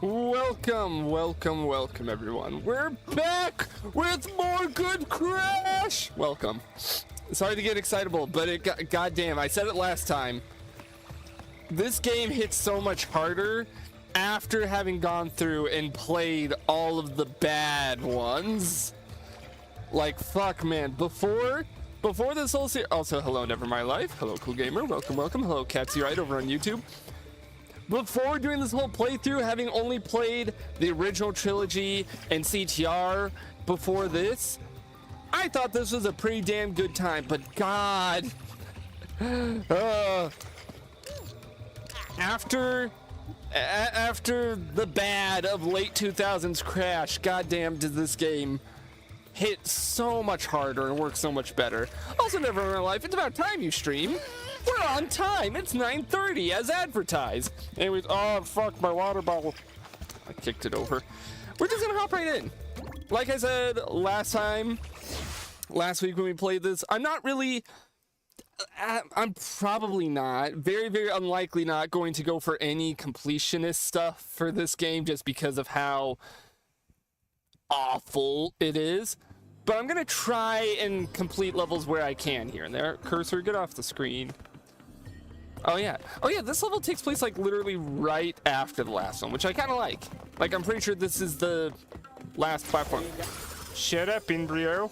Welcome everyone. We're back with more good Crash. Welcome. Sorry to get excitable, but goddamn, I said it last time. This game hits so much harder after having gone through and played all of the bad ones. Like, fuck, man. Before this whole series. Also, hello, Never My Life. Hello, Cool Gamer. Welcome. Hello, Catsy Right over on YouTube. Before doing this whole playthrough, having only played the original trilogy and CTR before this, I thought this was a pretty damn good time, but God, after the bad of late 2000s Crash, goddamn did this game hit so much harder and work so much better. Also, Never in My Life, it's about time you stream. We're on time. It's 9:30 as advertised. Anyways, oh fuck, my water bottle. I kicked it over. We're just gonna hop right in. Like I said last week when we played this, I'm probably not, very unlikely not going to go for any completionist stuff for this game just because of how awful it is. But I'm gonna try and complete levels where I can here and there. Cursor, get off the screen. Oh yeah, this level takes place like literally right after the last one, which I kind of like. Like, I'm pretty sure this is the last platform. Shut up, embryo.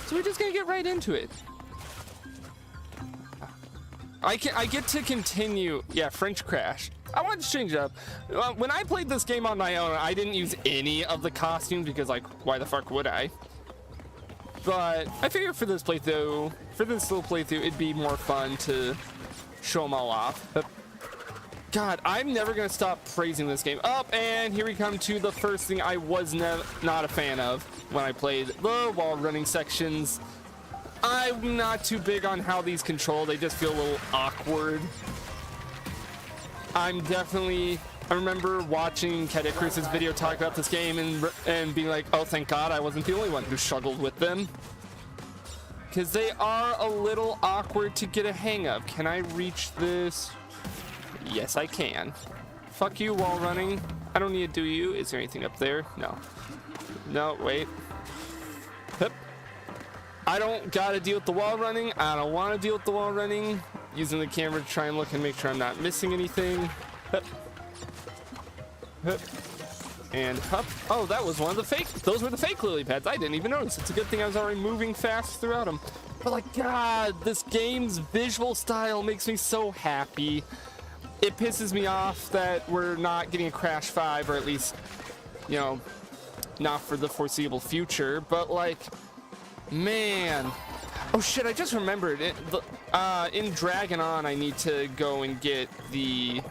So we're just gonna get right into it. I get to continue. Yeah, French Crash. I wanted to change it up. When I played this game on my own, I didn't use any of the costumes because, like, why the fuck would I? But I figured for this little playthrough, it'd be more fun to show them all off. But God, I'm never gonna stop praising this game. Up, and here we come to the first thing I was not a fan of when I played the wall running sections. I'm not too big on how these control. They just feel a little awkward. I remember watching Cat Icarus's video talk about this game and being like, oh, thank God I wasn't the only one who struggled with them. Because they are a little awkward to get a hang of. Can I reach this? Yes, I can. Fuck you, wall running. I don't need to do you. Is there anything up there? No. No, wait. Hup. I don't gotta deal with the wall running. I don't want to deal with the wall running. Using the camera to try and look and make sure I'm not missing anything. Hup. Hup. And hup. Oh, that was one of the fake. Those were the fake lily pads. I didn't even notice. It's a good thing I was already moving fast throughout them. But like, God, this game's visual style makes me so happy. It pisses me off that we're not getting a Crash 5, or at least, you know, not for the foreseeable future. But like, man. Oh shit, I just remembered it. In Dragon On, I need to go and get the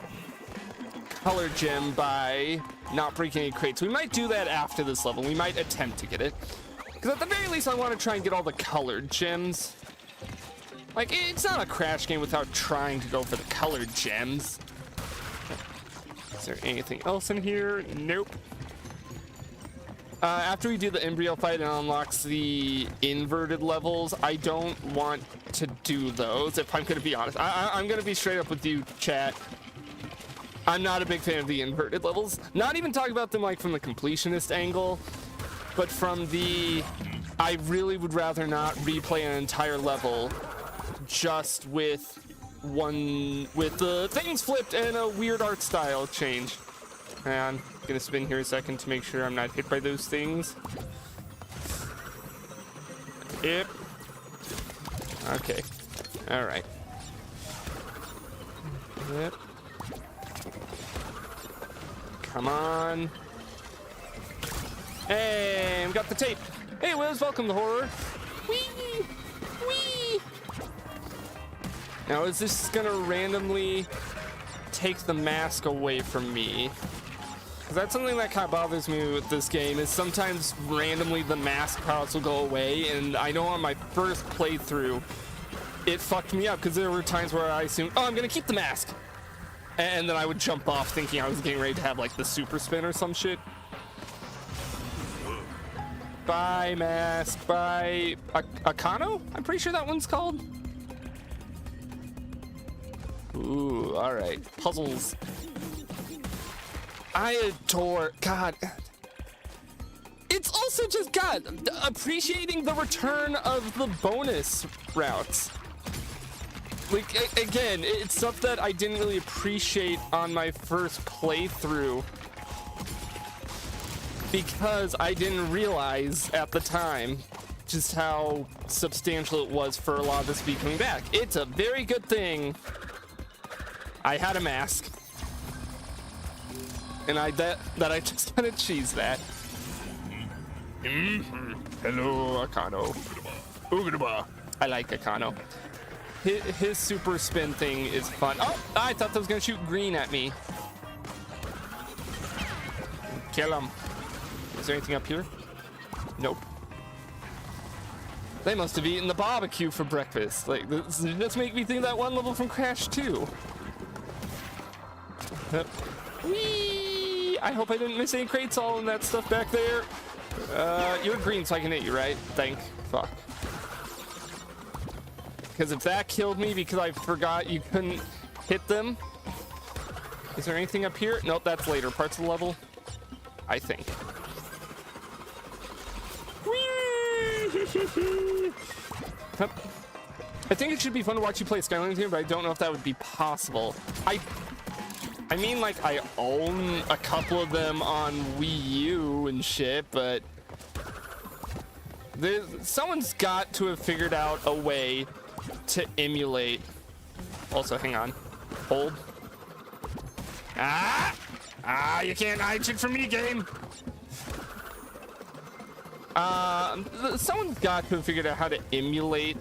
color gem by not breaking any crates. We might do that after this level. We might attempt to get it. Because at the very least, I want to try and get all the colored gems. Like, it's not a Crash game without trying to go for the colored gems. Is there anything else in here? Nope. After we do the embryo fight and unlocks the inverted levels, I don't want to do those, if I'm going to be honest. I'm going to be straight up with you, chat. I'm not a big fan of the inverted levels. Not even talking about them like from the completionist angle, but from the, I really would rather not replay an entire level just with the things flipped and a weird art style change. And I'm gonna spin here a second to make sure I'm not hit by those things. Yep. Okay. All right. Yep. Come on. Hey, we got the tape. Hey, Wiz, welcome to horror. Whee! Whee! Now, is this gonna randomly take the mask away from me? Because that's something that kind of bothers me with this game, is sometimes randomly the mask powers will go away, and I know on my first playthrough, it fucked me up, because there were times where I assumed, oh, I'm gonna keep the mask! And then I would jump off thinking I was getting ready to have, like, the super spin or some shit. Bye, mask. Bye. Akano? I'm pretty sure that one's called. Ooh, alright. Puzzles. I adore, God. It's also just, God, appreciating the return of the bonus routes. Like, again, it's stuff that I didn't really appreciate on my first playthrough because I didn't realize at the time just how substantial it was for a lot of this to be coming back. It's a very good thing I had a mask, and I just kind of cheesed that. Hello, Akano. I like Akano. His super spin thing is fun. Oh, I thought that was gonna shoot green at me. Kill him. Is there anything up here? Nope. They must have eaten the barbecue for breakfast. Like, this make me think of that one level from Crash 2. Whee! I hope I didn't miss any crates all in that stuff back there. You're green, so I can hit you, right? Thank fuck. Because if that killed me because I forgot you couldn't hit them. Is there anything up here? Nope, that's later parts of the level, I think. I think it should be fun to watch you play Skylanders here, but I don't know if that would be possible. I mean, like, I own a couple of them on Wii U and shit, but someone's got to have figured out a way to emulate. Also, hang on. Hold. You can't hide shit from me, game. Someone's got to have figured out how to emulate.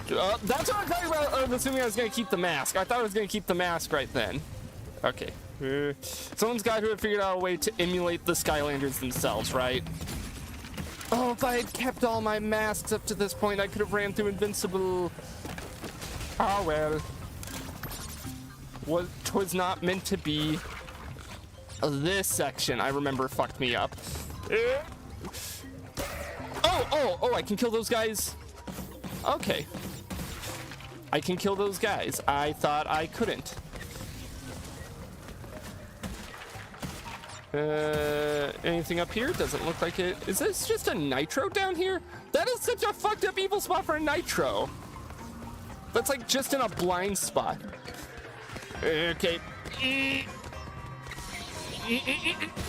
That's what I'm talking about. I'm assuming I was gonna keep the mask. I thought I was gonna keep the mask right then. Okay. Someone's got to have figured out a way to emulate the Skylanders themselves, right? Oh, if I had kept all my masks up to this point, I could have ran through Invincible. Oh well. Was not meant to be. This section, I remember, fucked me up. Oh, I can kill those guys. Okay. I can kill those guys. I thought I couldn't. Anything up here? Doesn't look like it. Is this just a nitro down here? That is such a fucked up evil spot for a nitro. That's like just in a blind spot. Okay.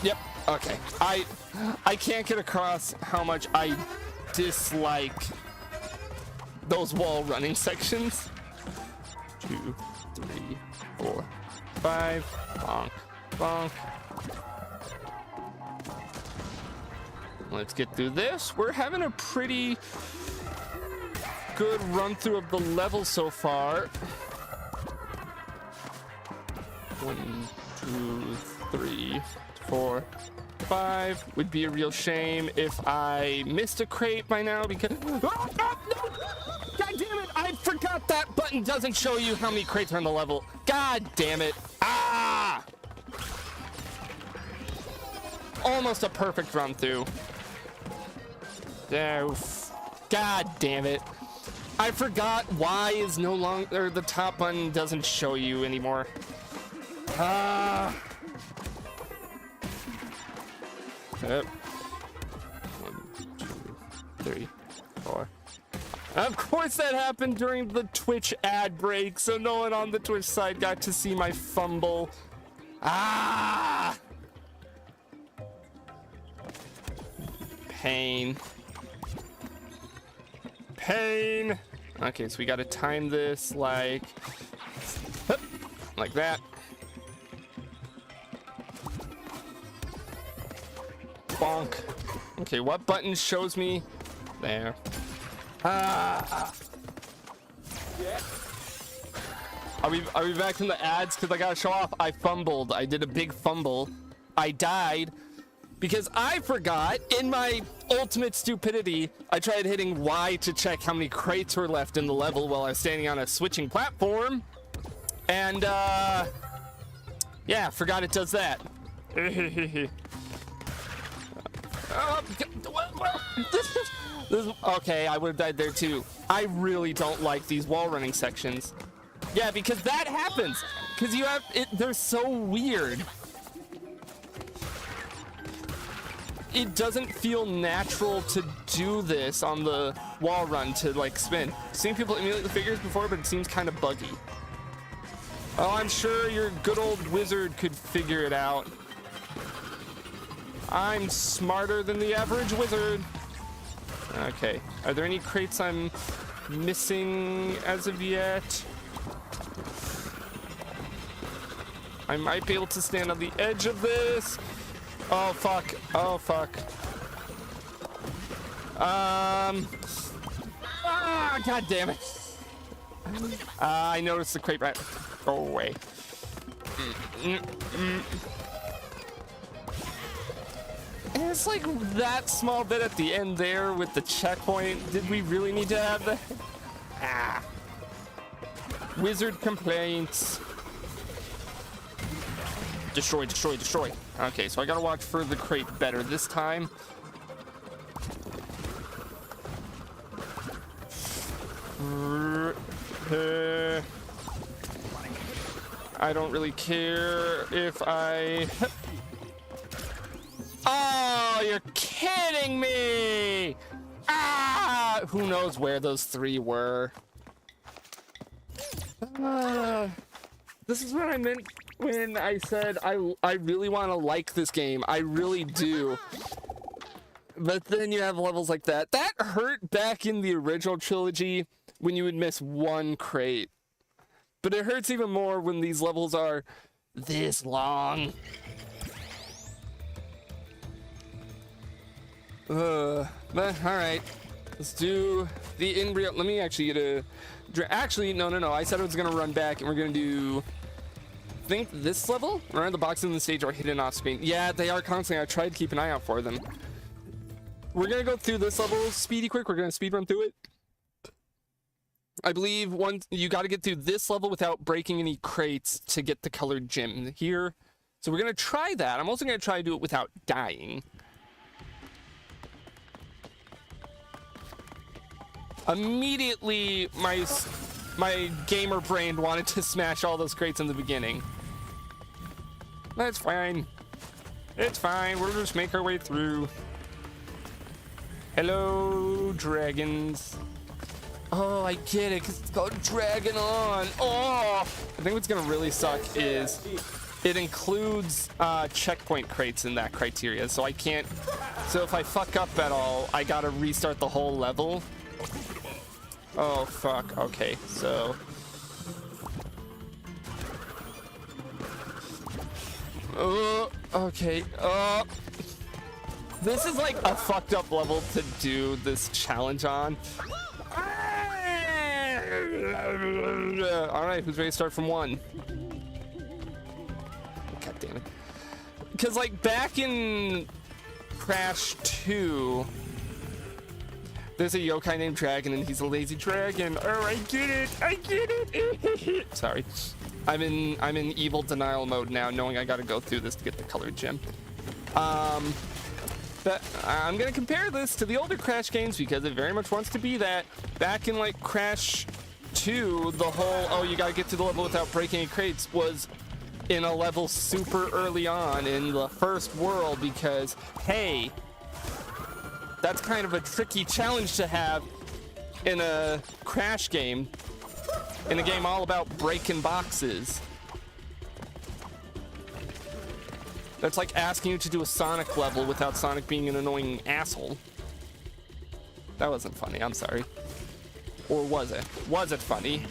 Yep. Okay. I can't get across how much I dislike those wall running sections. 2, 3, 4, 5. Bonk. Bonk. Let's get through this. We're having a pretty good run through of the level so far. 1, 2, 3, 4, 5. Would be a real shame if I missed a crate by now because... Oh, no! God damn it! I forgot that button doesn't show you how many crates are on the level. God damn it. Ah! Almost a perfect run through. God damn it. I forgot why is no longer the top button doesn't show you anymore. Yep. 1, 2, 3, 4. Of course that happened during the Twitch ad break, so no one on the Twitch side got to see my fumble. Pain. Pain. Okay, so we gotta time this like that. Bonk. Okay, what button shows me? There. Yeah. Are we back from the ads? Because I gotta show off. I fumbled. I did a big fumble. I died because I forgot, in my ultimate stupidity, I tried hitting Y to check how many crates were left in the level while I was standing on a switching platform. And, yeah, forgot it does that. Okay, I would have died there too. I really don't like these wall running sections. Yeah, because that happens. Because you have it, they're so weird. It doesn't feel natural to do this on the wall run to like spin. Seen people emulate the figures before, but it seems kind of buggy. Oh, I'm sure your good old wizard could figure it out. I'm smarter than the average wizard. Okay, are there any crates I'm missing as of yet? I might be able to stand on the edge of this. Oh fuck, oh fuck. God damn it. I noticed the crate right. Go away. And it's like that small bit at the end there with the checkpoint. Did we really need to have that? Ah. Wizard complaints. Destroy, destroy, destroy. Okay, so I gotta watch for the crate better this time. I don't really care if I... Oh, you're kidding me! Ah! Who knows where those three were? This is what I meant when I said I really want to like this game. I really do. But then you have levels like that. That hurt back in the original trilogy when you would miss one crate. But it hurts even more when these levels are this long. But alright. Let's do the in real. Let me actually get a... Actually, no. I said I was going to run back and we're going to do... I think this level? Or the boxes in the stage are hidden off screen. Yeah, they are constantly. I tried to keep an eye out for them. We're going to go through this level speedy quick. We're going to speed run through it. I believe once you got to get through this level without breaking any crates to get the colored gem here. So we're going to try that. I'm also going to try to do it without dying. Immediately, my gamer brain wanted to smash all those crates in the beginning. That's fine. It's fine. We'll just make our way through. Hello, dragons. Oh, I get it, because it's called Dragon On. Oh! I think what's going to really suck is it includes checkpoint crates in that criteria, so I can't... So if I fuck up at all, I got to restart the whole level. Oh, fuck. Okay, so... okay. This is like a fucked up level to do this challenge on. Alright, who's ready to start from 1? God damn it. Because, like, back in Crash 2, there's a yokai named Dragon, and he's a lazy dragon. Oh, I get it! I get it! Sorry. I'm in evil denial mode now, knowing I gotta go through this to get the colored gem. But I'm gonna compare this to the older Crash games because it very much wants to be that. Back in like Crash 2, the whole, oh, you gotta get to the level without breaking any crates was in a level super early on in the first world because, hey, that's kind of a tricky challenge to have in a Crash game, in a game all about breaking boxes. That's like asking you to do a Sonic level without Sonic being an annoying asshole. That wasn't funny, I'm sorry. Or was it? Was it funny?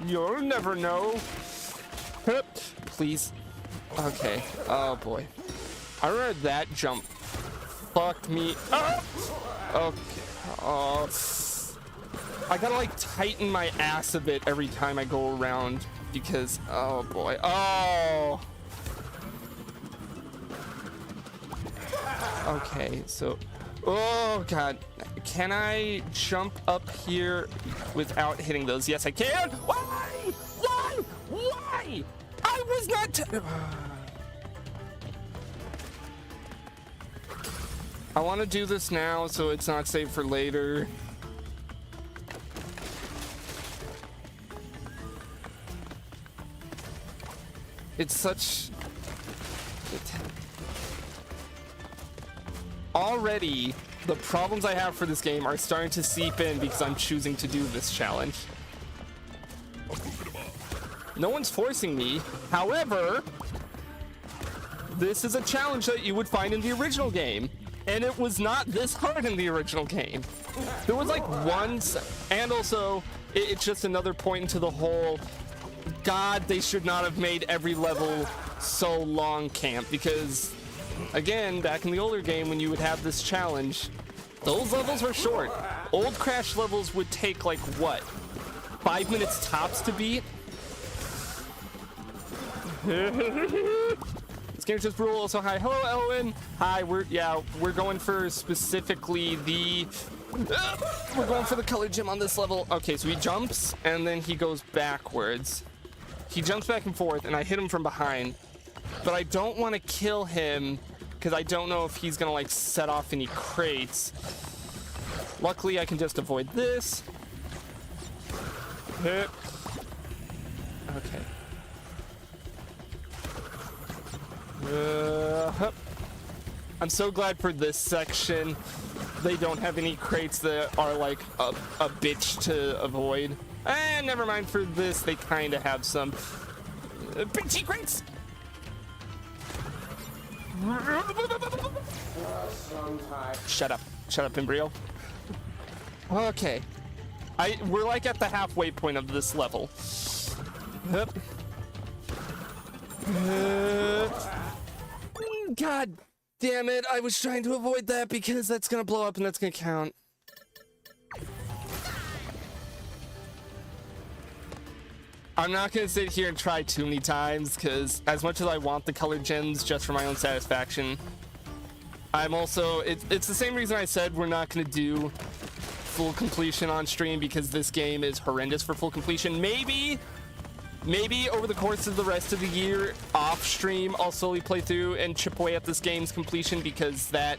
You'll never know. Please. Okay. Oh boy. I remember that jump fucked me up. Okay. Oh. I gotta like tighten my ass a bit every time I go around because, oh boy. Oh. Okay, so, oh god, can I jump up here without hitting those? Yes, I can. Why? Why? Why? I was not. I want to do this now so it's not saved for later. It's such... Already, the problems I have for this game are starting to seep in because I'm choosing to do this challenge. No one's forcing me. However, this is a challenge that you would find in the original game. And it was not this hard in the original game. There was like and also, it's just another point into the whole, God, they should not have made every level so long camp, because again, back in the older game when you would have this challenge, those levels were short. Old Crash levels would take like what, 5 minutes tops to beat? This game's just brutal. Also, hi, hello, Elwin. Hi, we're going for specifically the we're going for the color gem on this level. Okay, so he jumps and then he goes backwards. He jumps back and forth, and I hit him from behind, but I don't want to kill him because I don't know if he's gonna like set off any crates. Luckily, I can just avoid this. Okay. I'm so glad for this section they don't have any crates that are like a bitch to avoid. And never mind, for this they kind of have some bitchy crates. Shut up, Embryo. Okay, we're like at the halfway point of this level. God damn it, I was trying to avoid that because that's gonna blow up and that's gonna count. I'm not gonna sit here and try too many times because as much as I want the colored gems just for my own satisfaction, I'm also, it's the same reason I said we're not gonna do full completion on stream, because this game is horrendous for full completion. Maybe over the course of the rest of the year, off stream, I'll slowly play through and chip away at this game's completion, because that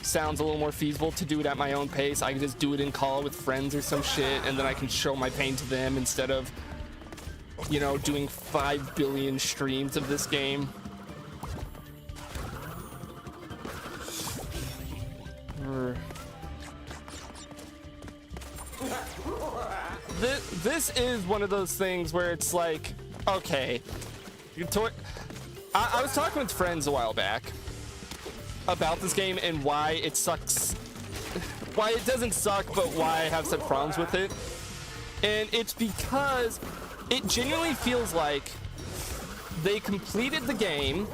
sounds a little more feasible to do it at my own pace. I can just do it in call with friends or some shit, and then I can show my pain to them instead of, you know, doing 5 billion streams of this game. This is one of those things where it's like, okay, I was talking with friends a while back about this game and why it sucks, why it doesn't suck, but why I have such problems with it. And it's because it genuinely feels like they completed the game.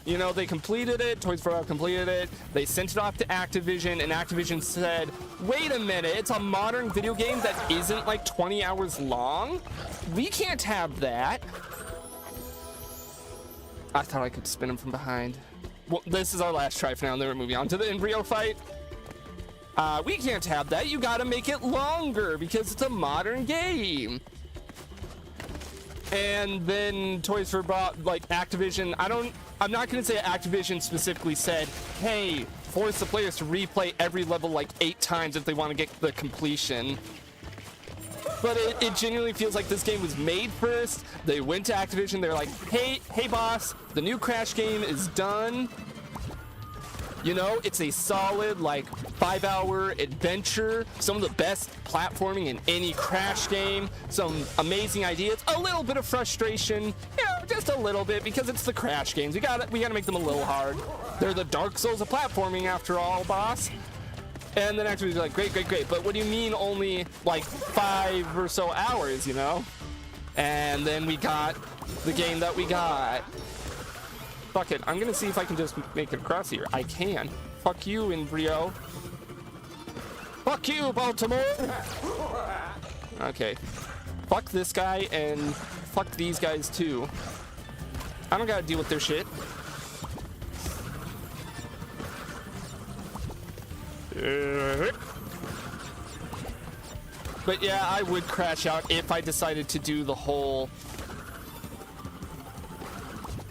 You know, they completed it, Toys for All completed it, they sent it off to Activision, and Activision said, wait a minute, it's a modern video game that isn't like 20 hours long? We can't have that. I thought I could spin him from behind. Well, this is our last try for now, and then we're moving on to the embryo fight. We can't have that, you gotta make it longer, because it's a modern game. And then Toys for Bought, like Activision, I'm not gonna say Activision specifically said, hey, force the players to replay every level like 8 times if they want to get the completion. But it genuinely feels like this game was made first. They went to Activision, they're like, hey boss, the new Crash game is done. You know, it's a solid like 5-hour adventure, some of the best platforming in any Crash game, some amazing ideas, a little bit of frustration, you know, just a little bit, because it's the Crash games. We gotta make them a little hard. They're the Dark Souls of platforming after all, boss. And then Activision's like, great, but what do you mean only like 5 or so hours, you know? And then we got the game that we got. Fuck it, I'm gonna see if I can just make it across here. I can. Fuck you, Embryo. Fuck you, Baltimore! Okay. Fuck this guy, and fuck these guys too. I don't gotta deal with their shit. But yeah, I would crash out if I decided to do the whole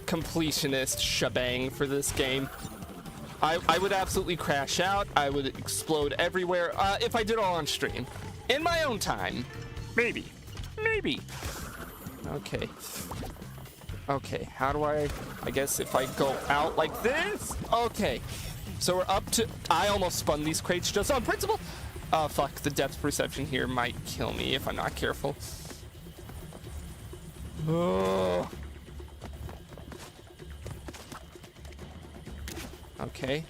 completionist shebang for this game. I would absolutely crash out. I would explode everywhere if I did all on stream. In my own time. Maybe. Okay. Okay, how do I guess if I go out like this? Okay, so we're up to, I almost spun these crates just on principle. Oh, fuck, the depth perception here might kill me if I'm not careful. Oh. Okay.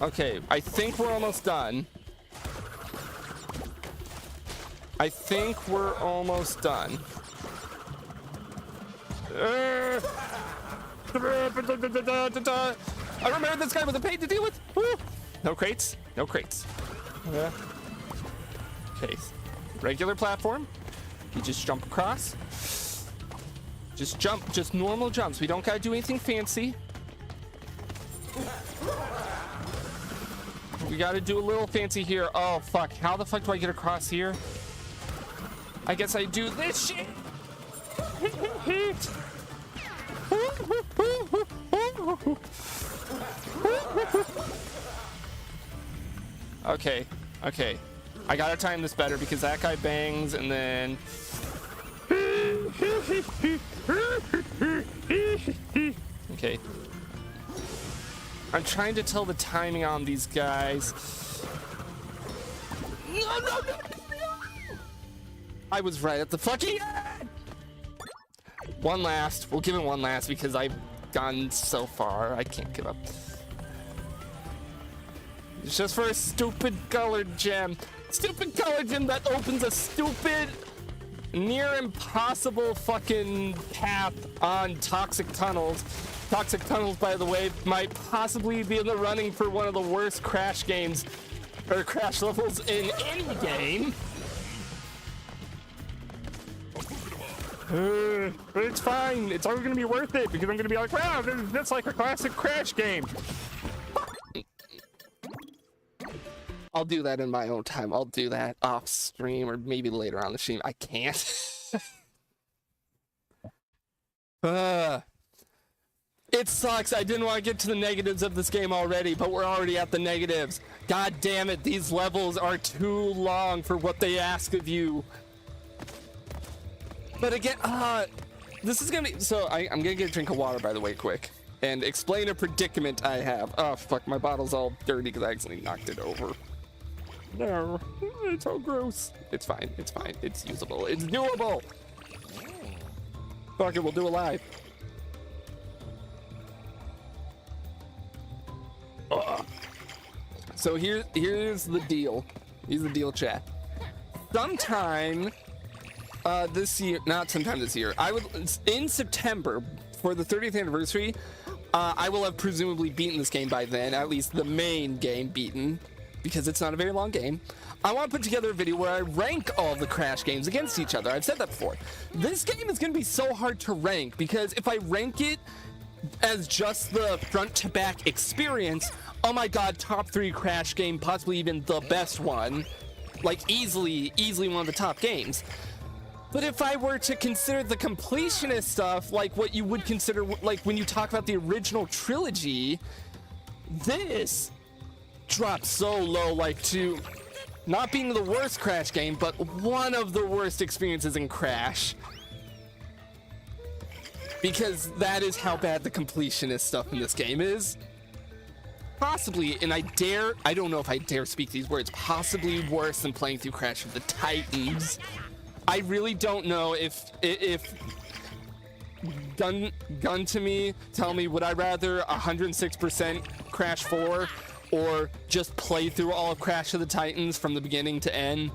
Okay, I think we're almost done. I think we're almost done. I remember this guy was a pain to deal with. Woo. No crates. No crates. Okay. Regular platform. You just jump across. Just jump. Just normal jumps. We don't gotta do anything fancy. We gotta do a little fancy here. Oh, fuck. How the fuck do I get across here? I guess I do this shit. Okay, okay. I gotta time this better because that guy bangs and then... Okay. I'm trying to tell the timing on these guys. No, no, no! I was right at the fucking end! One last. We'll give it one last because I've gone so far. I can't give up. It's just for a stupid colored gem. Stupid colored gem that opens a stupid, near impossible fucking path on toxic tunnels. Toxic tunnels, by the way, might possibly be in the running for one of the worst crash games or crash levels in any game. But it's fine. It's always gonna be worth it because I'm gonna be like, wow, that's like a classic crash game. I'll do that in my own time. I'll do that off stream or maybe later on the stream. I can't. It sucks. I didn't want to get to the negatives of this game already, but we're already at the negatives. God damn it. These levels are too long for what they ask of you. But again, this is gonna be, so I'm gonna get a drink of water, by the way, quick, and explain a predicament I have. Oh, fuck, my bottle's all dirty because I accidentally knocked it over. No, it's so gross. It's fine, it's fine, it's usable, it's doable. Fuck it, we'll do it live. So here's the deal. Here's the deal, chat. Sometime this year, not sometime this year, in September for the 30th anniversary, I will have presumably beaten this game by then, at least the main game beaten, because it's not a very long game. I want to put together a video where I rank all the Crash games against each other. I've said that before. This game is going to be so hard to rank because if I rank it as just the front to back experience, oh my god, top 3 Crash game, possibly even the best one, like easily one of the top games. But if I were to consider the completionist stuff, like what you would consider, like when you talk about the original trilogy, this drops so low, like to not being the worst Crash game, but one of the worst experiences in Crash. Because that is how bad the completionist stuff in this game is. Possibly, and I don't know if I dare speak these words, possibly worse than playing through Crash of the Titans. I really don't know if gun to me, tell me, would I rather 106% Crash 4 or just play through all of Crash of the Titans from the beginning to end?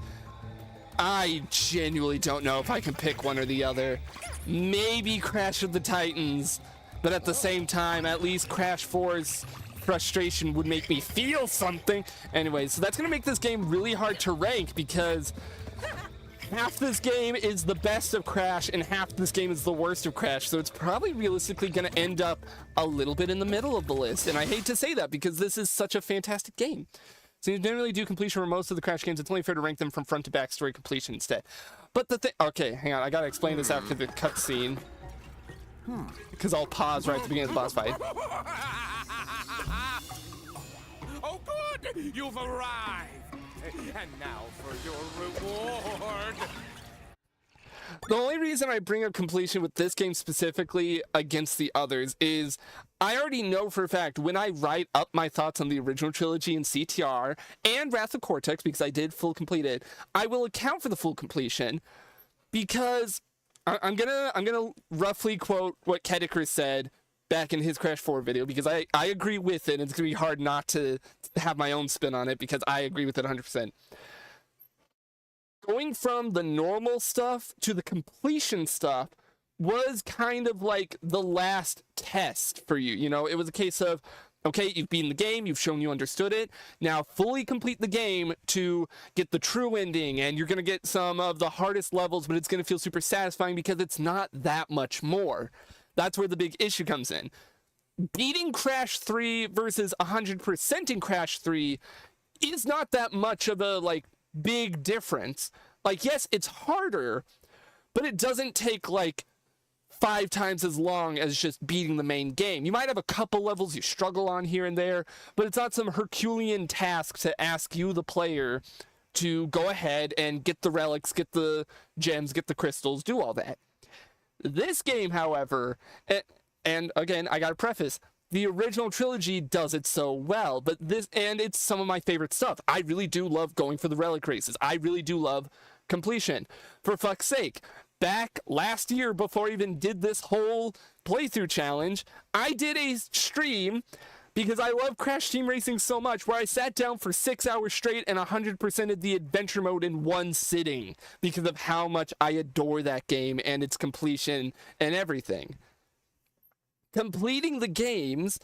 I genuinely don't know if I can pick one or the other. Maybe Crash of the Titans, but at the same time, at least Crash 4's frustration would make me feel something. Anyway, so that's gonna make this game really hard to rank because half this game is the best of Crash and half this game is the worst of Crash, so it's probably realistically going to end up a little bit in the middle of the list, and I hate to say that because this is such a fantastic game. So you generally do completion for most of the Crash games. It's only fair to rank them from front to back story completion instead. But the thing, okay, hang on, I gotta explain this after the cutscene because I'll pause right at the beginning of the boss fight. Oh good, you've arrived. And now for your reward. The only reason I bring up completion with this game specifically against the others is I already know for a fact when I write up my thoughts on the original trilogy in CTR and Wrath of Cortex, because I did full complete it, I will account for the full completion because I'm gonna roughly quote what Kedikris said back in his Crash 4 video, because I agree with it, and it's gonna be hard not to have my own spin on it because I agree with it 100%. Going from the normal stuff to the completion stuff was kind of like the last test for you. You know, it was a case of, okay, you've beaten the game, you've shown you understood it, now fully complete the game to get the true ending, and you're going to get some of the hardest levels, but it's going to feel super satisfying because it's not that much more. That's where the big issue comes in. Beating Crash 3 versus 100% in Crash 3 is not that much of a, like, big difference. Like, yes, it's harder, but it doesn't take like 5 times as long as just beating the main game. You might have a couple levels you struggle on here and there, but it's not some Herculean task to ask you, the player, to go ahead and get the relics, get the gems, get the crystals, do all that. This game, however, and again, I gotta preface, the original trilogy does it so well, but this, and it's some of my favorite stuff. I really do love going for the relic races. I really do love completion. For fuck's sake, back last year, before I even did this whole playthrough challenge, I did a stream because I love Crash Team Racing so much, where I sat down for 6 hours straight and 100%ed the adventure mode in one sitting because of how much I adore that game and its completion and everything. Completing the games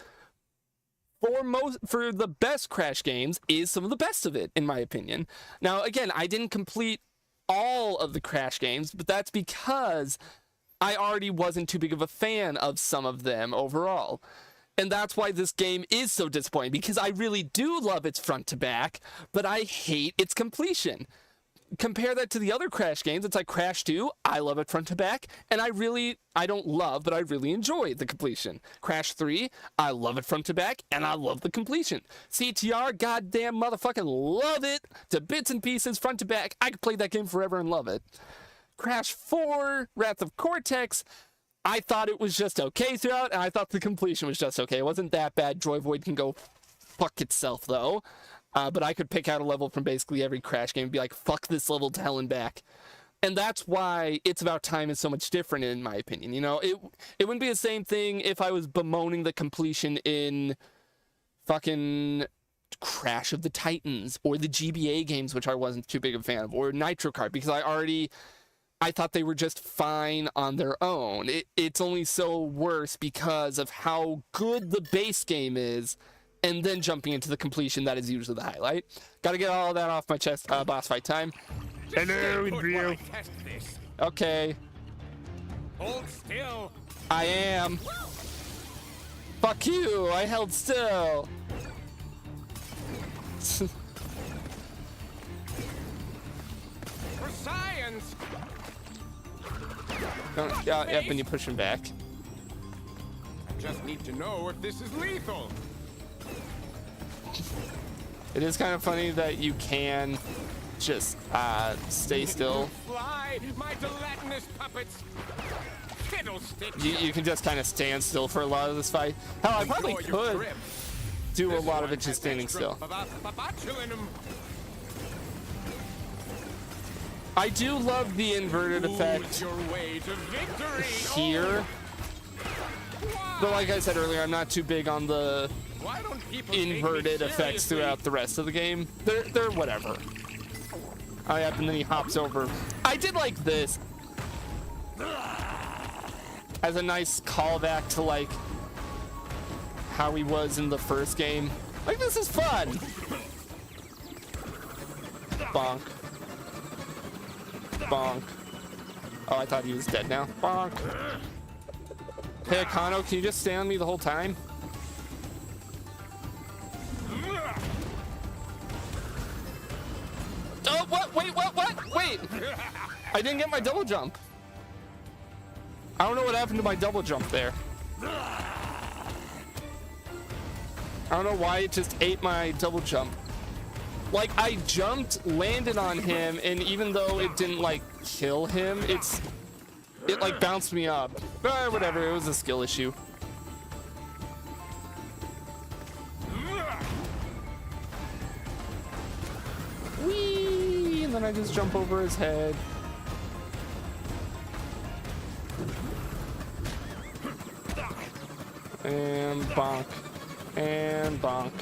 for the best Crash games is some of the best of it, in my opinion. Now, again, I didn't complete all of the Crash games, but that's because I already wasn't too big of a fan of some of them overall. And that's why this game is so disappointing, because I really do love its front to back, but I hate its completion. Compare that to the other Crash games. It's like Crash 2, I love it front to back, and I don't love, but I really enjoy the completion. Crash 3, I love it front to back, and I love the completion. CTR, goddamn motherfucking love it to bits and pieces, front to back. I could play that game forever and love it. Crash 4, Wrath of Cortex, I thought it was just okay throughout, and I thought the completion was just okay. It wasn't that bad. Joy Void can go fuck itself, though. But I could pick out a level from basically every Crash game and be like, fuck this level to hell and back. And that's why It's About Time is so much different, in my opinion. You know, it wouldn't be the same thing if I was bemoaning the completion in fucking Crash of the Titans or the GBA games, which I wasn't too big of a fan of, or Nitro Kart, because I thought they were just fine on their own. It's only so worse because of how good the base game is, and then jumping into the completion that is usually the highlight. Gotta get all that off my chest. Boss fight time. Hello, Andrew. Okay. Hold still. I am. Fuck you, I held still. For science. Yep, and you push him back. I just need to know if this is lethal. It is kind of funny that you can just stay still. Fly, my gelatinous puppets. Fiddlesticks. You can just kind of stand still for a lot of this fight. Hell, I probably could do a lot of it just standing still. I do love the inverted effect here. But like I said earlier, I'm not too big on the inverted effects throughout the rest of the game. They're whatever. Oh, yeah, and then he hops over. I did like this as a nice callback to like how he was in the first game. Like, this is fun. Bonk. Bonk. Oh, I thought he was dead now. Bonk. Hey, Akano, can you just stay on me the whole time? Oh, what? Wait, what? Wait! I didn't get my double jump. I don't know what happened to my double jump there. I don't know why it just ate my double jump. Like, I jumped, landed on him, and even though it didn't, like, kill him, it like bounced me up. But whatever, it was a skill issue. Whee! And then I just jump over his head. And bonk. And bonk.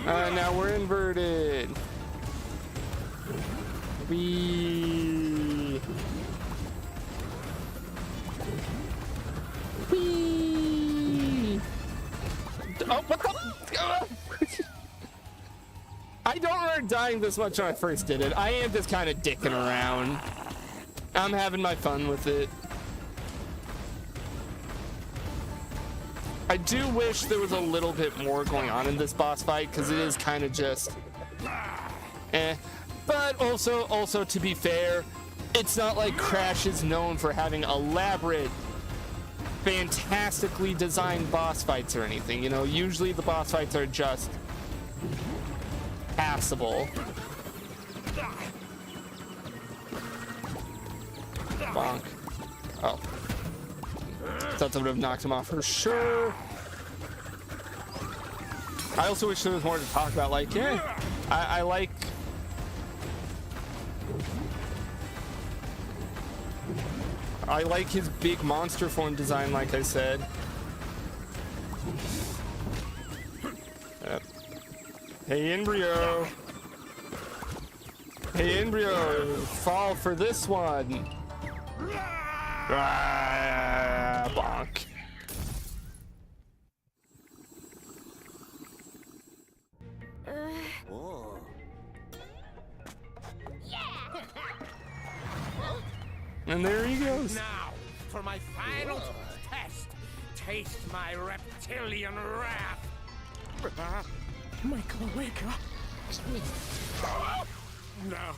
Now we're inverted. Wee. Wee. Oh, what the? I don't remember dying this much when I first did it. I am just kind of dicking around. I'm having my fun with it. I do wish there was a little bit more going on in this boss fight, because it is kind of just but also to be fair, it's not like Crash is known for having elaborate, fantastically designed boss fights or anything. You know, usually the boss fights are just passable. Bonk. Oh. Thought that would have knocked him off for sure. I also wish there was more to talk about. Like, yeah, I like. I like his big monster form design, like I said. Hey, Embryo. Hey, Embryo. Fall for this one. Ah, bonk. And there he goes. Now, for my final test, taste my reptilian wrath. My cloaca. No.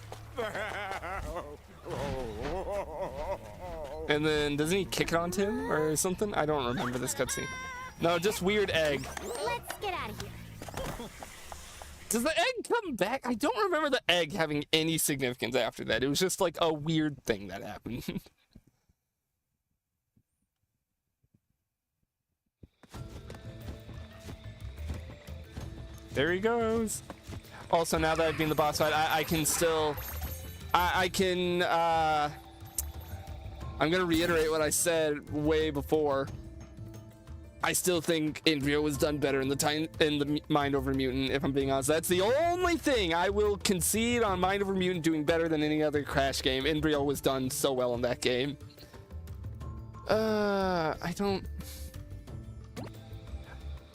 And then doesn't he kick it onto him or something? I don't remember this cutscene. No, just weird egg. Let's get out of here. Does the egg come back? I don't remember the egg having any significance after that. It was just like a weird thing that happened. There he goes. Also, now that I've been the boss fight, I can still... I'm gonna reiterate what I said way before. I still think Embryo was done better in the Mind Over Mutant, if I'm being honest. That's the only thing I will concede on Mind Over Mutant doing better than any other Crash game. Embryo was done so well in that game. I don't...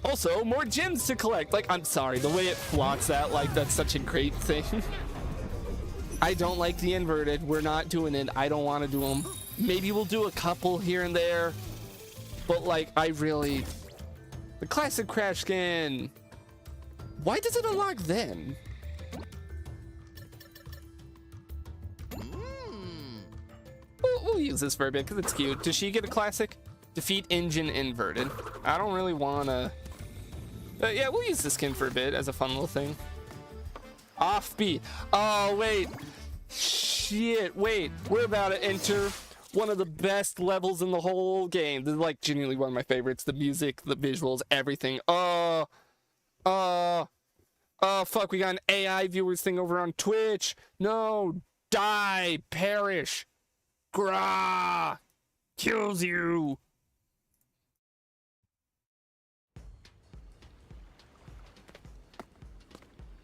Also, more gems to collect. Like, I'm sorry, the way it flaunts that, like, that's such a great thing. I don't like the inverted. We're not doing it. I don't want to do them. Maybe we'll do a couple here and there. But, like, I really... The classic Crash skin... Why does it unlock then? We'll use this for a bit, because it's cute. Does she get a classic? Defeat engine inverted. I don't really want to... yeah, we'll use this skin for a bit as a fun little thing. Offbeat. Oh, wait. Shit, wait. We're about to enter one of the best levels in the whole game. This is like genuinely one of my favorites. The music, the visuals, everything. Oh, fuck. We got an AI viewers thing over on Twitch. No. Die. Perish. Grah. Kills you.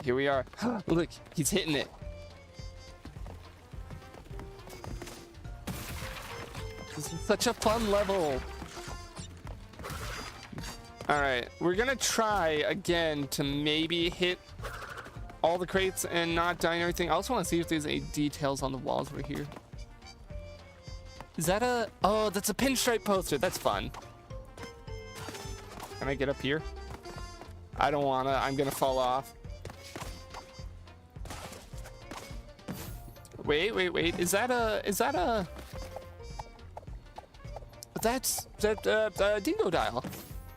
Here we are. Look, he's hitting it. This is such a fun level. All right, we're gonna try again to maybe hit all the crates and not die and everything. I also want to see if there's any details on the walls over here. Is that a... Oh, that's a pinstripe poster. That's fun. Can I get up here? I don't wanna. I'm gonna fall off. Wait. Is that a... That's Dingo Dial.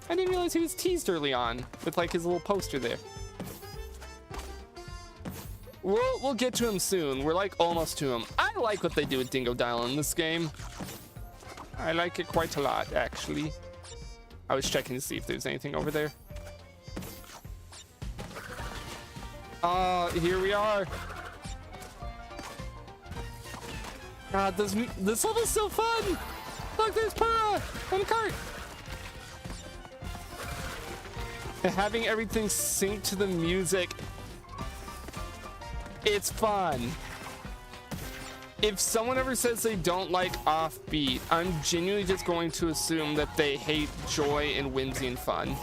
I didn't realize he was teased early on with like his little poster there. We'll get to him soon. We're like almost to him. I like what they do with Dingo Dial in this game. I like it quite a lot, actually. I was checking to see if there's anything over there. Here we are. God, this level's so fun. Look, there's Pura on the cart. And having everything sync to the music, it's fun. If someone ever says they don't like offbeat, I'm genuinely just going to assume that they hate joy and whimsy and fun.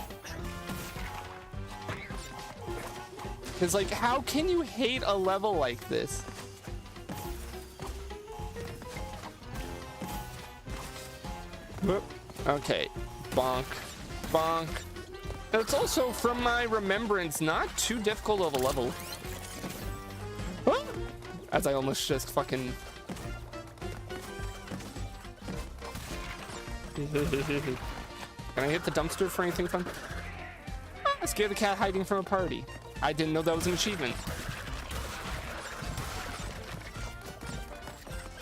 Because, like, how can you hate a level like this? Whoop. Okay, bonk, bonk. It's also, from my remembrance, not too difficult of a level. Huh? As I almost just fucking... Can I hit the dumpster for anything fun? I scared the cat hiding from a party. I didn't know that was an achievement.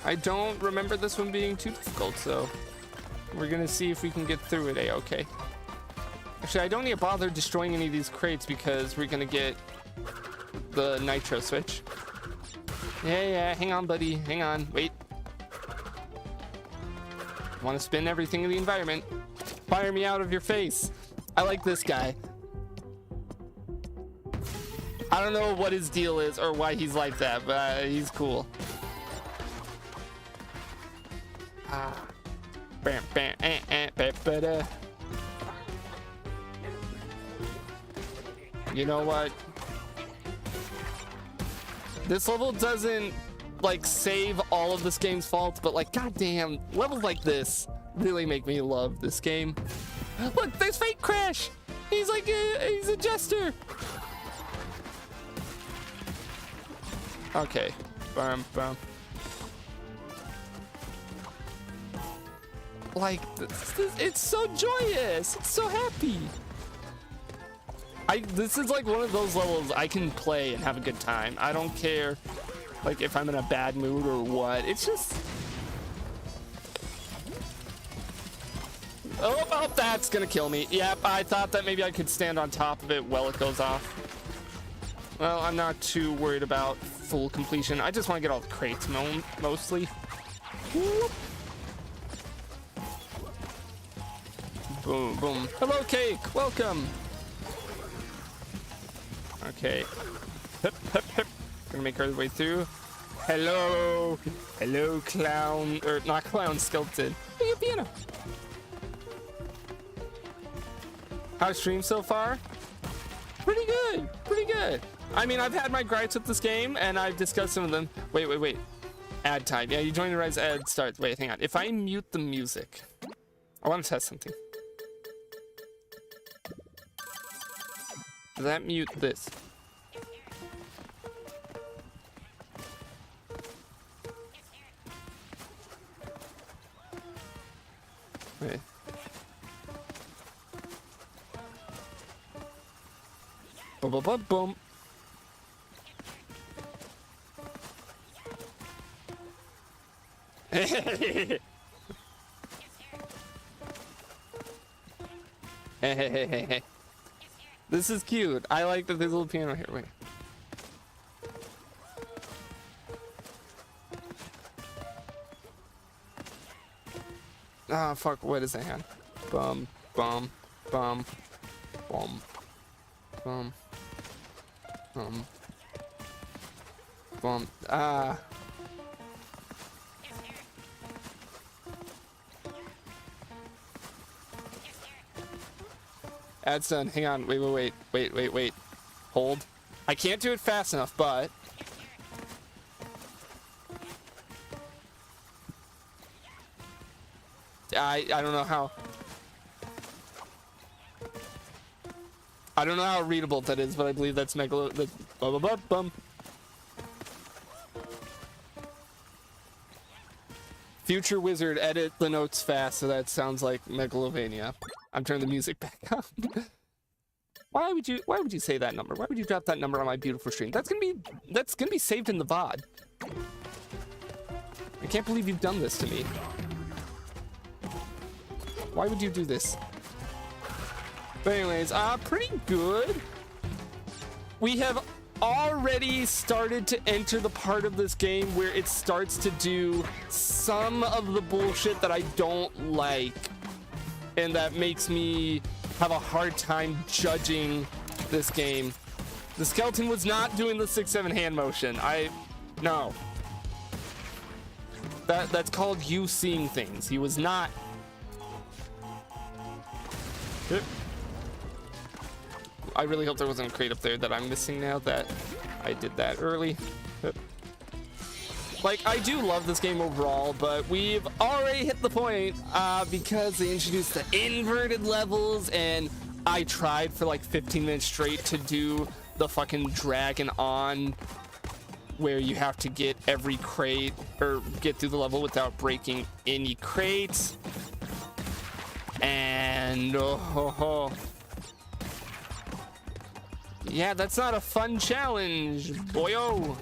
I don't remember this one being too difficult, so we're gonna see if we can get through it a-okay. Actually, I don't need to bother destroying any of these crates because we're gonna get the nitro switch. Yeah, hang on, buddy. Hang on. Wait. Want to spin everything in the environment. Fire me out of your face. I like this guy. I don't know what his deal is or why he's like that, but he's cool. Bam, bam, You know what? This level doesn't like save all of this game's faults, but like goddamn, levels like this really make me love this game. Look, there's Fake Crash. He's like he's a jester. Okay, bam, bam. Like it's so joyous. It's so happy. This is like one of those levels I can play and have a good time. I don't care, like if I'm in a bad mood or what. It's just. Oh, that's gonna kill me. Yep, I thought that maybe I could stand on top of it while it goes off. Well, I'm not too worried about full completion. I just want to get all the crates mostly. Whoop. Boom, boom. Hello, Cake. Welcome. Okay. Hip, hip, hip. Gonna make our way through. Hello. Hello, clown. Or not clown, skeleton. Hey, a piano. How's stream so far? Pretty good. Pretty good. I mean, I've had my gripes with this game, and I've discussed some of them. Wait. Ad time. Yeah, you join the rise ad starts. Wait, hang on. If I mute the music, I want to test something. Does that mute this? Wait. Boom, boom, boom, boom. This is cute. I like that there's a little piano here. Wait. Ah, fuck. What is that hand? Bum, bum, bum, bum, bum, bum, bum. Ah. Ad's done. Hang on. Wait. Hold. I can't do it fast enough, but I don't know how. I don't know how readable that is, but I believe that's Megalo. That's bum. Future Wizard, edit the notes fast so that sounds like Megalovania. I'm turning the music back on. Why would you say that number? Why would you drop that number on my beautiful stream? That's gonna be saved in the VOD. I can't believe you've done this to me. Why would you do this? But anyways, pretty good. We have already started to enter the part of this game where it starts to do some of the bullshit that I don't like, and that makes me have a hard time judging this game. The skeleton was not doing the 6-7 hand motion. No. That's called you seeing things. He was not. I really hope there wasn't a crate up there that I'm missing now that I did that early. Like, I do love this game overall, but we've already hit the point because they introduced the inverted levels, and I tried for like 15 minutes straight to do the fucking dragon on, where you have to get every crate or get through the level without breaking any crates. And yeah, that's not a fun challenge, boyo.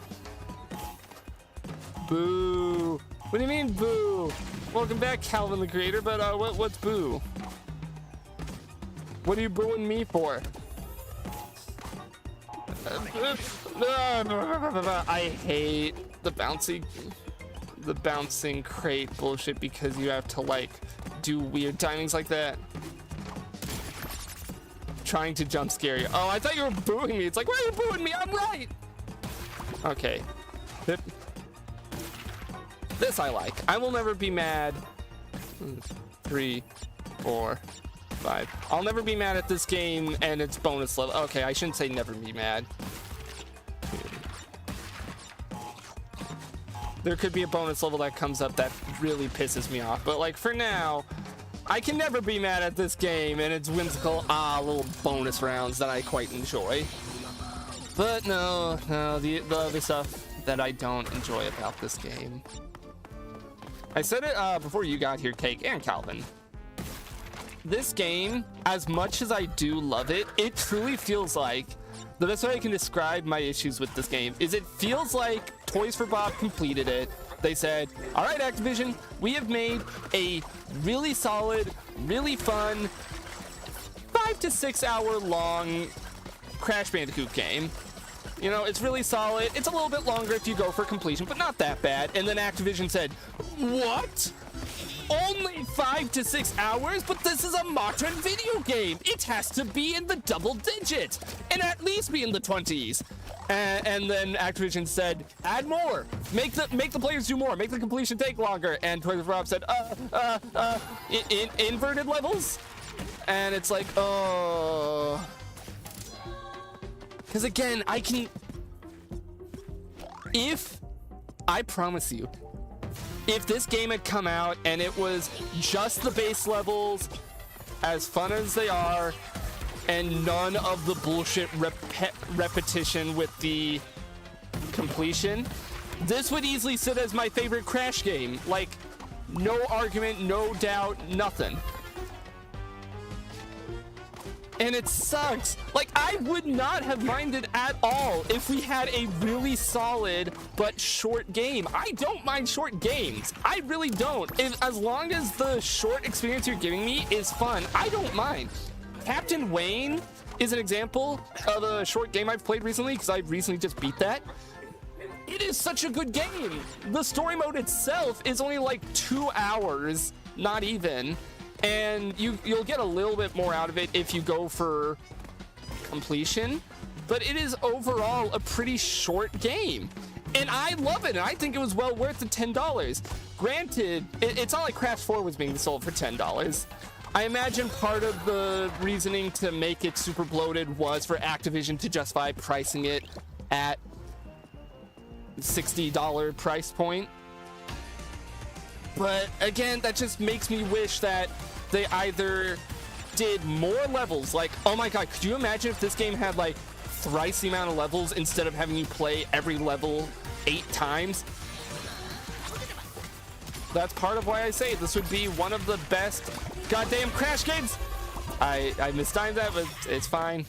Boo. What do you mean, boo? Welcome back, Calvin the Creator, but what's boo? What are you booing me for? I hate the bouncing crate bullshit because you have to like do weird timings like that. Trying to jump scare you. Oh, I thought you were booing me. It's like, why are you booing me? I'm right. Okay. This I like. I will never be mad. 3, 4, 5. I'll never be mad at this game and its bonus level. Okay, I shouldn't say never be mad. There could be a bonus level that comes up that really pisses me off, but like for now, I can never be mad at this game and its whimsical little bonus rounds that I quite enjoy. But no, the other stuff that I don't enjoy about this game. I said it before you got here, Cake and Calvin. This game, as much as I do love it, it truly feels like, the best way I can describe my issues with this game is it feels like Toys for Bob completed it. They said, all right, Activision, we have made a really solid, really fun, 5 to 6 hour long Crash Bandicoot game. You know, it's really solid. It's a little bit longer if you go for completion, but not that bad. And then Activision said, what? Only 5 to 6 hours? But this is a modern video game. It has to be in the double digits and at least be in the 20s. And then Activision said, add more. Make the players do more. Make the completion take longer. And Toys for Bob said, inverted levels? And it's like, oh. Because again, I promise you, if this game had come out and it was just the base levels, as fun as they are, and none of the bullshit repetition with the completion, this would easily sit as my favorite Crash game. Like, no argument, no doubt, nothing. And it sucks. Like, I would not have minded at all if we had a really solid but short game. I don't mind short games. I really don't. As long as the short experience you're giving me is fun, I don't mind. Captain Wayne is an example of a short game I've played recently because I recently just beat that. It is such a good game. The story mode itself is only like 2 hours, not even. And you'll get a little bit more out of it if you go for completion, but it is overall a pretty short game, and I love it, and I think it was well worth the $10. Granted, it's not like Crash 4 was being sold for $10. I imagine part of the reasoning to make it super bloated was for Activision to justify pricing it at $60 price point. But again, that just makes me wish that they either did more levels. Like, oh my god, could you imagine if this game had like thrice the amount of levels instead of having you play every level 8 times? That's part of why I say this would be one of the best goddamn Crash games. I mistimed that, but it's fine.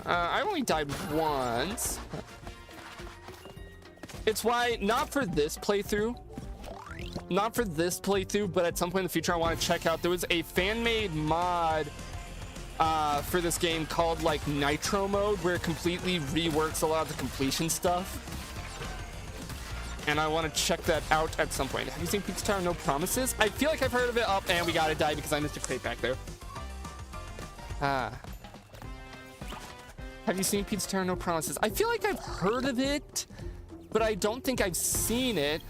I only died once. It's why, not for this playthrough, but at some point in the future I want to check out, there was a fan-made mod for this game called like Nitro mode, where it completely reworks a lot of the completion stuff. And I want to check that out at some point. Have you seen Pizza Tower No Promises? I feel like I've heard of it. Up, and we gotta die because I missed a crate back there. Have you seen Pizza Tower No Promises? I feel like I've heard of it, but I don't think I've seen it.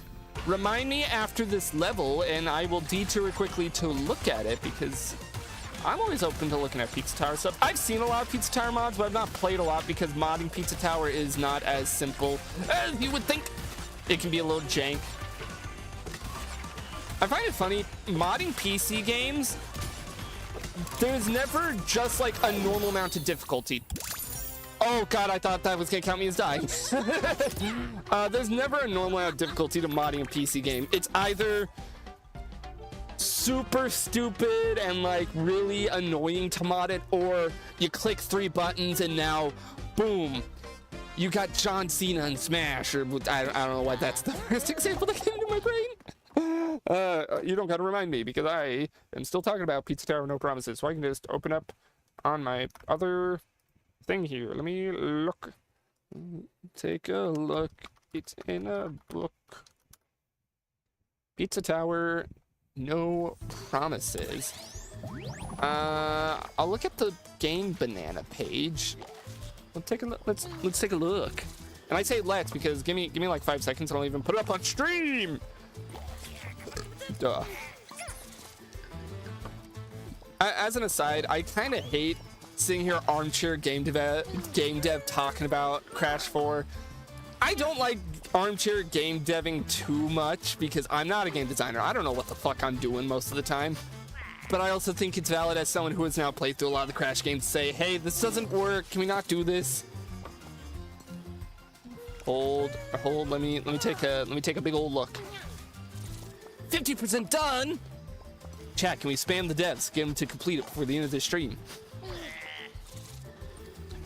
Remind me after this level, and I will detour quickly to look at it, because I'm always open to looking at Pizza Tower stuff. I've seen a lot of Pizza Tower mods, but I've not played a lot because modding Pizza Tower is not as simple as you would think. It can be a little jank. I find it funny, modding PC games, there's never just like a normal amount of difficulty. Oh god, I thought that was gonna count me as dying. There's never a normal amount of difficulty to modding a PC game. It's either super stupid and like really annoying to mod it, or you click 3 buttons and now, boom, you got John Cena in Smash, or I don't know why that's the first example that came to my brain. You don't gotta remind me, because I am still talking about Pizza Tower No Promises, so I can just open up on my other thing here. Let me look. Take a look. It's in a book. Pizza Tower No Promises. I'll look at the Game Banana page. Let's take a look. Let's take a look. And I say let's because give me like 5 seconds and I'll even put it up on stream. Duh. As an aside, I kind of hate sitting here armchair game dev talking about Crash 4. I don't like armchair game deving too much because I'm not a game designer. I don't know what the fuck I'm doing most of the time. But I also think it's valid as someone who has now played through a lot of the Crash games to say, hey, this doesn't work. Can we not do this? Hold. Let me take a big old look. 50% done. Chat, can we spam the devs? Get them to complete it before the end of this stream.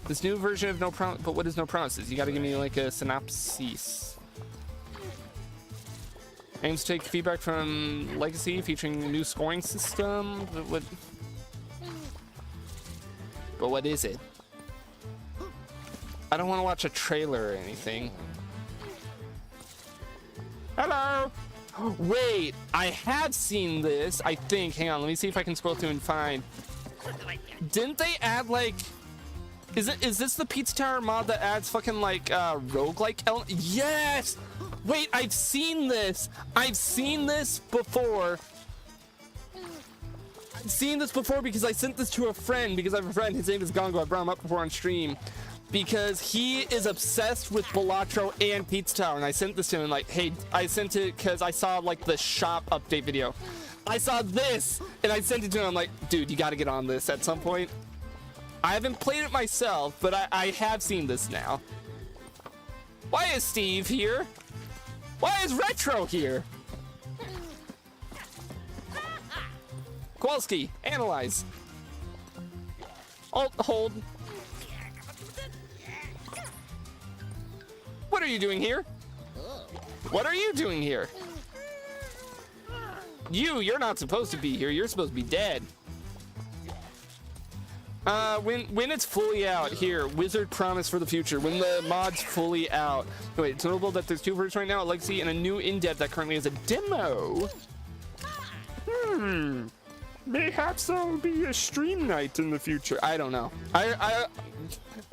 This new version of No Promise, but what is No Promises? You gotta give me like a synopsis. Aims to take feedback from Legacy, featuring a new scoring system. But what is it? I don't want to watch a trailer or anything. Hello! Wait, I have seen this, I think. Hang on, let me see if I can scroll through and find. Didn't they add like... Is this the Pizza Tower mod that adds fucking like roguelike element? Yes! Wait, I've seen this! I've seen this before. I've seen this before because I sent this to a friend, because I have a friend, his name is Gongo, I brought him up before on stream. Because he is obsessed with Balatro and Pizza Tower, and I sent this to him like, hey, I sent it because I saw like the shop update video. I saw this, and I sent it to him, I'm like, dude, you gotta get on this at some point. I haven't played it myself, but I have seen this now. Why is Steve here? Why is Retro here? Kowalski, analyze. Alt, hold. What are you doing here? What are you doing here? You're not supposed to be here. You're supposed to be dead. When it's fully out, here, Wizard Promise for the future, when the mod's fully out. Wait, it's notable that there's 2 versions right now, a Legacy and a new in-depth that currently has a demo. Mayhaps there'll be a stream night in the future. I don't know. I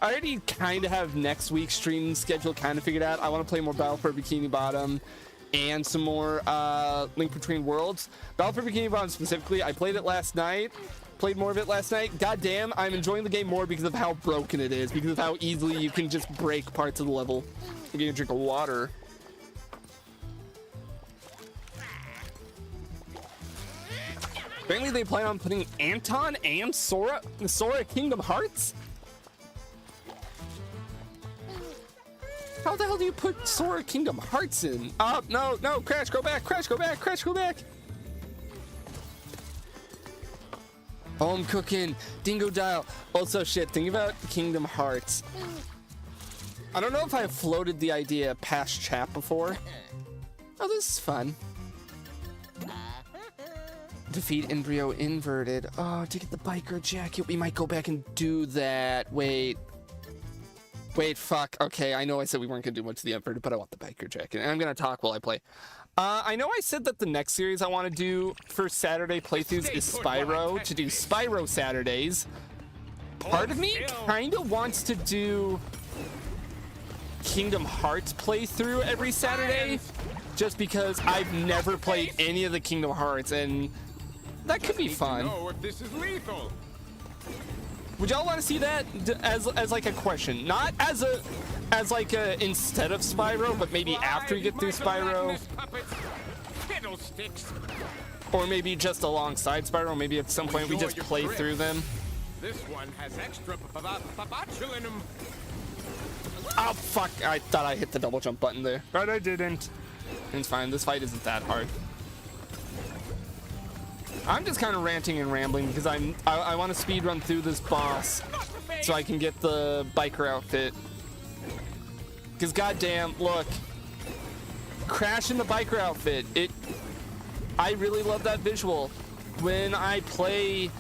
already kind of have next week's stream schedule kind of figured out. I want to play more Battle for Bikini Bottom and some more Link Between Worlds. Battle for Bikini Bottom specifically, I played it last night. Played more of it last night. God damn, I'm enjoying the game more because of how broken it is, because of how easily you can just break parts of the level. I'm getting a drink of water. Apparently they plan on putting Anton and Sora Kingdom Hearts? How the hell do you put Sora Kingdom Hearts in? No, Crash, go back, Crash, go back, Crash, go back. Oh, I'm cooking. Dingo Dial. Also, shit, think about Kingdom Hearts. I don't know if I've floated the idea past chat before. Oh, this is fun. Defeat embryo inverted. Oh, to get the biker jacket, we might go back and do that. Wait, fuck. Okay, I know I said we weren't gonna do much of the inverted, but I want the biker jacket, and I'm gonna talk while I play. I know I said that the next series I want to do for Saturday playthroughs is Spyro, to do Spyro Saturdays. Part of me kind of wants to do Kingdom Hearts playthrough every Saturday, just because I've never played any of the Kingdom Hearts, and that could be fun. Know if this is lethal. Would y'all want to see that as like a question, not as like a instead of Spyro, but maybe after you get through Spyro, or maybe just alongside Spyro? Maybe at some point we just play through them. This one has extra botulinum. Oh fuck! I thought I hit the double jump button there, but I didn't. It's fine. This fight isn't that hard. I'm just kind of ranting and rambling because I want to speed run through this boss so I can get the biker outfit. Because goddamn, look, Crash in the biker outfit. I really love that visual. When I play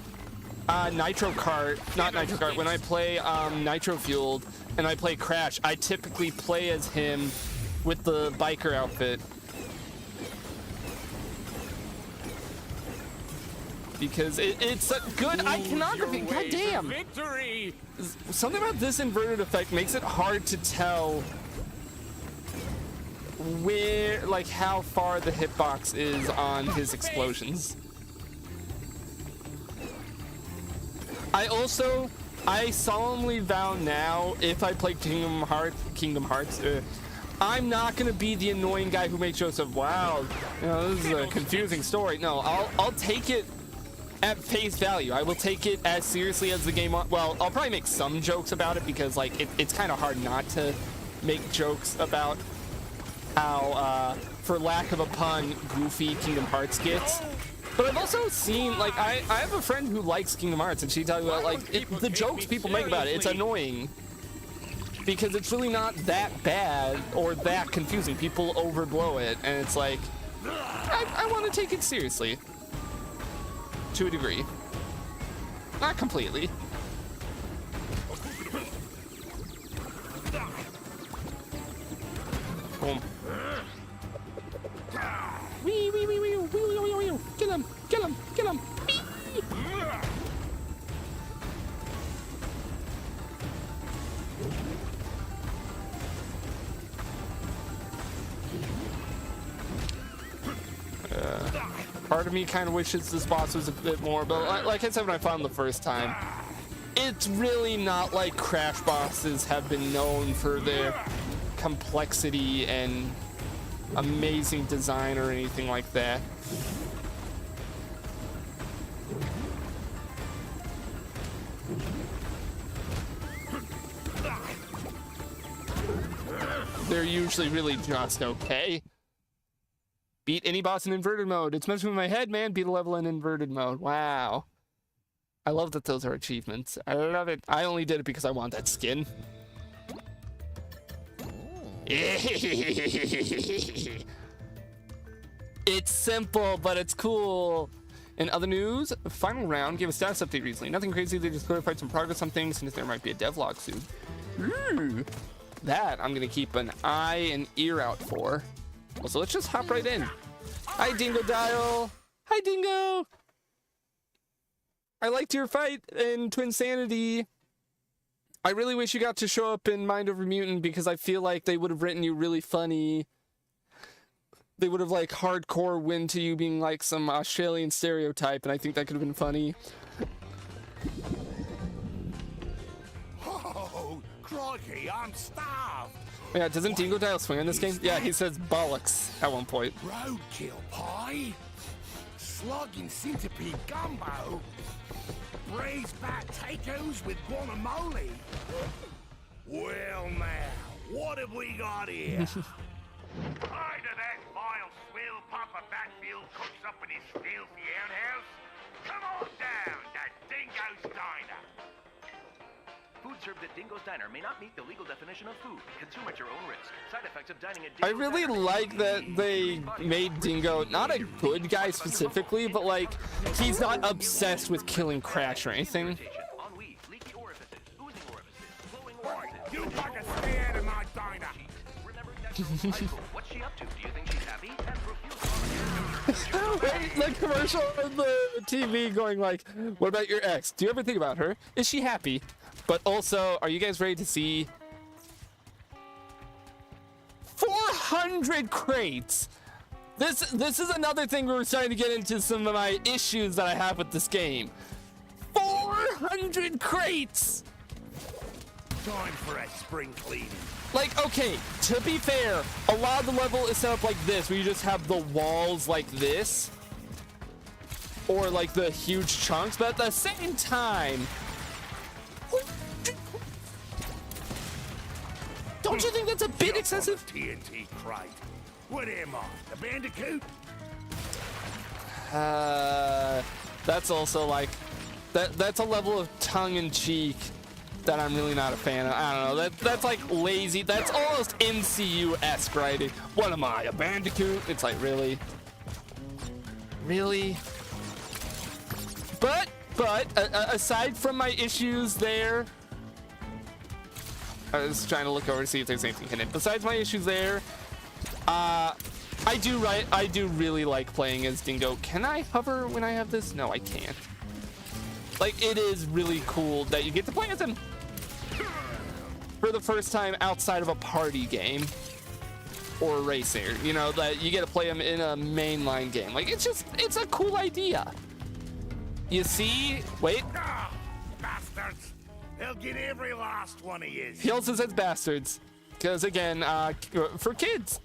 Nitro Kart, not Nitro Kart, when I play Nitro Fueled and I play Crash, I typically play as him with the biker outfit. Because it's a good iconography. God damn. Victory. Something about this inverted effect makes it hard to tell where, like, how far the hitbox is on his explosions. I solemnly vow now, if I play Kingdom Hearts, I'm not gonna be the annoying guy who makes jokes of, wow, you know, this is a confusing story. No, I'll take it at face value. I will take it as seriously as the game. Well, I'll probably make some jokes about it because, like, it's kind of hard not to make jokes about how, for lack of a pun, goofy Kingdom Hearts gets. But I've also seen, like, I have a friend who likes Kingdom Hearts, and she tells me about, like, the jokes people make about it. It's annoying because it's really not that bad or that confusing. People overblow it, and it's like, I want to take it seriously. To a degree. Not completely. Boom. Wee, wee, wee, wee, wee, wee, wee, wee. Kill him, kill him, kill him. Wee. Part of me kind of wishes this boss was a bit more, but like I said when I found him the first time, it's really not like Crash bosses have been known for their complexity and amazing design or anything like that. They're usually really just okay. Beat any boss in inverted mode. It's messing with my head, man. Beat a level in inverted mode. Wow. I love that those are achievements. I love it. I only did it because I want that skin. It's simple, but it's cool. In other news, Final Round gave a status update recently. Nothing crazy, they just clarified some progress on things, since there might be a devlog soon. Ooh, that I'm gonna keep an eye and ear out for. Well, so let's just hop right in. Hi, Dingo Dial. Hi, Dingo. I liked your fight in Twinsanity. I really wish you got to show up in Mind Over Mutant because I feel like they would have written you really funny. They would have, like, hardcore win to you being like some Australian stereotype, and I think that could have been funny. Oh, crikey, I'm starved. Yeah, doesn't Dingo Dial swing in this game? Yeah, he says bollocks at one point. Roadkill pie, slug and centipede gumbo, braised potatoes with guacamole. Well now, what have we got here? Either that vile swill Papa Batfield cooks up in his filthy outhouse, Come on down to Dingo's Diner. Food served at Dingo's Diner may not meet the legal definition of food. Consume at your own risk. Side effects of dining at I Dingo's really Diner. like that they made Dingo not a good guy specifically, but like he's not obsessed with killing Crash or anything. Ennui, leaky orifices, oozing orifices, flowing orifices. You fuckers stay out of my diner. Remembering that girl from high school. What's she up to? Do you think she's happy? And profuse The commercial on the TV going like, what about your ex? Do you ever think about her? Is she happy? But also, are you guys ready to see 400 crates? This is another thing where we're starting to get into some of my issues that I have with this game. 400 crates! Time for a spring cleaning. Like, okay, to be fair, a lot of the level is set up like this, where you just have the walls like this. Or like the huge chunks, but at the same time, don't you think that's a bit excessive? TNT crate. What am I, a bandicoot? That's also like, that's a level of tongue-in-cheek that I'm really not a fan of. I don't know, that's like lazy, that's almost MCU-esque writing. What am I, a bandicoot? It's like, really? Really? But aside from my issues there, I was trying to look over to see if there's anything hidden. Besides my issues there, I do really like playing as Dingo. Can I hover when I have this? No, I can't. Like, it is really cool that you get to play as him for the first time outside of a party game or a racer. You know, that you get to play him in a mainline game. Like, it's a cool idea. You see? Wait. Ah, bastards! They'll get every last one of you. He also says bastards. Because, again, for kids.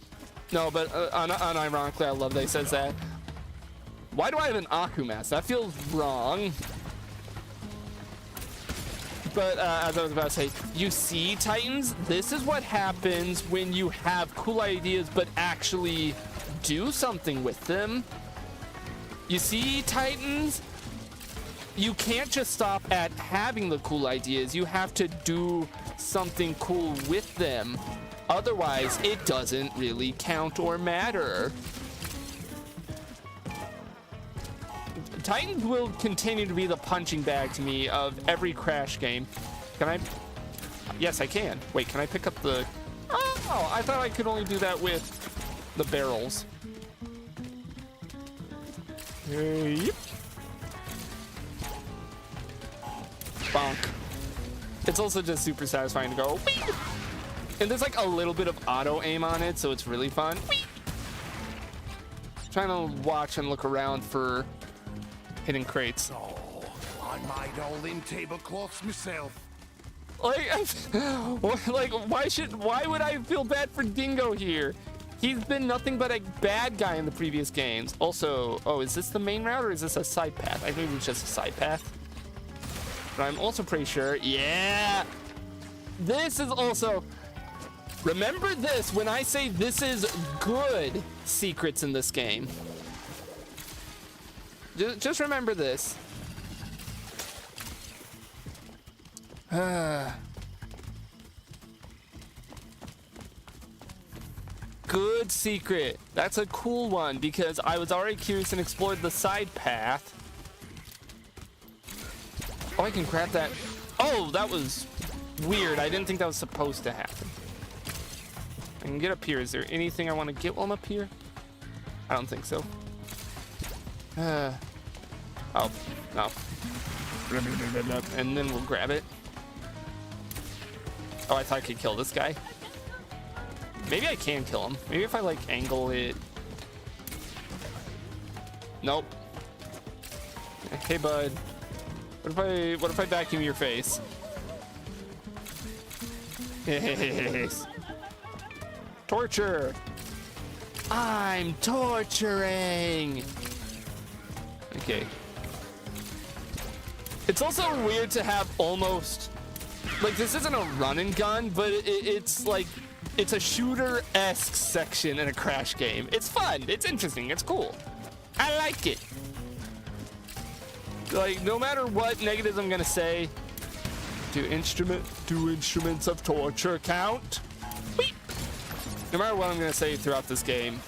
No, but unironically, I love that he says that. Why do I have an Aku mask? That feels wrong. But as I was about to say, you see, Titans? This is what happens when you have cool ideas but actually do something with them. You see, Titans? You can't just stop at having the cool ideas. You have to do something cool with them. Otherwise, it doesn't really count or matter. Titans will continue to be the punching bag to me of every Crash game. Can I? Yes, I can. Wait, can I pick up the... Oh, I thought I could only do that with the barrels. Yep. Bonk. It's also just super satisfying to go, whee! And there's like a little bit of auto aim on it, so it's really fun. Whee! Trying to watch and look around for hidden crates. Oh, I made all them tablecloths myself. Like, why would I feel bad for Dingo here? He's been nothing but a bad guy in the previous games. Also, oh, is this the main route or is this a side path? I think it's just a side path. But I'm also pretty sure, yeah. This is also, remember this when I say this is good secrets in this game. Just remember this. Good secret. That's a cool one because I was already curious and explored the side path. Oh, I can grab that. Oh, that was weird. I didn't think that was supposed to happen. I can get up here. Is there anything I want to get while I'm up here? I don't think so. Oh, no. And then we'll grab it. Oh, I thought I could kill this guy. Maybe I can kill him. Maybe if I like angle it. Nope. Hey, bud. What if I vacuum your face? Yes. Torture. I'm torturing. Okay. It's also weird to have almost like this isn't a run and gun, but it's like it's a shooter-esque section in a Crash game. It's fun. It's interesting. It's cool. I like it. Like, no matter what negatives I'm gonna say, do instruments of torture count? Beep. No matter what I'm gonna say throughout this game,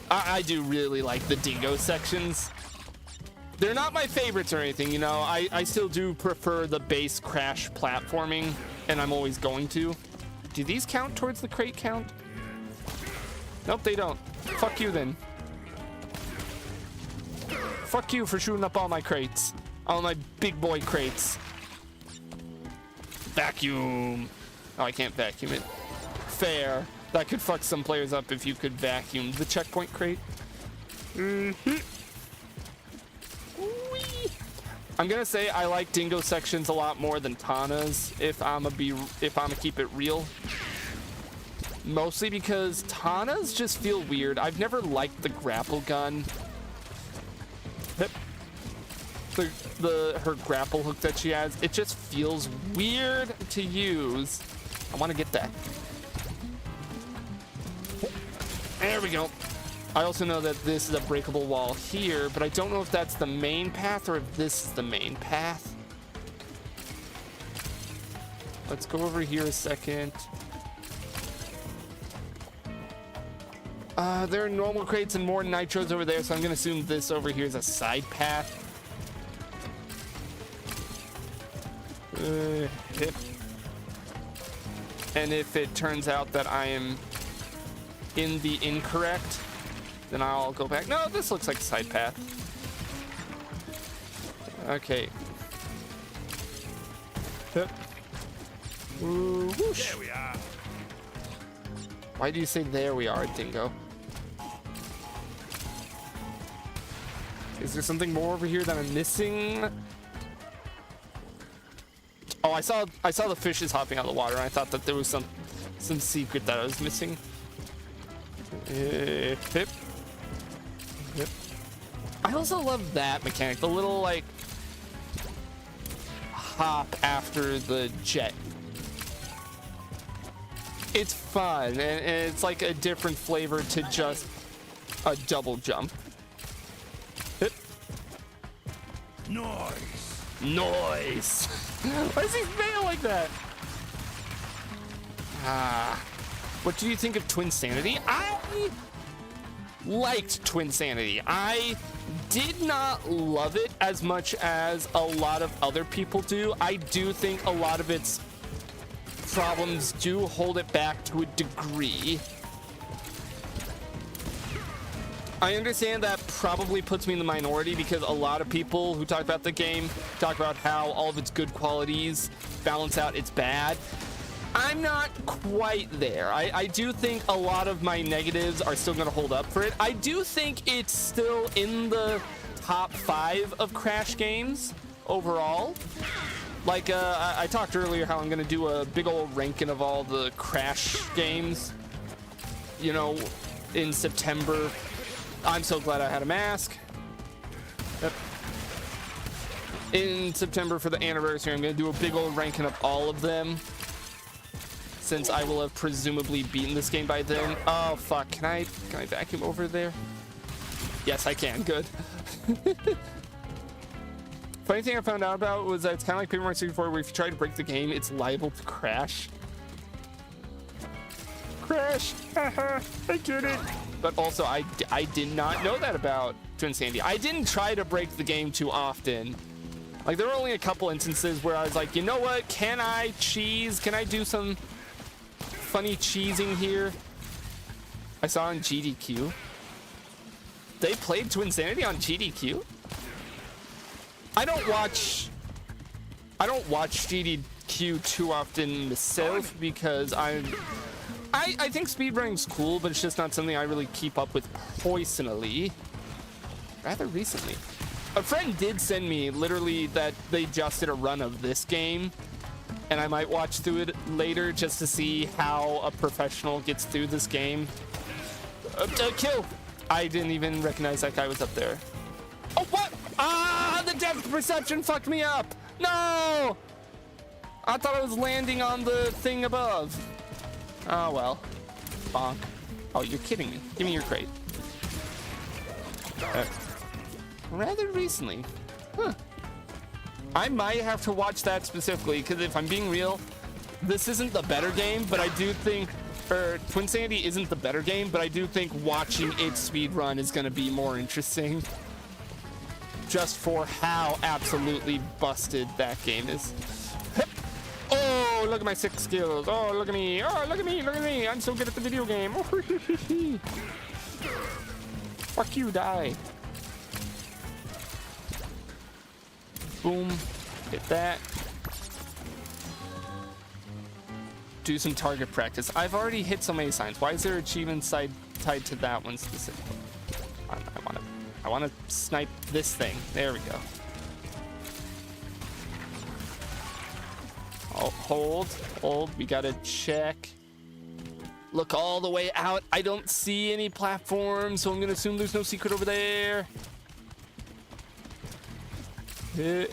I do really like the dingo sections. They're not my favorites or anything, you know. I still do prefer the base Crash platforming, and I'm always going to. Do these count towards the crate count? Nope, they don't. Fuck you then. Fuck you for shooting up all my crates. All my big boy crates. Vacuum. Oh, I can't vacuum it. Fair. That could fuck some players up if you could vacuum the checkpoint crate. I'm gonna say I like dingo sections a lot more than Tana's if I'ma keep it real. Mostly because Tana's just feel weird. I've never liked the grapple gun. Her grapple hook that she has, it just feels weird to use. I want to get that. There we go. I also know that this is a breakable wall here, but I don't know if that's the main path or if this is the main path. Let's go over here a second. There are normal crates and more nitros over there, so I'm gonna assume this over here is a side path. And if it turns out that I am in the incorrect, then I'll go back. No, this looks like a side path. Okay. Whoosh. There we are. Why do you say there we are, Dingo? Is there something more over here that I'm missing? Oh, I saw the fishes hopping out of the water, and I thought that there was some secret that I was missing. Hip. I also love that mechanic, the little like hop after the jet. It's fun, and it's like a different flavor to just a double jump. Hip. Noise. Why does he fail like that? What do you think of Twinsanity? I liked Twinsanity. I did not love it as much as a lot of other people do. I do think a lot of its problems do hold it back to a degree. I understand that probably puts me in the minority because a lot of people who talk about the game talk about how all of its good qualities balance out its bad. I'm not quite there. I do think a lot of my negatives are still going to hold up for it. I do think it's still in the top 5 of Crash games overall. Like, I talked earlier how I'm going to do a big old ranking of all the Crash games, you know, in September. I'm so glad I had a mask. Yep. In September for the anniversary, I'm going to do a big old ranking of all of them, since I will have presumably beaten this game by then. Oh, fuck. Can I vacuum over there? Yes, I can. Good. Funny thing I found out about was that it's kind of like Paper Mario 64, where if you try to break the game, it's liable to crash. Crash! Haha, I get it. But also, I did not know that about Twinsanity. I didn't try to break the game too often. Like, there were only a couple instances where I was like, you know what? Can I cheese? Can I do some funny cheesing here? I saw on GDQ. They played Twinsanity on GDQ? I don't watch GDQ too often myself because I think speedrunning's cool, but it's just not something I really keep up with personally. Rather recently. A friend did send me literally that they just did a run of this game, and I might watch through it later just to see how a professional gets through this game. Kill! I didn't even recognize that guy was up there. Oh, what? Ah, the depth perception fucked me up! No! I thought I was landing on the thing above. Oh, well. Bonk. Oh, you're kidding me. Give me your crate. Rather recently. Huh. I might have to watch that specifically, because if I'm being real, this isn't the better game, but I do think, or Twin Sandy isn't the better game, but I do think watching its speed run is going to be more interesting. Just for how absolutely busted that game is. Oh, look at my 6 skills. Oh, look at me. Oh, look at me. Look at me. I'm so good at the video game. Fuck you, die. Boom. Hit that. Do some target practice. I've already hit so many signs. Why is there achievement tied to that one specifically? I want to snipe this thing. There we go. Oh, hold. We gotta check. Look all the way out. I don't see any platforms, so I'm gonna assume there's no secret over there. The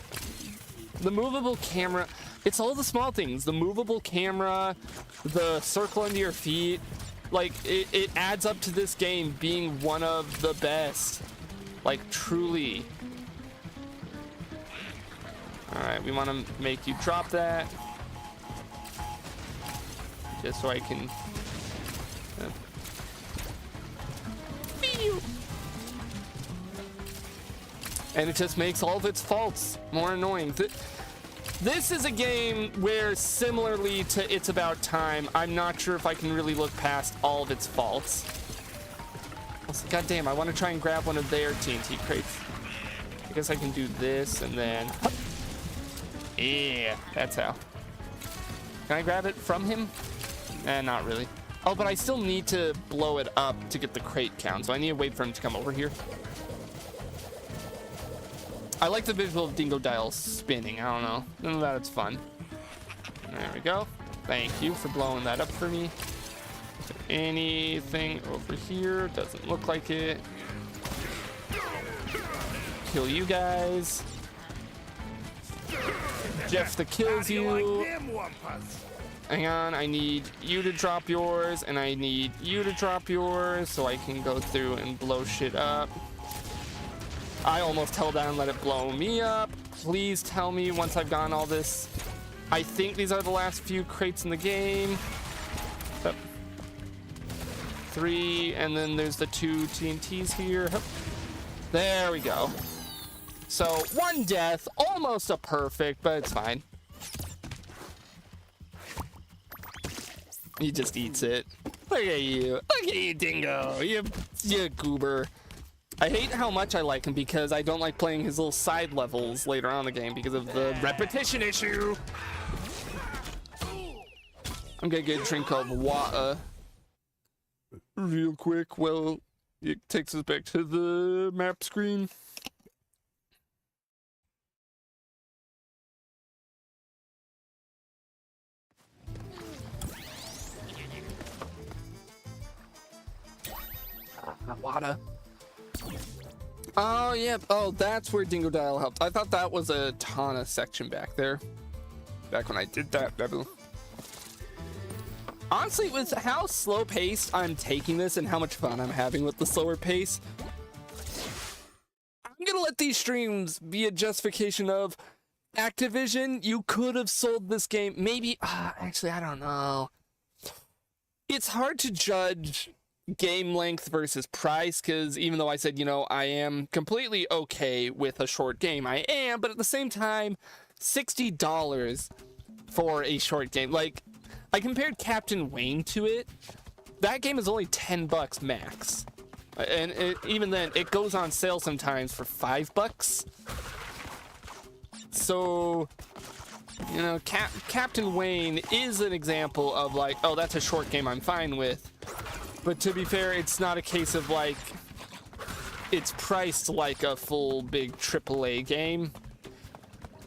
movable camera. It's all the small things. The movable camera, the circle under your feet. Like, it adds up to this game being one of the best. Like, truly. Alright, we want to make you drop that. Just so I can... And it just makes all of its faults more annoying. This is a game where, similarly to It's About Time, I'm not sure if I can really look past all of its faults. God damn, I want to try and grab one of their TNT crates. I guess I can do this and then... Yeah, that's how. Can I grab it from him? Not really. Oh, but I still need to blow it up to get the crate count, so I need to wait for him to come over here. I like the visual of Dingo Dial spinning. I don't know. None of that, it's fun. There we go. Thank you for blowing that up for me. Anything over here? Doesn't look like it. Kill you guys. Jeff the kills you. Hang on, I need you to drop yours, and I need you to drop yours so I can go through and blow shit up. I almost held down and let it blow me up. Please tell me once I've gotten all this. I think these are the last few crates in the game. 3, and then there's the 2 TNTs here. There we go. So 1 death, almost a perfect, but it's fine. He just eats it. Look at you. Look at you, Dingo. You goober. I hate how much I like him because I don't like playing his little side levels later on in the game because of the repetition issue. I'm gonna get a drink of water real quick. Well, it takes us back to the map screen. Water. Oh, yeah. Oh, that's where Dingo Dial helped. I thought that was a Tana section back there. Back when I did that level. Honestly, with how slow paced I'm taking this and how much fun I'm having with the slower pace, I'm gonna let these streams be a justification of Activision. You could have sold this game. Maybe, actually, I don't know. It's hard to judge game length versus price, because even though I said, you know, I am completely okay with a short game, I am, but at the same time, $60 for a short game. Like, I compared Captain Wayne to it. That game is only $10 max, and even then it goes on sale sometimes for $5. So, you know, Captain Wayne is an example of like, oh, that's a short game I'm fine with. But to be fair, it's not a case of like it's priced like a full big AAA game.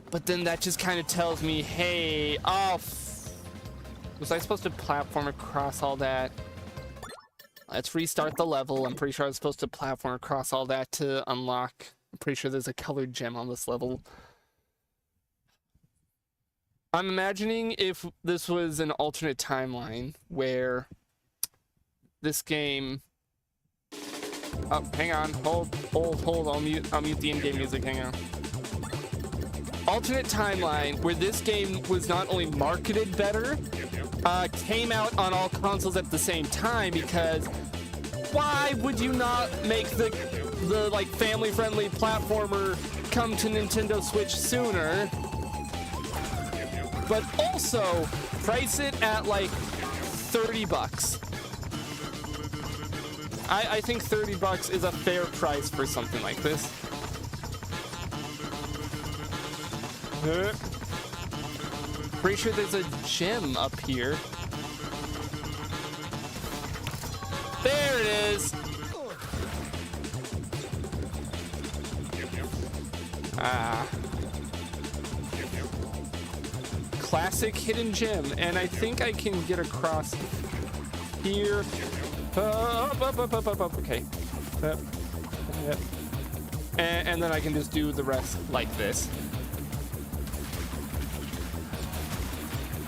But then that just kind of tells me, hey, was I supposed to platform across all that? Let's restart the level. I'm pretty sure I was supposed to platform across all that to unlock. I'm pretty sure there's a colored gem on this level. I'm imagining if this was an alternate timeline where this game... Oh, hang on. Hold. I'll mute the in-game music. Hang on. alternate timeline where this game was not only marketed better, came out on all consoles at the same time, because why would you not make the like family-friendly platformer come to Nintendo Switch sooner? But also price it at like $30. I think $30 is a fair price for something like this. Pretty sure there's a gem up here. There it is. Classic hidden gem, and I think I can get across here. Okay. And then I can just do the rest like this.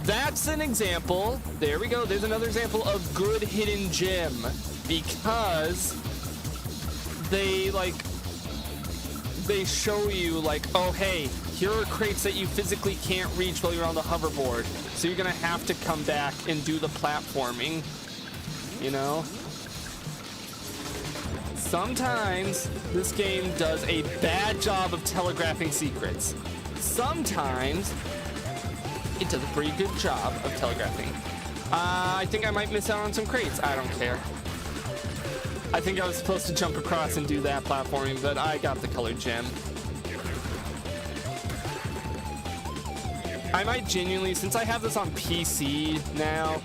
That's an example. There we go. There's another example of good hidden gem, because they show you like, oh hey, here are crates that you physically can't reach while you're on the hoverboard, so you're gonna have to come back and do the platforming, you know? Sometimes this game does a bad job of telegraphing secrets. Sometimes it does a pretty good job of telegraphing. I think I might miss out on some crates. I don't care. I think I was supposed to jump across and do that platforming, but I got the colored gem. I might genuinely, since I have this on PC now,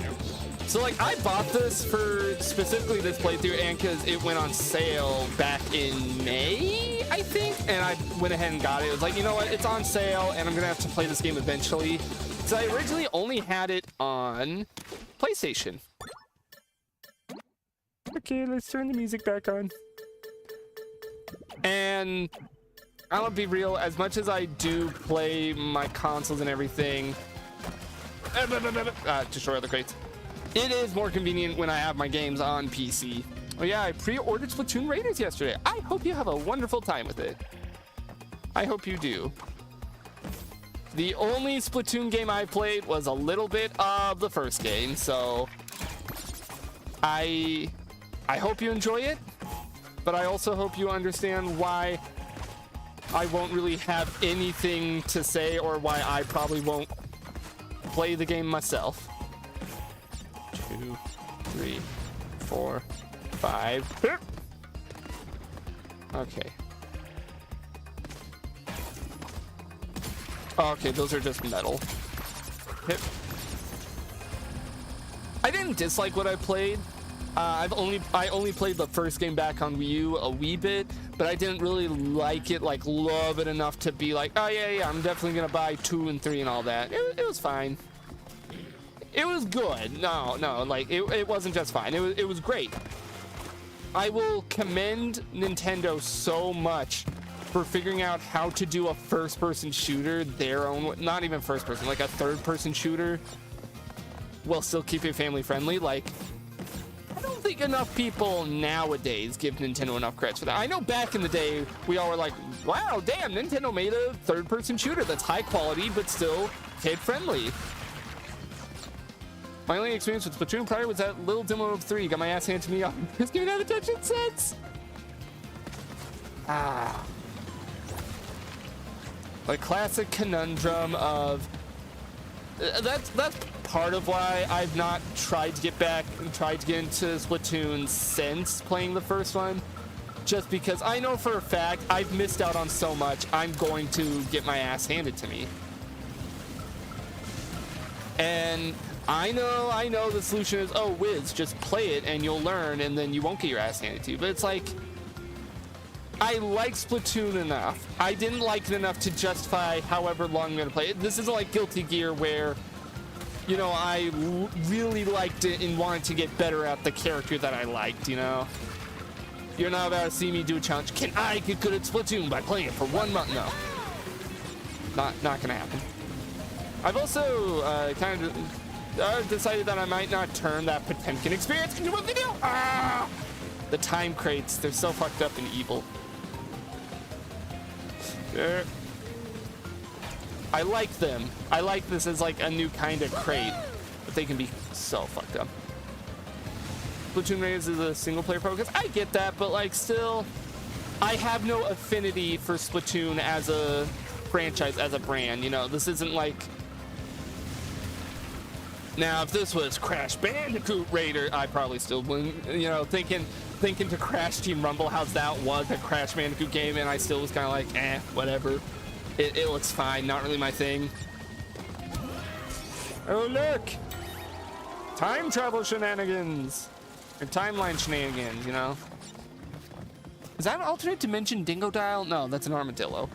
so like I bought this for specifically this playthrough and because it went on sale back in May, I think, and I went ahead and got it. It was like, you know what, it's on sale and I'm gonna have to play this game eventually. So I originally only had it on PlayStation. Okay, let's turn the music back on. And I'll be real, as much as I do play my consoles and everything, destroy the crates, it is more convenient when I have my games on PC. Oh yeah, I pre-ordered Splatoon Raiders yesterday. I hope you have a wonderful time with it. I hope you do. The only Splatoon game I played was a little bit of the first game, so I hope you enjoy it, but I also hope you understand why I won't really have anything to say, or why I probably won't play the game myself. 2, 3, 4, 5. Okay. Okay, those are just metal. Hit. I didn't dislike what I played. I only played the first game back on Wii U a wee bit, but I didn't really like it, like love it enough to be like, oh yeah, I'm definitely gonna buy 2 and 3 and all that. It was fine. It was good. No, like it wasn't just fine. It was great. I will commend Nintendo so much for figuring out how to do a first-person shooter their own way. Not even first-person, like a third-person shooter, while still keeping family-friendly. Like, I don't think enough people nowadays give Nintendo enough credit for that. I know back in the day, we all were like, wow, damn, Nintendo made a third-person shooter that's high quality, but still kid-friendly. My only experience with Splatoon prior was that little demo of 3. Got my ass handed to me on this game, haven't touched it since. The classic conundrum of that's part of why I've not tried to get into Splatoon since playing the first one, just because I know for a fact I've missed out on so much. I'm going to get my ass handed to me, and I know the solution is, oh whiz, just play it and you'll learn and then you won't get your ass handed to you. But it's like, I like Splatoon enough. I didn't like it enough to justify however long I'm gonna play it. This isn't like Guilty Gear where, you know, I really liked it and wanted to get better at the character that I liked, you know? You're not about to see me do a challenge. Can I get good at Splatoon by playing it for 1 month? No. Not gonna happen. I've also kind of decided that I might not turn that Potemkin experience into a video. The time crates, they're so fucked up and evil. I like them. I like this as like a new kind of crate, but they can be so fucked up. Splatoon Raids is a single player focus. I get that, but like still, I have no affinity for Splatoon as a franchise, as a brand. You know, this isn't like. Now, if this was Crash Bandicoot Raider, I probably still wouldn't. You know, thinking to Crash Team Rumble, how's that was a Crash Bandicoot game, and I still was kind of like, whatever. It looks fine, not really my thing. Oh look, time travel shenanigans, or timeline shenanigans. You know, is that an alternate dimension dingo dial? No, that's an armadillo.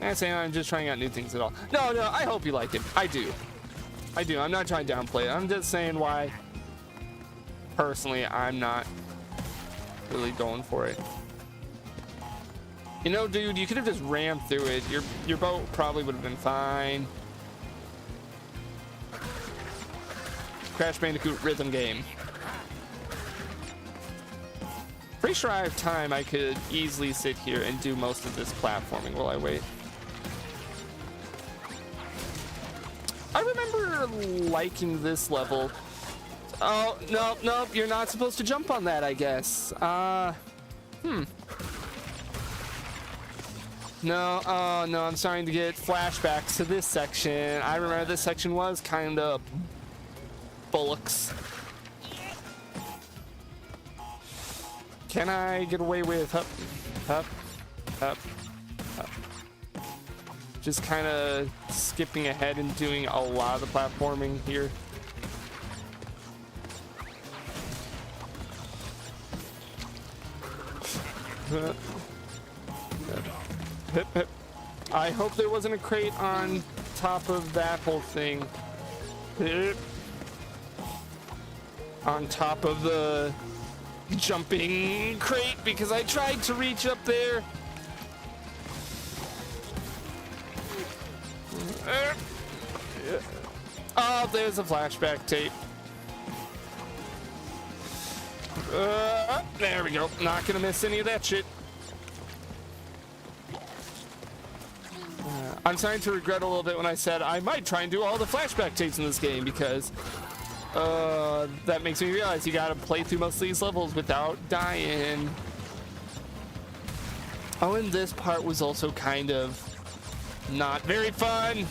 I'm just trying out new things at all. No, I hope you like it. I do. I'm not trying to downplay it. I'm just saying why, personally, I'm not really going for it. You know, dude, you could have just rammed through it. Your boat probably would have been fine. Crash Bandicoot rhythm game. Pretty sure I have time. I could easily sit here and do most of this platforming while I wait. I remember liking this level. Oh, no, you're not supposed to jump on that, I guess. No, I'm starting to get flashbacks to this section. I remember this section was kind of bullocks. Can I get away with up? Just kind of skipping ahead and doing a lot of the platforming here. I hope there wasn't a crate on top of that whole thing. On top of the jumping crate, because I tried to reach up there. Oh, there's a flashback tape. There we go. Not gonna miss any of that shit. I'm starting to regret a little bit when I said I might try and do all the flashback tapes in this game, because that makes me realize you gotta play through most of these levels without dying. Oh, and this part was also kind of not very fun.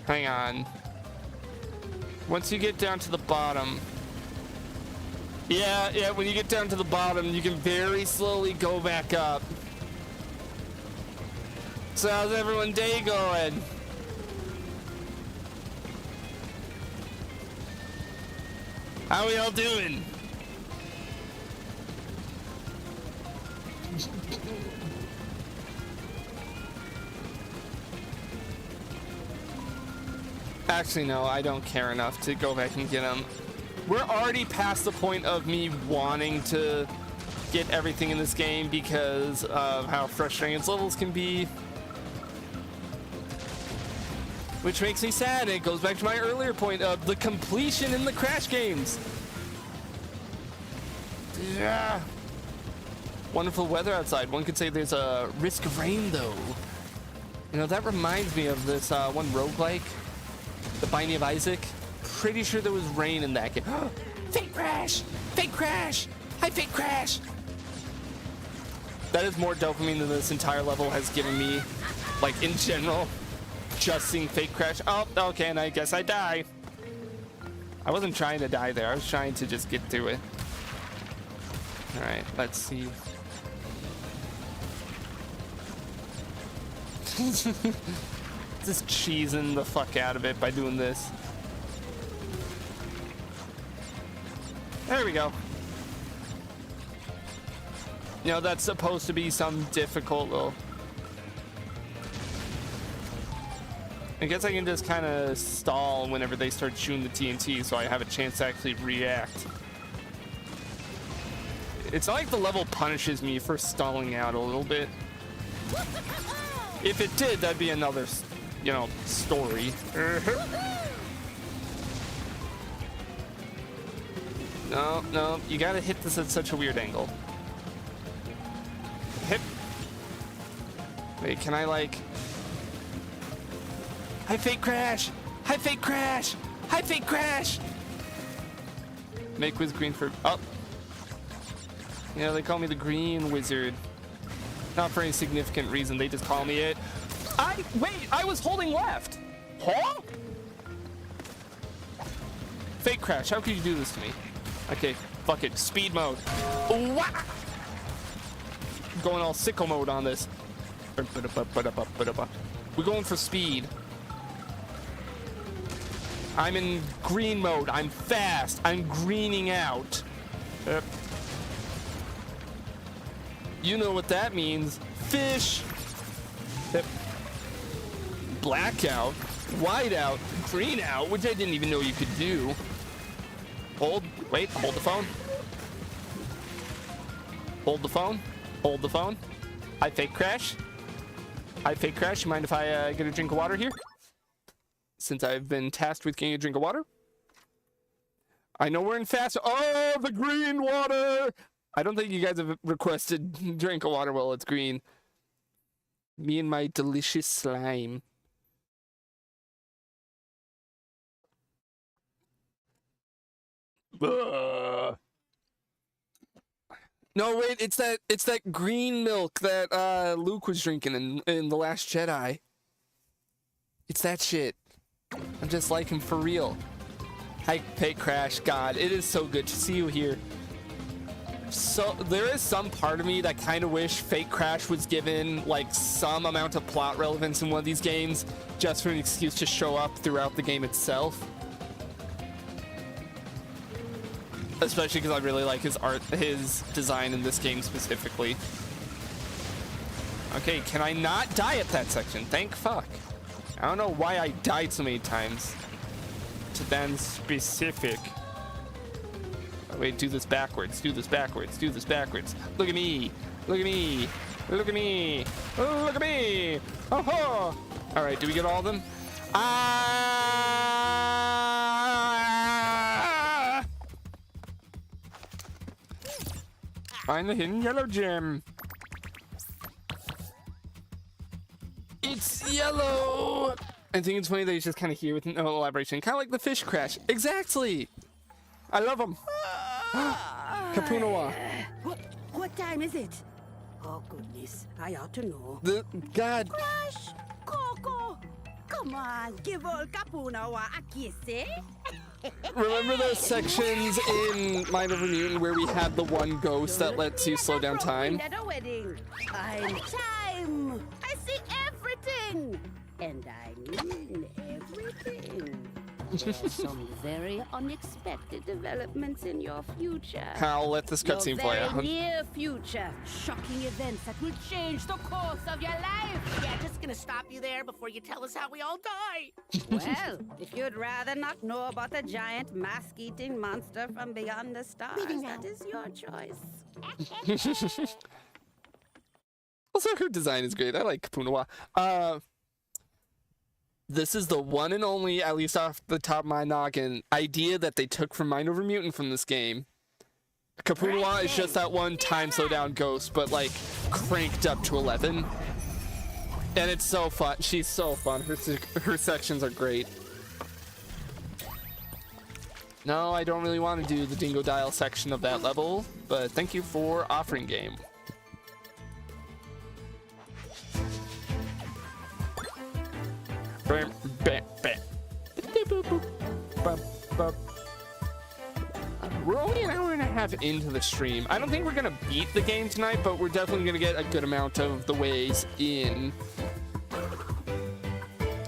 Hang on. Once you get down to the bottom. Yeah, when you get down to the bottom, you can very slowly go back up. So how's everyone day going? How we all doing? Actually, no, I don't care enough to go back and get them. We're already past the point of me wanting to get everything in this game because of how frustrating its levels can be. Which makes me sad. It goes back to my earlier point of the completion in the Crash games. Yeah. Wonderful weather outside. One could say there's a risk of rain, though. You know, that reminds me of this one roguelike, The Binding of Isaac. Pretty sure there was rain in that game. Fake crash! Fake crash! Hi, fake crash! That is more dopamine than this entire level has given me, like, in general. Just seeing fake crash. Oh, okay, and I guess I die. I wasn't trying to die there. I was trying to just get through it. Alright, let's see. Just cheesing the fuck out of it by doing this. There we go. You know, that's supposed to be some difficult little... I guess I can just kind of stall whenever they start shooting the TNT so I have a chance to actually react. It's not like the level punishes me for stalling out a little bit. If it did, that'd be another, you know, story. No, no, you gotta hit this at such a weird angle. Hit. Wait, can I like... High fake crash! High fake crash! High fake crash! Make whiz green for... Oh! Yeah, they call me the green wizard. Not for any significant reason, they just call me it. Wait, I was holding left! Huh? Fake crash, how could you do this to me? Okay, fuck it, speed mode. Wah! Going all sicko mode on this. We're going for speed. I'm in green mode. I'm fast. I'm greening out. You know what that means. Fish. Blackout. Whiteout. Green out, which I didn't even know you could do. Hold. Wait. Hold the phone. Hold the phone. Hold the phone. I fake crash. I fake crash. You mind if I get a drink of water here? Since I've been tasked with getting a drink of water. I know we're in fast. Oh, the green water! I don't think you guys have requested drink of water while it's green. Me and my delicious slime. Ugh. No, wait, it's that green milk that Luke was drinking in The Last Jedi. It's that shit. I'm just like him for real. Hi, Pay Crash. God, it is so good to see you here. So there is some part of me that kind of wish Fake Crash was given like some amount of plot relevance in one of these games, just for an excuse to show up throughout the game itself. Especially because I really like his art, his design in this game specifically. Okay, can I not die at that section? Thank fuck. I don't know why I died so many times. To then specific. Oh, wait, do this backwards. Do this backwards. Do this backwards. Look at me. Look at me. Look at me. Look at me. Oh ho. All right, do we get all of them? Find the hidden yellow gem. It's yellow. I think it's funny that he's just kind of here with no elaboration. Kind of like the fish crash. Exactly. I love him. Kapunawa. What time is it? Oh, goodness. I ought to know. God. Crash! Coco! Come on, give old Kapunawa a kiss, eh? Remember those sections in Mind Over Mutant where we had the one ghost that lets you slow down time? At a wedding. I'm time. I see everything. And I mean everything. There's some very unexpected developments in your future. I'll let this cutscene play out. Your very near future. Shocking events that will change the course of your life. Yeah, just gonna stop you there before you tell us how we all die. Well, if you'd rather not know about the giant mask-eating monster from beyond the stars, that is your choice. Also, her design is great. I like Kapunawa. This is the one and only, at least off the top of my noggin, idea that they took from Mind Over Mutant from this game. Kapunawa is just that one time slow down ghost, but like cranked up to 11. And it's so fun. She's so fun. Her sections are great. No, I don't really want to do the Dingo Dial section of that level, but thank you for offering game. We're only an hour and a half into the stream. I don't think we're gonna beat the game tonight, but we're definitely gonna get a good amount of the ways in.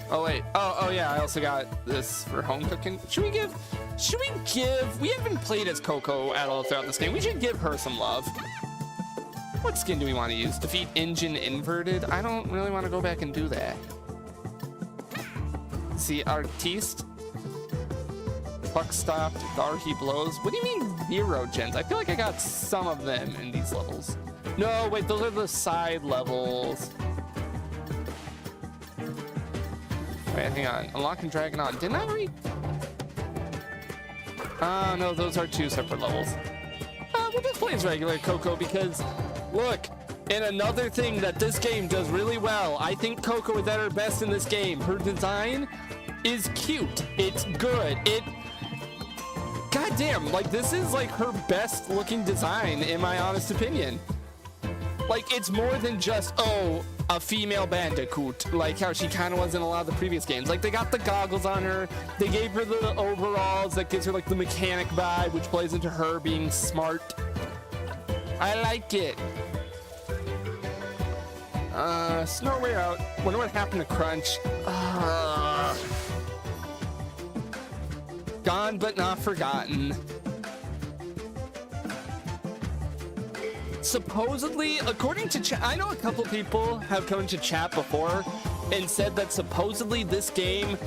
Oh wait, oh yeah, I also got this for home cooking. Should we give, we haven't played as Coco at all throughout this game. We should give her some love. What skin do we want to use? Defeat engine inverted? I don't really want to go back and do that. See, artiste. Puck stopped. Darky blows. What do you mean 0 gens? I feel like I got some of them in these levels. No, wait, those are the side levels. Wait, hang on. Unlock and Dragon on. Didn't I read? No, those are 2 separate levels. We'll just play as regular Coco because, look, and another thing that this game does really well, I think Coco is at her best in this game. Her design is cute. It's good. Goddamn, like, this is like her best looking design, in my honest opinion. Like, it's more than just, oh, a female bandicoot, like how she kind of was in a lot of the previous games. Like, they got the goggles on her, they gave her the overalls that gives her like the mechanic vibe, which plays into her being smart. I like it. Snow Way Out. Wonder what happened to Crunch. Gone but not forgotten. Supposedly, according to chat, I know a couple people have come into chat before and said that supposedly this game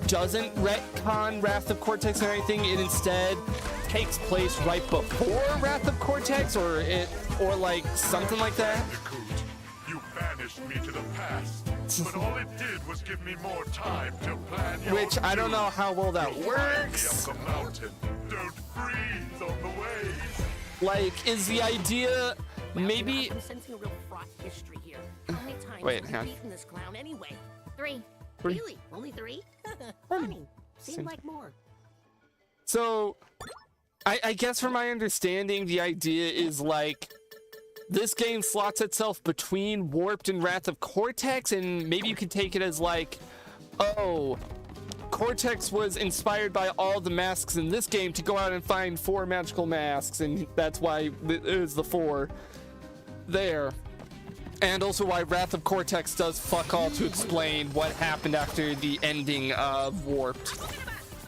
doesn't retcon Wrath of Cortex or anything. It instead takes place right before Wrath of Cortex, or like something like that. You banished me to the past, but all it did was give me more time to plan your Which I don't know how well that works. Up the mountain. Don't freeze on the way. Like, is the idea maybe? I'm sensing a real fraught history here. How many times Wait, have hang on. you beaten this clown anyway? 3. Really? Only 3? Funny. Seemed like more. So, I guess from my understanding, the idea is like this game slots itself between Warped and Wrath of Cortex, and maybe you could take it as like, oh, Cortex was inspired by all the masks in this game to go out and find 4 magical masks, and that's why it is the 4 there. And also why Wrath of Cortex does fuck all to explain what happened after the ending of Warped.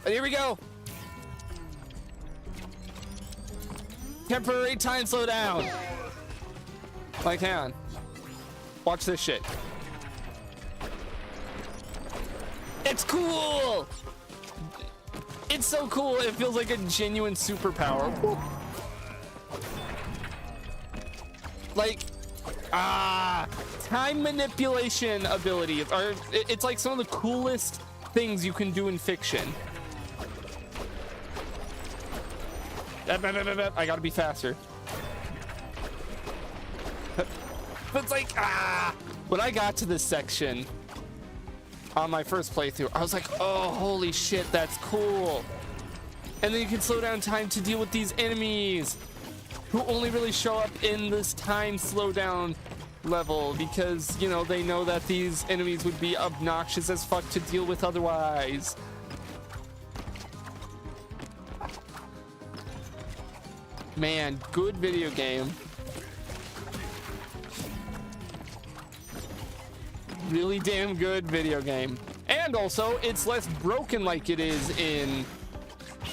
And here we go. Temporary time slowdown. Like, hang on. Watch this shit. It's cool! It's so cool, it feels like a genuine superpower. Whoop. Like, time manipulation ability. It's like some of the coolest things you can do in fiction. I gotta be faster. But it's like, when I got to this section on my first playthrough, I was like, oh, holy shit, that's cool. And then you can slow down time to deal with these enemies who only really show up in this time slowdown level because, you know, they know that these enemies would be obnoxious as fuck to deal with otherwise. Man, good video game. Really damn good video game. And also, it's less broken like it is in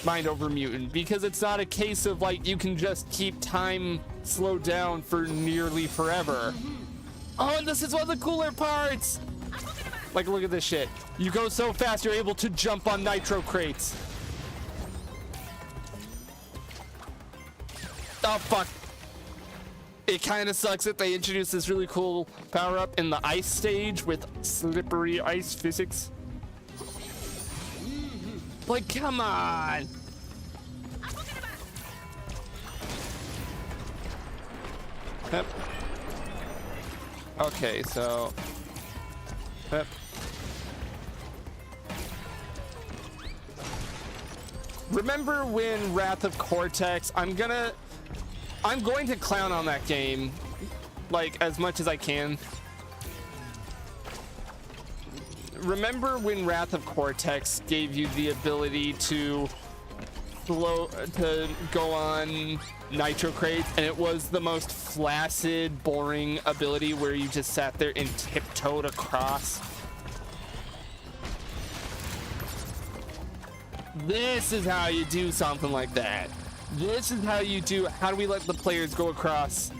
Mind Over Mutant, because it's not a case of like you can just keep time slowed down for nearly forever. Oh, and this is one of the cooler parts. Like, look at this shit. You go so fast, you're able to jump on nitro crates. Oh, fuck. It kind of sucks that they introduced this really cool power-up in the ice stage with slippery ice physics. Like, come on. Yep. Okay, so... Yep. Remember when Wrath of Cortex, I'm going to clown on that game, like, as much as I can. Remember when Wrath of Cortex gave you the ability to go on nitro crates, and it was the most flaccid, boring ability where you just sat there and tiptoed across? This is how you do something like that. This is how do we let the players go across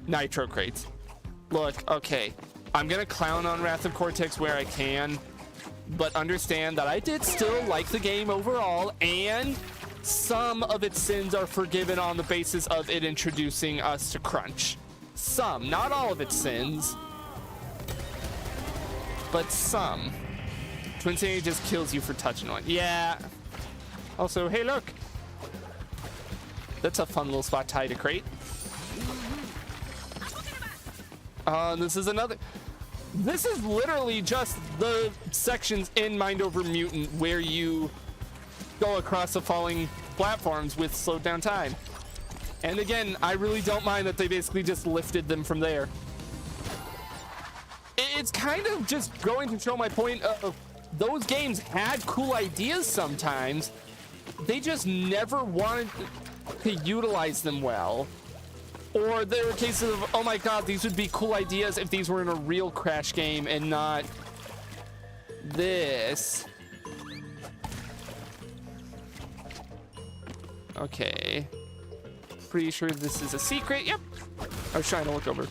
nitro crates? Look, okay, I'm gonna clown on Wrath of Cortex where I can, but understand that I did still like the game overall, and some of its sins are forgiven on the basis of it introducing us to crunch. Some, not all of its sins, but some. Twin Sanity just kills you for touching one. Yeah. Also, hey, look. That's a fun little spot to hide a crate. This is another. This is literally just the sections in Mind Over Mutant where you go across the falling platforms with slowed down time. And again, I really don't mind that they basically just lifted them from there. It's kind of just going to show my point of those games had cool ideas sometimes. They just never wanted to utilize them well. Or there were cases of, oh my god, these would be cool ideas if these were in a real Crash game and not this. Okay. Pretty sure this is a secret. Yep. I was trying to look over.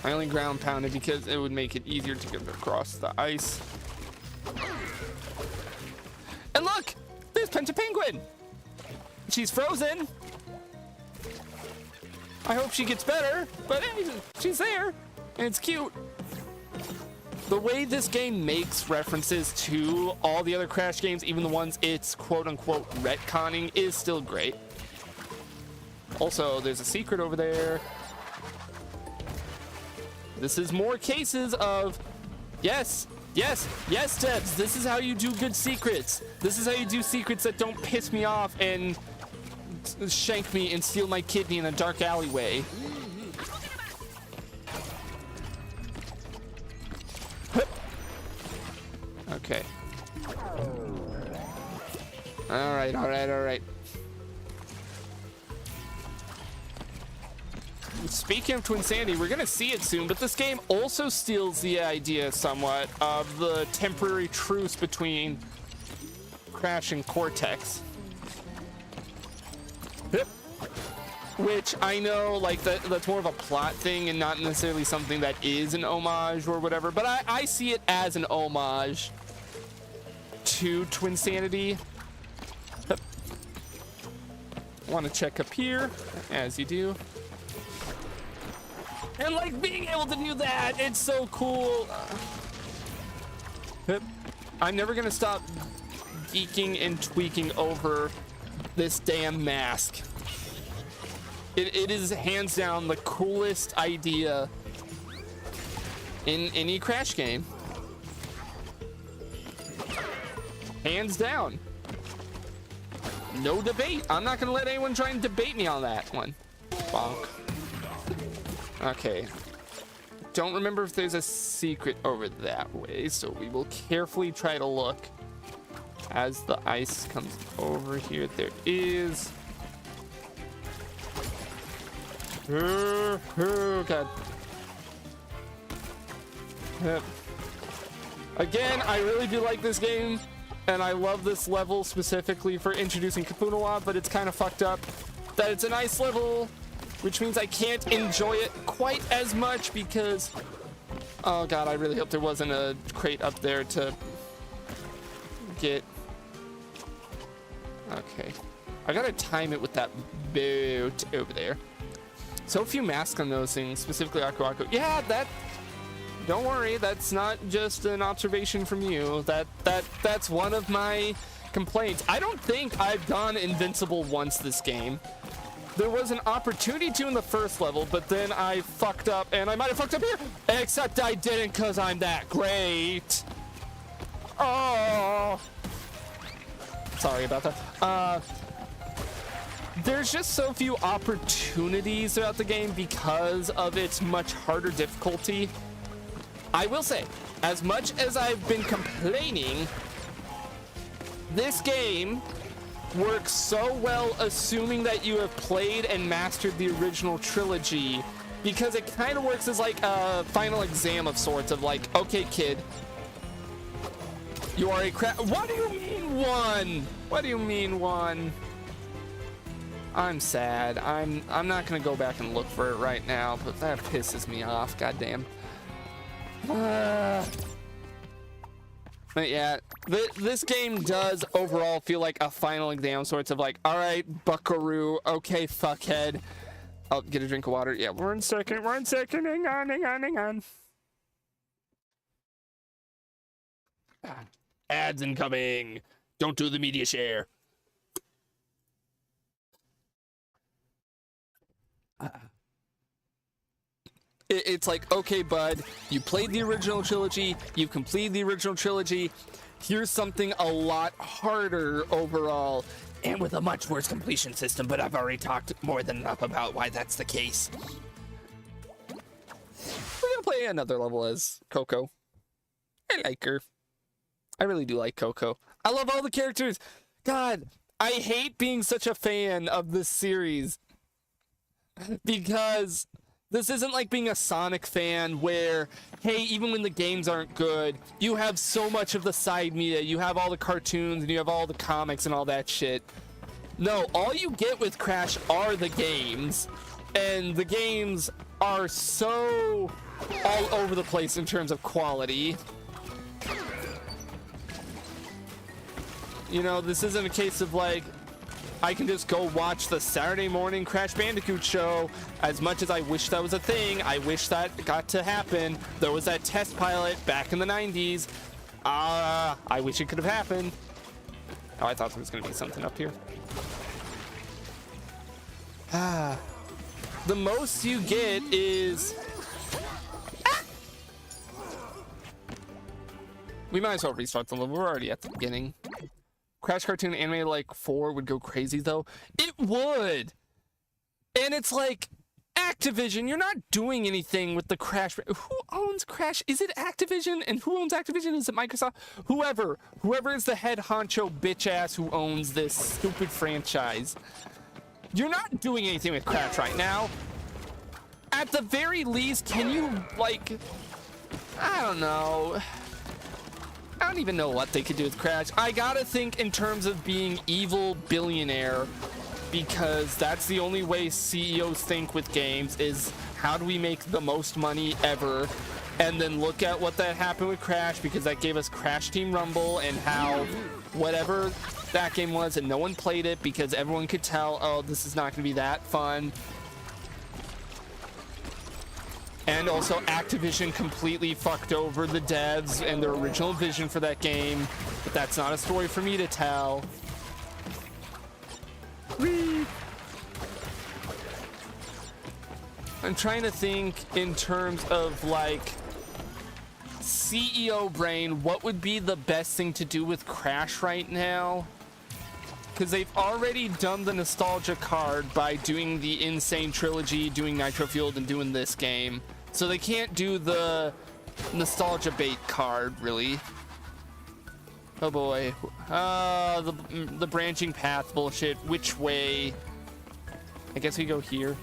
I only ground pounded because it would make it easier to get across the ice. And look! There's Penta Penguin! She's frozen. I hope she gets better, but hey, she's there, and it's cute. The way this game makes references to all the other Crash games, even the ones it's quote-unquote retconning, is still great. Also, there's a secret over there. This is more cases of, yes, Debs, this is how you do good secrets. This is how you do secrets that don't piss me off and shank me and steal my kidney in a dark alleyway. Okay. All right. Speaking of Twinsanity, we're gonna see it soon, but this game also steals the idea somewhat of the temporary truce between Crash and Cortex. Which I know, like, that's more of a plot thing and not necessarily something that is an homage or whatever, but I see it as an homage to Twinsanity. Want to check up here, as you do. And, like, being able to do that, it's so cool. I'm never gonna stop geeking and tweaking over this damn mask. It is hands down the coolest idea in any Crash game. Hands down. No debate. I'm not gonna let anyone try and debate me on that one. Bonk. Okay. Don't remember if there's a secret over that way, so we will carefully try to look as the ice comes over here. There is. Oh god. Again, I really do like this game, and I love this level specifically for introducing Kapunawa, but it's kind of fucked up that it's an ice level, which means I can't enjoy it quite as much because, oh god, I really hope there wasn't a crate up there to get. Okay, I gotta time it with that boat over there. So few masks on those things, specifically Aku Aku. Yeah, don't worry, that's not just an observation from you. That's one of my complaints. I don't think I've gone invincible once this game. There was an opportunity to in the first level, but then I fucked up, and I might have fucked up here, except I didn't because I'm that great. Oh, sorry about that. There's just so few opportunities throughout the game because of its much harder difficulty. I will say, as much as I've been complaining, this game works so well assuming that you have played and mastered the original trilogy, because it kind of works as like a final exam of sorts of like, okay kid, you are a what do you mean one? What do you mean one? I'm sad. I'm not gonna go back and look for it right now, but that pisses me off. Goddamn. But yeah, this game does overall feel like a final exam, sorts of like, all right, buckaroo, okay, fuckhead. I'll get a drink of water. Yeah, 1 second, 1 second. Hang on. Ads incoming. Don't do the media share. It's like, okay, bud, you played the original trilogy, you completed the original trilogy. Here's something a lot harder overall, and with a much worse completion system, but I've already talked more than enough about why that's the case. We're gonna play another level as Coco. I like her. I really do like Coco. I love all the characters. God, I hate being such a fan of this series, because this isn't like being a Sonic fan where, hey, even when the games aren't good, you have so much of the side media. You have all the cartoons and you have all the comics and all that shit. No, all you get with Crash are the games. And the games are so all over the place in terms of quality. You know, this isn't a case of like, I can just go watch the Saturday morning Crash Bandicoot show. As much as I wish that was a thing, I wish that got to happen. There was that test pilot back in the 90s. I wish it could have happened. Oh, I thought there was going to be something up here. The most you get is... We might as well restart the level. We're already at the beginning. Crash cartoon animated like 4 would go crazy though. It would. And it's like, Activision, you're not doing anything with the Crash. Who owns Crash? Is it Activision? And who owns Activision? Is it Microsoft? Whoever is the head honcho bitch ass who owns this stupid franchise. You're not doing anything with Crash right now. At the very least, can you, like, I don't know. I don't even know what they could do with Crash. I gotta think in terms of being evil billionaire, because that's the only way CEOs think with games, is how do we make the most money ever? And then look at what that happened with Crash, because that gave us Crash Team Rumble, and how whatever that game was, and no one played it because everyone could tell, oh, this is not gonna be that fun. And also, Activision completely fucked over the devs and their original vision for that game. But that's not a story for me to tell. Whee! I'm trying to think in terms of, like, CEO brain, what would be the best thing to do with Crash right now? Because they've already done the nostalgia card by doing the Insane Trilogy, doing Nitro Fueled, and doing this game. So they can't do the nostalgia bait card, really. Oh boy. The branching path bullshit. Which way? I guess we go here.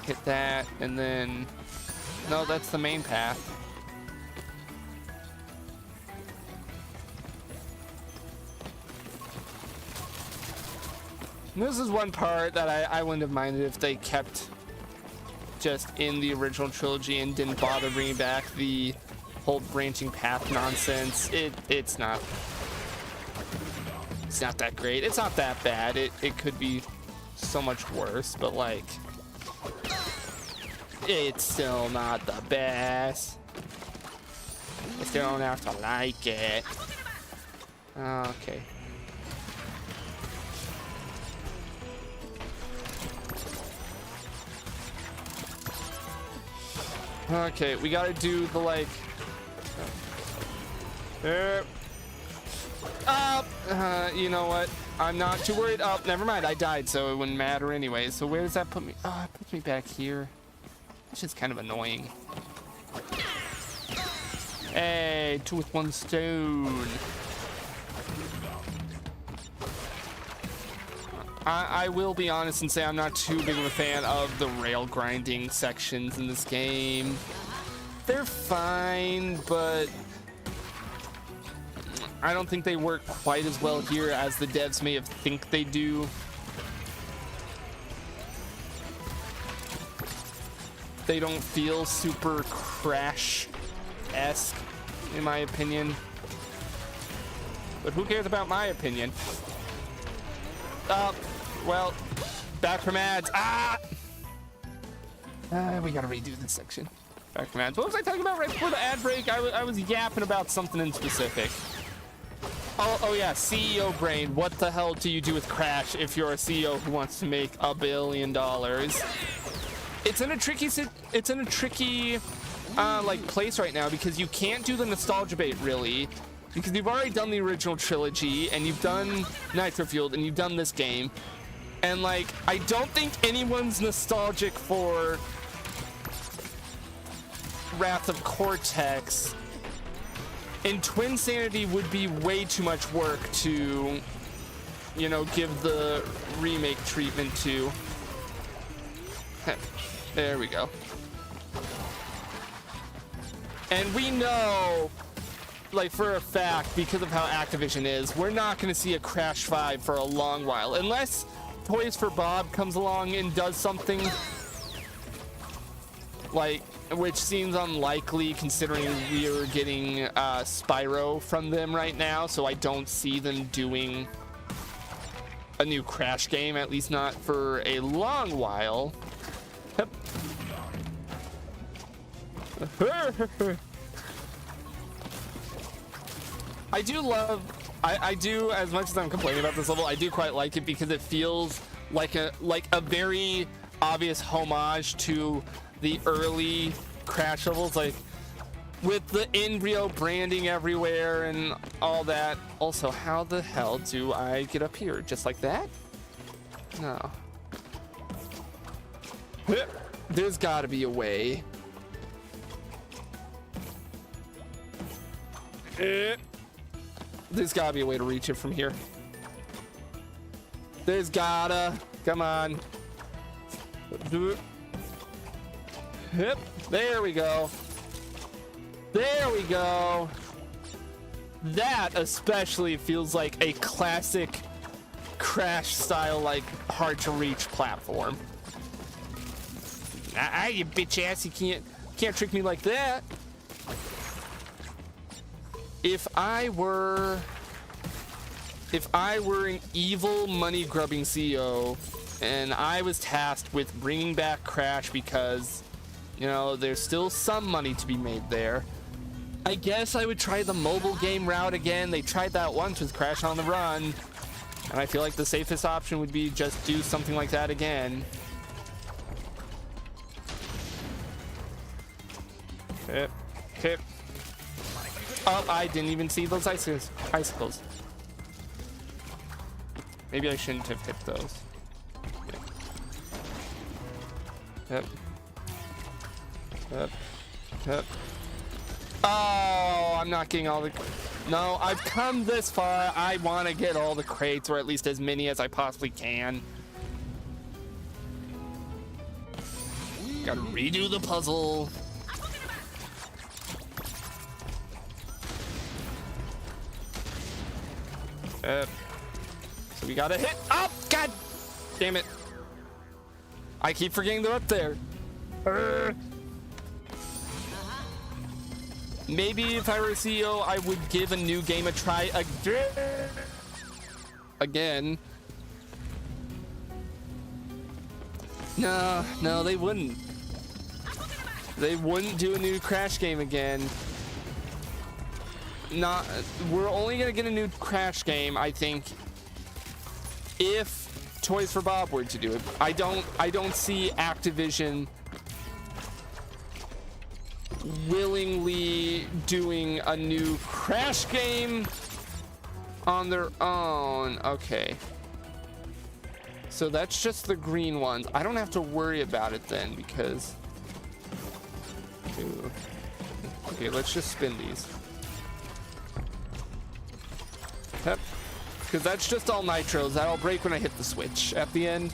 Hit that, and then... No, that's the main path. This is one part that I wouldn't have minded if they kept just in the original trilogy and didn't bother bringing back the whole branching path nonsense. It's not that great. It's not that bad. It could be so much worse, but like, it's still not the best. You still don't have to like it. Okay. Okay, we gotta do the, like... you know what? I'm not too worried. Oh, never mind. I died, so it wouldn't matter anyway. So where does that put me? Oh, it puts me back here. It's just kind of annoying. Hey, 2 with 1 stone. I will be honest and say I'm not too big of a fan of the rail grinding sections in this game. They're fine, but I don't think they work quite as well here as the devs may have think they do. They don't feel super Crash-esque, in my opinion. But who cares about my opinion? Well, back from ads. We gotta redo this section. Back from ads. What was I talking about right before the ad break? I was yapping about something in specific. Oh yeah, CEO brain. What the hell do you do with Crash if you're a CEO who wants to make $1 billion? It's in a tricky like place right now because you can't do the nostalgia bait really, because you've already done the original trilogy and you've done Nitro Fueled and you've done this game, and like I don't think anyone's nostalgic for Wrath of Cortex. And Twin Sanity would be way too much work to, you know, give the remake treatment to. There we go. And we know, like for a fact, because of how Activision is, we're not going to see a Crash 5 for a long while. Unless Toys for Bob comes along and does something like, which seems unlikely considering we're getting Spyro from them right now, so I don't see them doing a new Crash game, at least not for a long while. Yep. I do love, I do, as much as I'm complaining about this level, I do quite like it because it feels like a very obvious homage to the early Crash levels, like with the embryo branding everywhere and all that. Also, how the hell do I get up here? Just like that? No. There's gotta be a way. There's gotta be a way to reach it from here. There's gotta. Come on. Do it. Yep, there we go. There we go. That especially feels like a classic Crash style, like hard to reach platform. You bitch ass, you can't trick me like that. If I were an evil money grubbing CEO and I was tasked with bringing back Crash because, you know, there's still some money to be made there, I guess I would try the mobile game route again. They tried that once with Crash on the Run, and I feel like the safest option would be just do something like that again. Hip, hip. Oh, I didn't even see those icicles. Maybe I shouldn't have hit those. Yep. Yep. Yep. Oh, I'm not getting all the... No, I've come this far. I want to get all the crates, or at least as many as I possibly can. Gotta redo the puzzle. So we gotta hit... Oh, God damn it. I keep forgetting they're up there. Maybe if I were a CEO, I would give a new game a try again. No, they wouldn't. They wouldn't do a new Crash game again. We're only gonna get a new Crash game, I think, if Toys for Bob were to do it. I don't see Activision willingly doing a new Crash game on their own. Okay. So that's just the green ones. I don't have to worry about it then because... Ooh. Okay, let's just spin these. Yep. Because that's just all nitros. That'll break when I hit the switch at the end.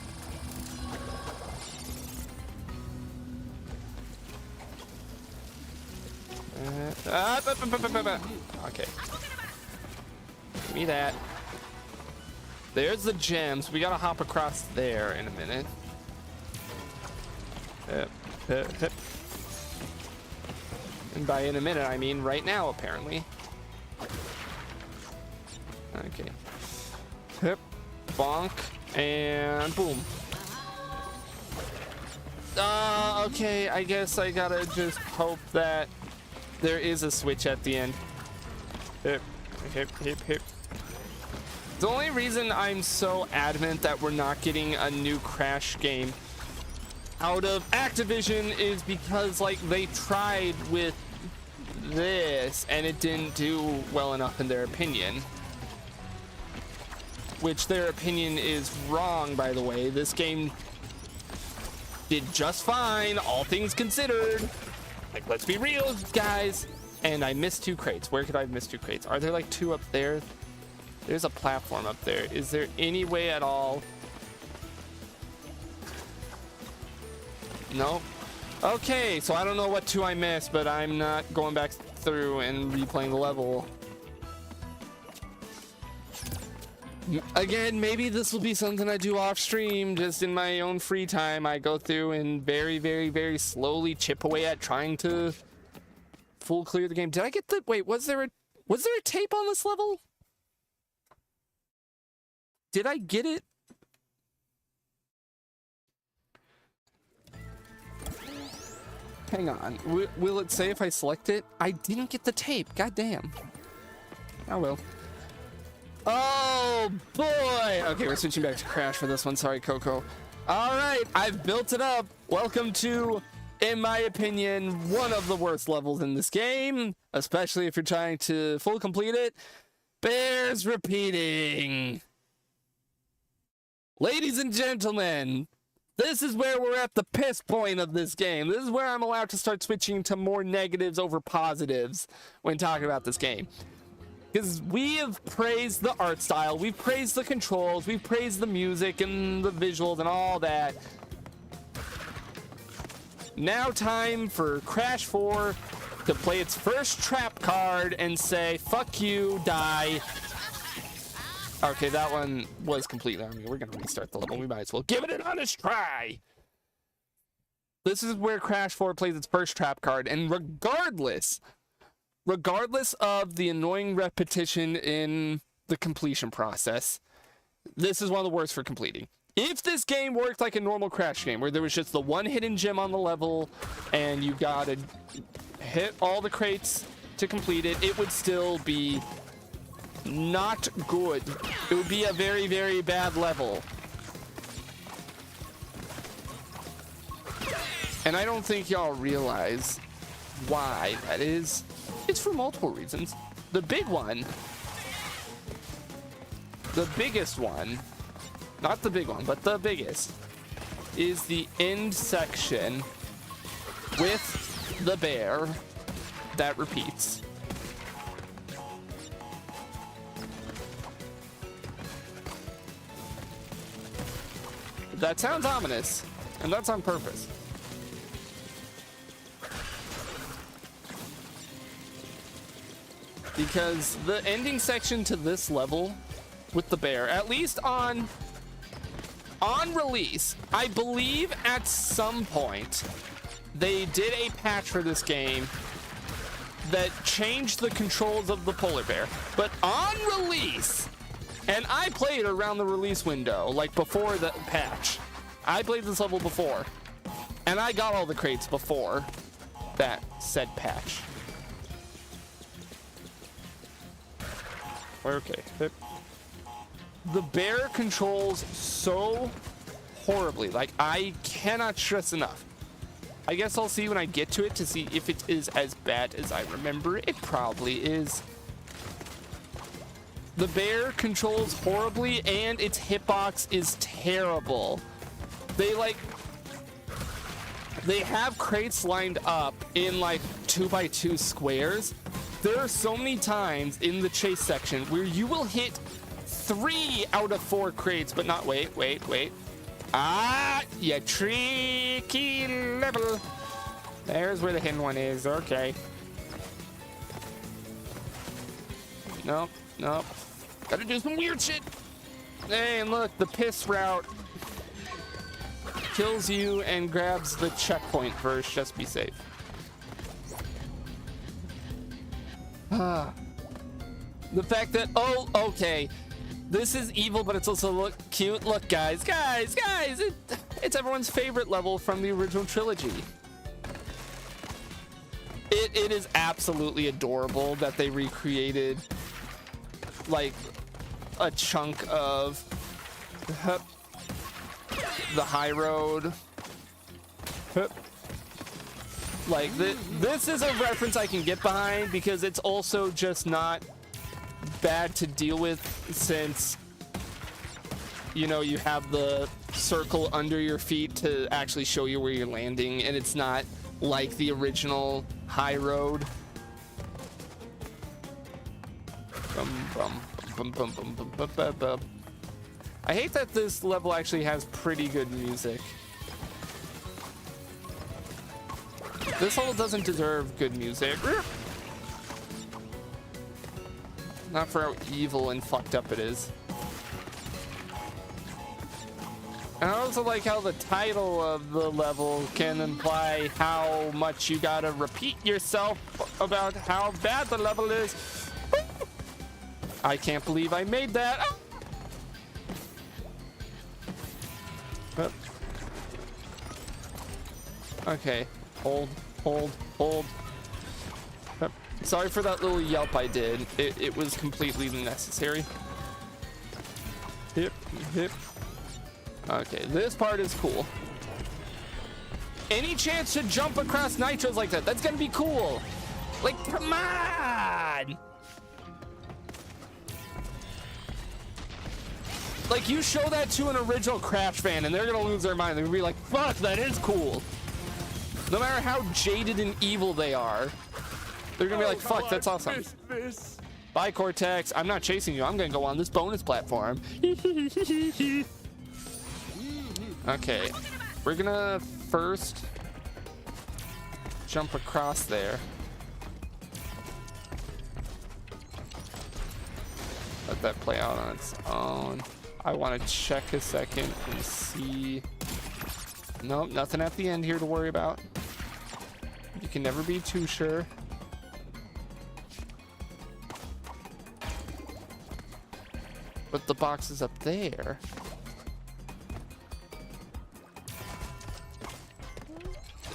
Okay. Give me that. There's the gems. We gotta hop across there in a minute. And by in a minute, I mean right now, apparently. Okay. Hip, bonk, and boom. Okay, I guess I gotta just hope that there is a switch at the end. Hip, hip, hip, hip. The only reason I'm so adamant that we're not getting a new Crash game out of Activision is because, like, they tried with this and it didn't do well enough in their opinion. Which their opinion is wrong, by the way. This game did just fine, all things considered. Like, let's be real, guys. And I missed 2 crates. Where could I have missed 2 crates? Are there like 2 up there? There's a platform up there. Is there any way at all? No. Okay, so I don't know what 2 I missed, but I'm not going back through and replaying the level. Again, maybe this will be something I do off stream, just in my own free time. I go through and very, very, very slowly chip away at trying to full clear the game. Did I get the... Wait, was there a tape on this level? Did I get it? Hang on. Will it say if I select it? I didn't get the tape. God damn. I will. Oh boy. Okay, we're switching back to Crash for this one. Sorry, Coco. All right, I've built it up. Welcome to, in my opinion, one of the worst levels in this game, especially if you're trying to full complete it. Bears repeating. Ladies and gentlemen, this is where we're at the piss point of this game. This is where I'm allowed to start switching to more negatives over positives when talking about this game. Because we have praised the art style, we've praised the controls, we've praised the music and the visuals and all that. Now time for Crash 4 to play its first trap card and say, fuck you, die. Okay, that one was completely... I mean, we're going to restart the level. We might as well give it an honest try. This is where Crash 4 plays its first trap card, and regardless of the annoying repetition in the completion process, this is one of the worst for completing. If this game worked like a normal Crash game, where there was just the one hidden gem on the level, and you gotta hit all the crates to complete it, it would still be not good. It would be a very, very bad level. And I don't think y'all realize why that is. It's for multiple reasons. The big one, the biggest one, not the big one, but the biggest, is the end section with the bear that repeats. That sounds ominous, and that's on purpose. Because the ending section to this level with the bear, at least on release, I believe at some point they did a patch for this game that changed the controls of the polar bear. But on release, and I played around the release window, like before the patch. I played this level before, and I got all the crates before that said patch. Okay. The bear controls so horribly. Like, I cannot stress enough. I guess I'll see when I get to it to see if it is as bad as I remember. It probably is. The bear controls horribly, and its hitbox is terrible. They have crates lined up in like 2x2 squares. There are so many times in the chase section where you will hit 3 out of 4 crates, but not... Wait. Ah, you tricky level. There's where the hidden one is. Okay. Nope. Gotta do some weird shit. Hey, and look, the piss route kills you and grabs the checkpoint first. Just be safe. The fact that, oh, okay, this is evil, but it's also look cute. Look, guys, it's everyone's favorite level from the original trilogy. It is absolutely adorable that they recreated, like, a chunk of the high road. Like, this is a reference I can get behind because it's also just not bad to deal with since, you know, you have the circle under your feet to actually show you where you're landing, and it's not like the original high road. I hate that this level actually has pretty good music. This level doesn't deserve good music. Not for how evil and fucked up it is. And I also like how the title of the level can imply how much you gotta repeat yourself about how bad the level is. I can't believe I made that. Okay, hold. Sorry for that little yelp I did. It was completely necessary. Hip. Okay, this part is cool. Any chance to jump across nitros like that? That's gonna be cool. Like, come on! Like, you show that to an original Crash fan and they're gonna lose their mind. They're gonna be like, fuck, that is cool. No matter how jaded and evil they are, they're gonna be like, fuck, that's awesome. Bye, Cortex. I'm not chasing you. I'm gonna go on this bonus platform. Okay, we're gonna first jump across there. Let that play out on its own. I want to check a second and see. Nope, nothing at the end here to worry about. You can never be too sure. But the box is up there.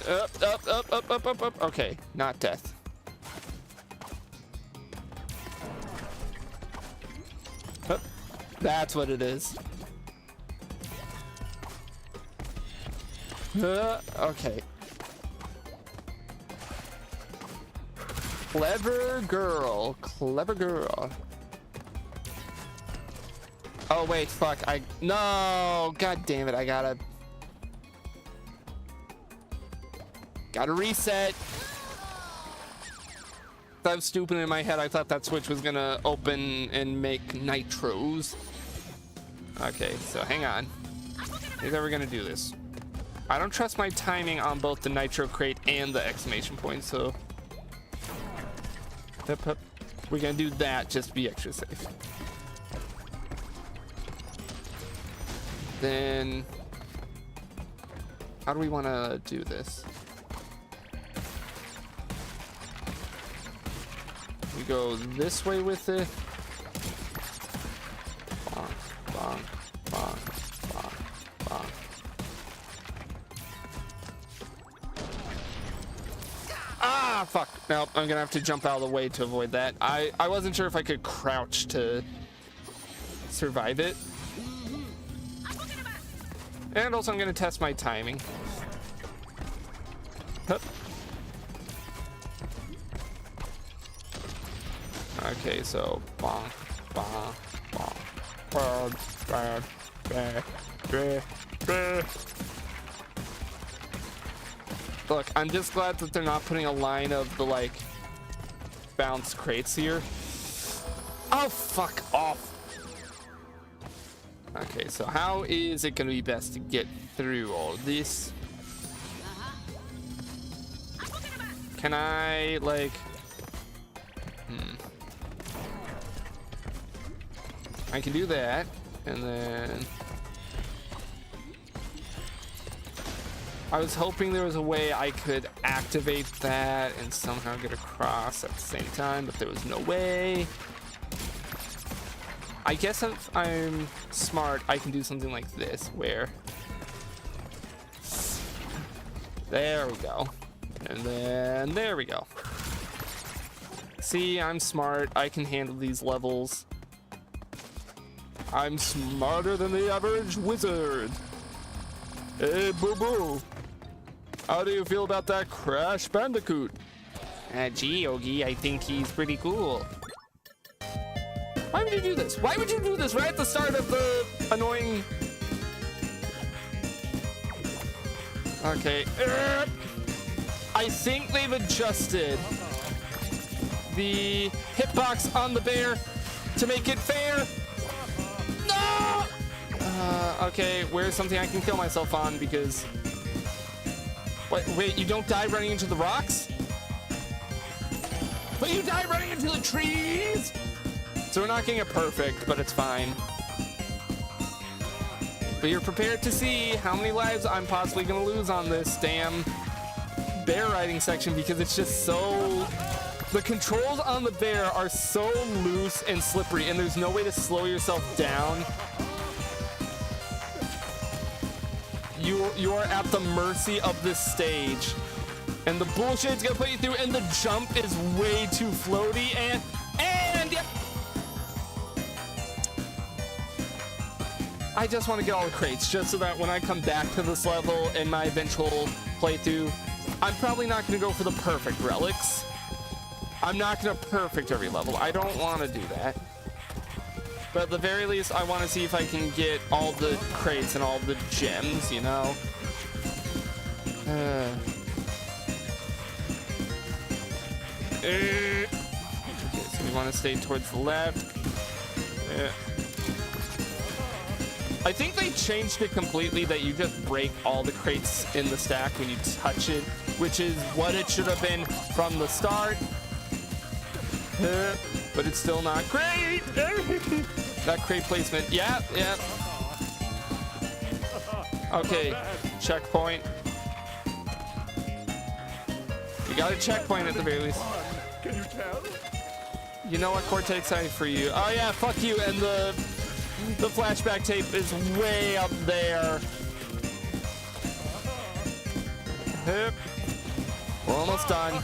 Up. Okay, not death. That's what it is. Okay. Clever girl. Oh wait, fuck. No, god damn it. I gotta reset. That was stupid in my head. I thought that switch was gonna open and make nitros. Okay, so hang on. He's ever gonna do this. I don't trust my timing on both the nitro crate and the exclamation point, so we're gonna do that just to be extra safe. Then how do we want to do this? We go this way with it. Bong. Ah, fuck. Nope, I'm gonna have to jump out of the way to avoid that. I wasn't sure if I could crouch to survive it. And also I'm gonna test my timing. Hup. Okay, so bong. Look, I'm just glad that they're not putting a line of the like bounce crates here. Oh, fuck off. Okay, so how is it gonna be best to get through all of this? Can I like I can do that, and then I was hoping there was a way I could activate that and somehow get across at the same time, but there was no way. I guess if I'm smart, I can do something like this, where there we go, and then there we go. See, I'm smart. I can handle these levels. I'm smarter than the average wizard. Hey, boo-boo. How do you feel about that Crash Bandicoot? Gee, Yogi, I think he's pretty cool. Why would you do this? Why would you do this right at the start of the annoying... Okay. I think they've adjusted the hitbox on the bear to make it fair. No! Okay, where's something I can kill myself on because... Wait, you don't die running into the rocks? But you die running into the trees! So we're not getting it perfect, but it's fine. But you're prepared to see how many lives I'm possibly gonna lose on this damn bear riding section because it's just so... The controls on the bear are so loose and slippery and there's no way to slow yourself down. You are at the mercy of this stage. And the bullshit's gonna put you through and the jump is way too floaty and I just want to get all the crates just so that when I come back to this level in my eventual playthrough, I'm probably not going to go for the perfect relics. I'm not going to perfect every level. I don't want to do that. But at the very least, I want to see if I can get all the crates and all the gems, you know? Okay, so we want to stay towards the left. I think they changed it completely that you just break all the crates in the stack when you touch it, which is what it should have been from the start. But it's still not great. That crate placement. Yeah. Okay, checkpoint. You got a checkpoint at the very least. Can you tell? You know what, Cortex, I for you. Oh yeah, fuck you, and the flashback tape is way up there. Yep. We're almost done.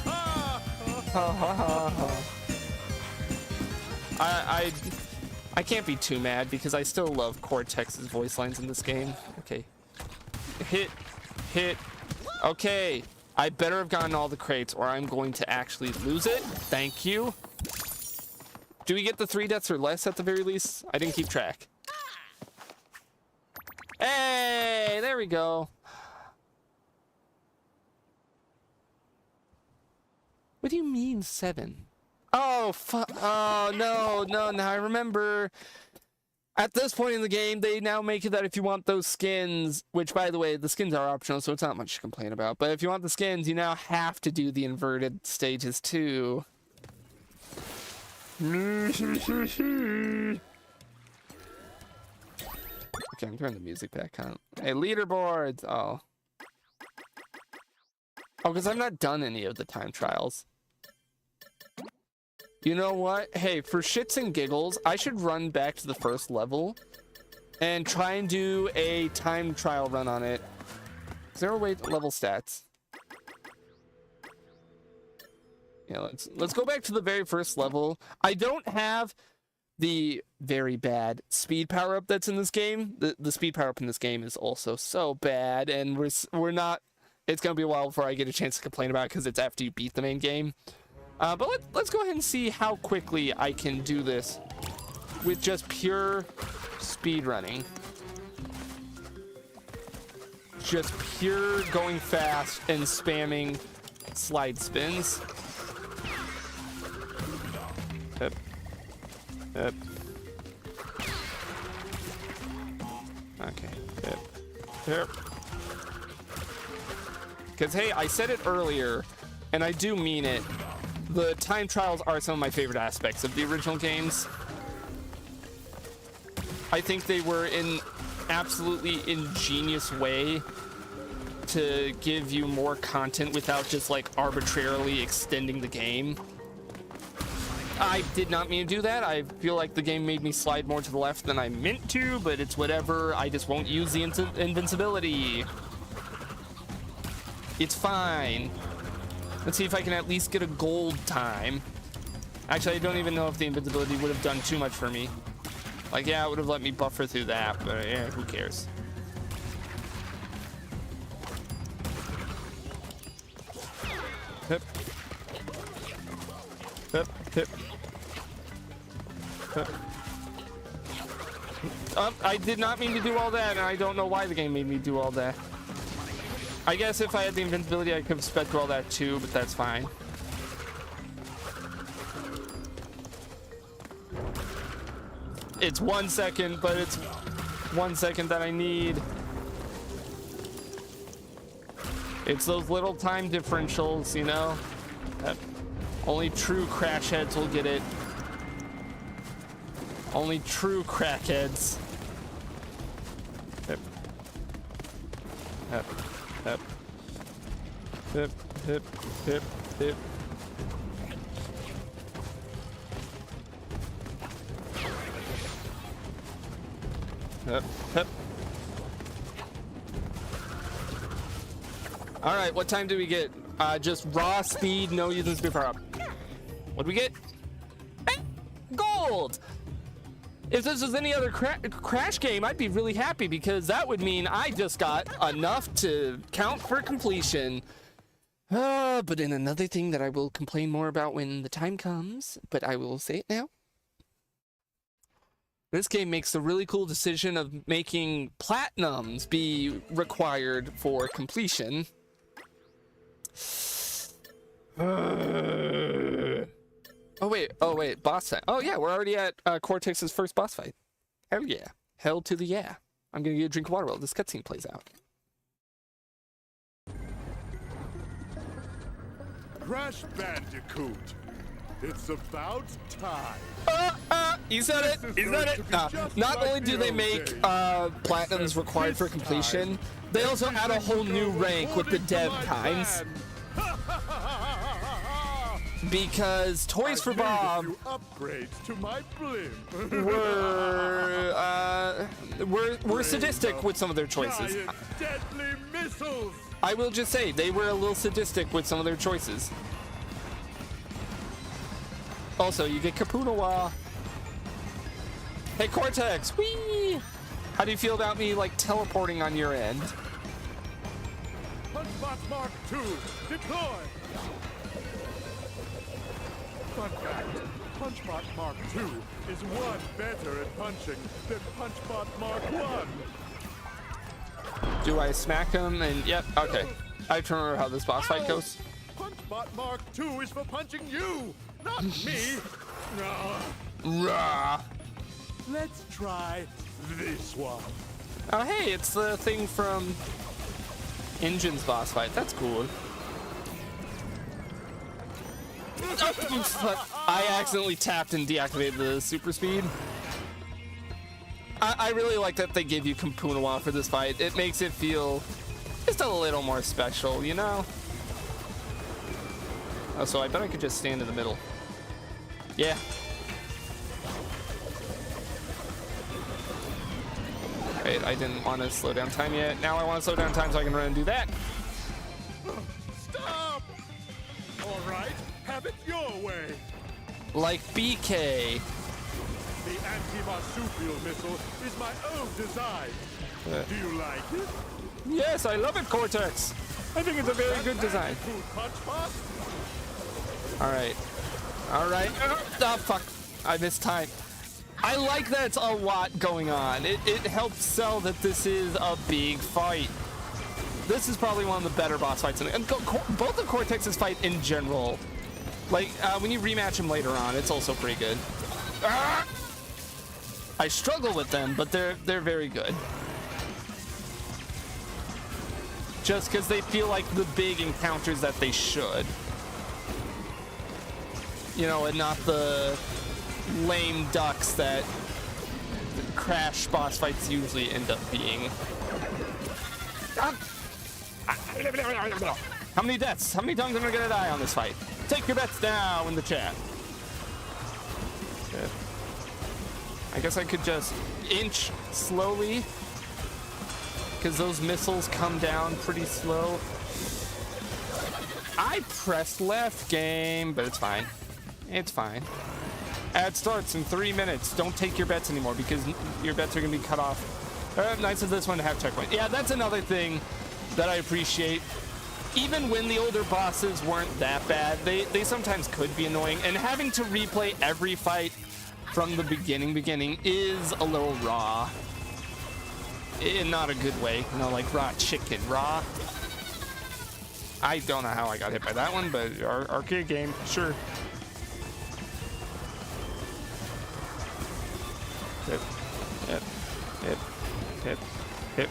I can't be too mad because I still love Cortex's voice lines in this game. Okay. Hit. Okay. I better have gotten all the crates or I'm going to actually lose it. Thank you. Do we get the 3 deaths or less at the very least? I didn't keep track. Hey, there we go. What do you mean 7? Oh, fuck. Oh, no. Now I remember. At this point in the game, they now make it that if you want those skins, which, by the way, the skins are optional, so it's not much to complain about. But if you want the skins, you now have to do the inverted stages, too. Okay, I'm turning the music back on. Hey, leaderboards! Oh, because I've not done any of the time trials. You know what? Hey, for shits and giggles, I should run back to the first level and try and do a time trial run on it. Is there a way to level stats? Yeah, let's go back to the very first level. I don't have the very bad speed power-up that's in this game. The speed power-up in this game is also so bad, and we're not... It's gonna be a while before I get a chance to complain about it because it's after you beat the main game. But let's go ahead and see how quickly I can do this with just pure speed running. Just pure going fast and spamming slide spins. Yep. Okay. Yep. Because, hey, I said it earlier, and I do mean it. The time trials are some of my favorite aspects of the original games. I think they were an absolutely ingenious way to give you more content without just like arbitrarily extending the game. I did not mean to do that. I feel like the game made me slide more to the left than I meant to, but it's whatever. I just won't use the invincibility. It's fine. Let's see if I can at least get a gold time. Actually, I don't even know if the invincibility would have done too much for me. Like, yeah, it would have let me buffer through that, but yeah, who cares? Hip. Hip, hip. Hip. I did not mean to do all that, and I don't know why the game made me do all that. I guess if I had the invincibility, I could have sped through all that too, but that's fine. It's 1 second, but it's 1 second that I need. It's those little time differentials, you know? That only true crash heads will get it. Only true crackheads. Hip. Hip. Hip. Hip. Hip. Hip. Hip. Hip. Hip. All right, what time do we get? Just raw speed, no using speed power up. What do we get? Gold! If this was any other crash game, I'd be really happy because that would mean I just got enough to count for completion. But in another thing that I will complain more about when the time comes, but I will say it now. This game makes the really cool decision of making platinums be required for completion. Oh wait, boss fight. Oh yeah, we're already at Cortex's first boss fight. Hell yeah. Hell to the yeah. I'm gonna get a drink of water while this cutscene plays out. Crash Bandicoot. It's about time. You said it. You said it. Not only do they make platinums required for completion, they also add a whole new rank with the dev times. Because Toys for Bob upgrades to my blimp. were sadistic with some of their choices. Giant deadly missiles. I will just say they were a little sadistic with some of their choices. Also, you get Kapunawa. Hey Cortex, whee! How do you feel about me like teleporting on your end? Punchbot Mark II, deploy. Fun fact, Punchbot Mark II is one better at punching than Punchbot Mark I. Do I smack him? And yep, okay. I have to remember how this boss fight goes. Punchbot Mark II is for punching you, not me. Rah. Let's try this one. Oh hey, it's the thing from Engine's boss fight. That's cool. I accidentally tapped and deactivated the super speed. I really like that they give you Kapunawa for this fight. It makes it feel just a little more special, you know? Oh, so I bet I could just stand in the middle. Yeah. Wait, I didn't want to slow down time yet. Now I want to slow down time so I can run and do that. Stop! All right, have it your way. Like BK. The anti-marsupial missile is my own design. Do you like it? Yes, I love it, Cortex. I think it's a very good design. All right. All right. Oh, fuck. I missed time. I like that it's a lot going on. It helps sell that this is a big fight. This is probably one of the better boss fights. And both of Cortex's fight in general. Like, when you rematch him later on, it's also pretty good. I struggle with them, but they're very good. Just because they feel like the big encounters that they should. You know, and not the lame ducks that Crash boss fights usually end up being. How many deaths? How many times am I gonna die on this fight? Take your bets now in the chat. Okay. I guess I could just inch slowly because those missiles come down pretty slow. I pressed left, game, but it's fine. It's fine. Ad starts in 3 minutes. Don't take your bets anymore because your bets are going to be cut off. Nice of this one to have checkpoint. Yeah, that's another thing that I appreciate. Even when the older bosses weren't that bad, they sometimes could be annoying. And having to replay every fight from the beginning is a little raw. In not a good way. You know, like raw chicken. Raw. I don't know how I got hit by that one, but arcade game, sure. Hip, hip, hip, hip, hip,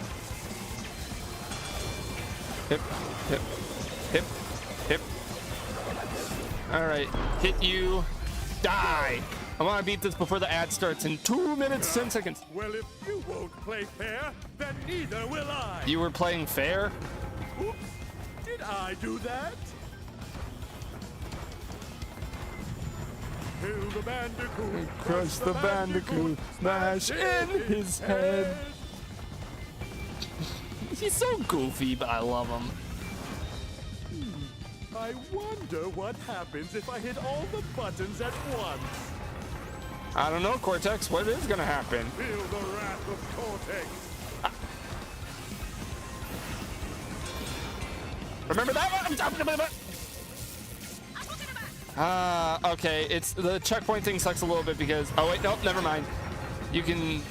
hip, hip, hip, hip. All right, hit you, die. I want to beat this before the ad starts in 2 minutes, 10 seconds. Well, if you won't play fair, then neither will I. You were playing fair? Oops. Did I do that? Kill the bandicoot. Crush the bandicoot. Smash in his head. He's so goofy, but I love him. I wonder what happens if I hit all the buttons at once. I don't know, Cortex. What is gonna happen? Feel the wrath of Cortex. Remember that one? I'm talking about. Okay. It's the checkpoint thing sucks a little bit because. Oh wait, nope, never mind. You can.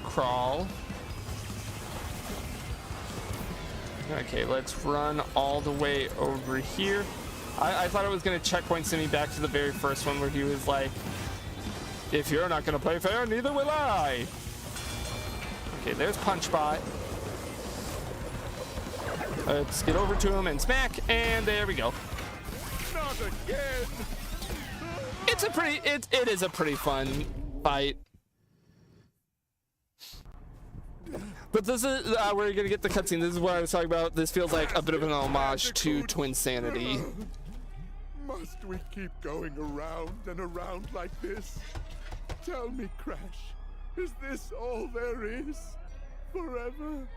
Crawl. Okay, let's run all the way over here. I thought it was gonna checkpoint send me back to the very first one where he was like, if you're not gonna play fair, neither will I. Okay, there's Punchbot. Let's get over to him and smack, and there we go. Not again. It's a pretty, it is a pretty fun fight. But this is where you're gonna get the cutscene. This is what I was talking about. This feels like a bit of an homage to Twinsanity. Must we keep going around and around like this? Tell me, Crash, is this all there is? Forever?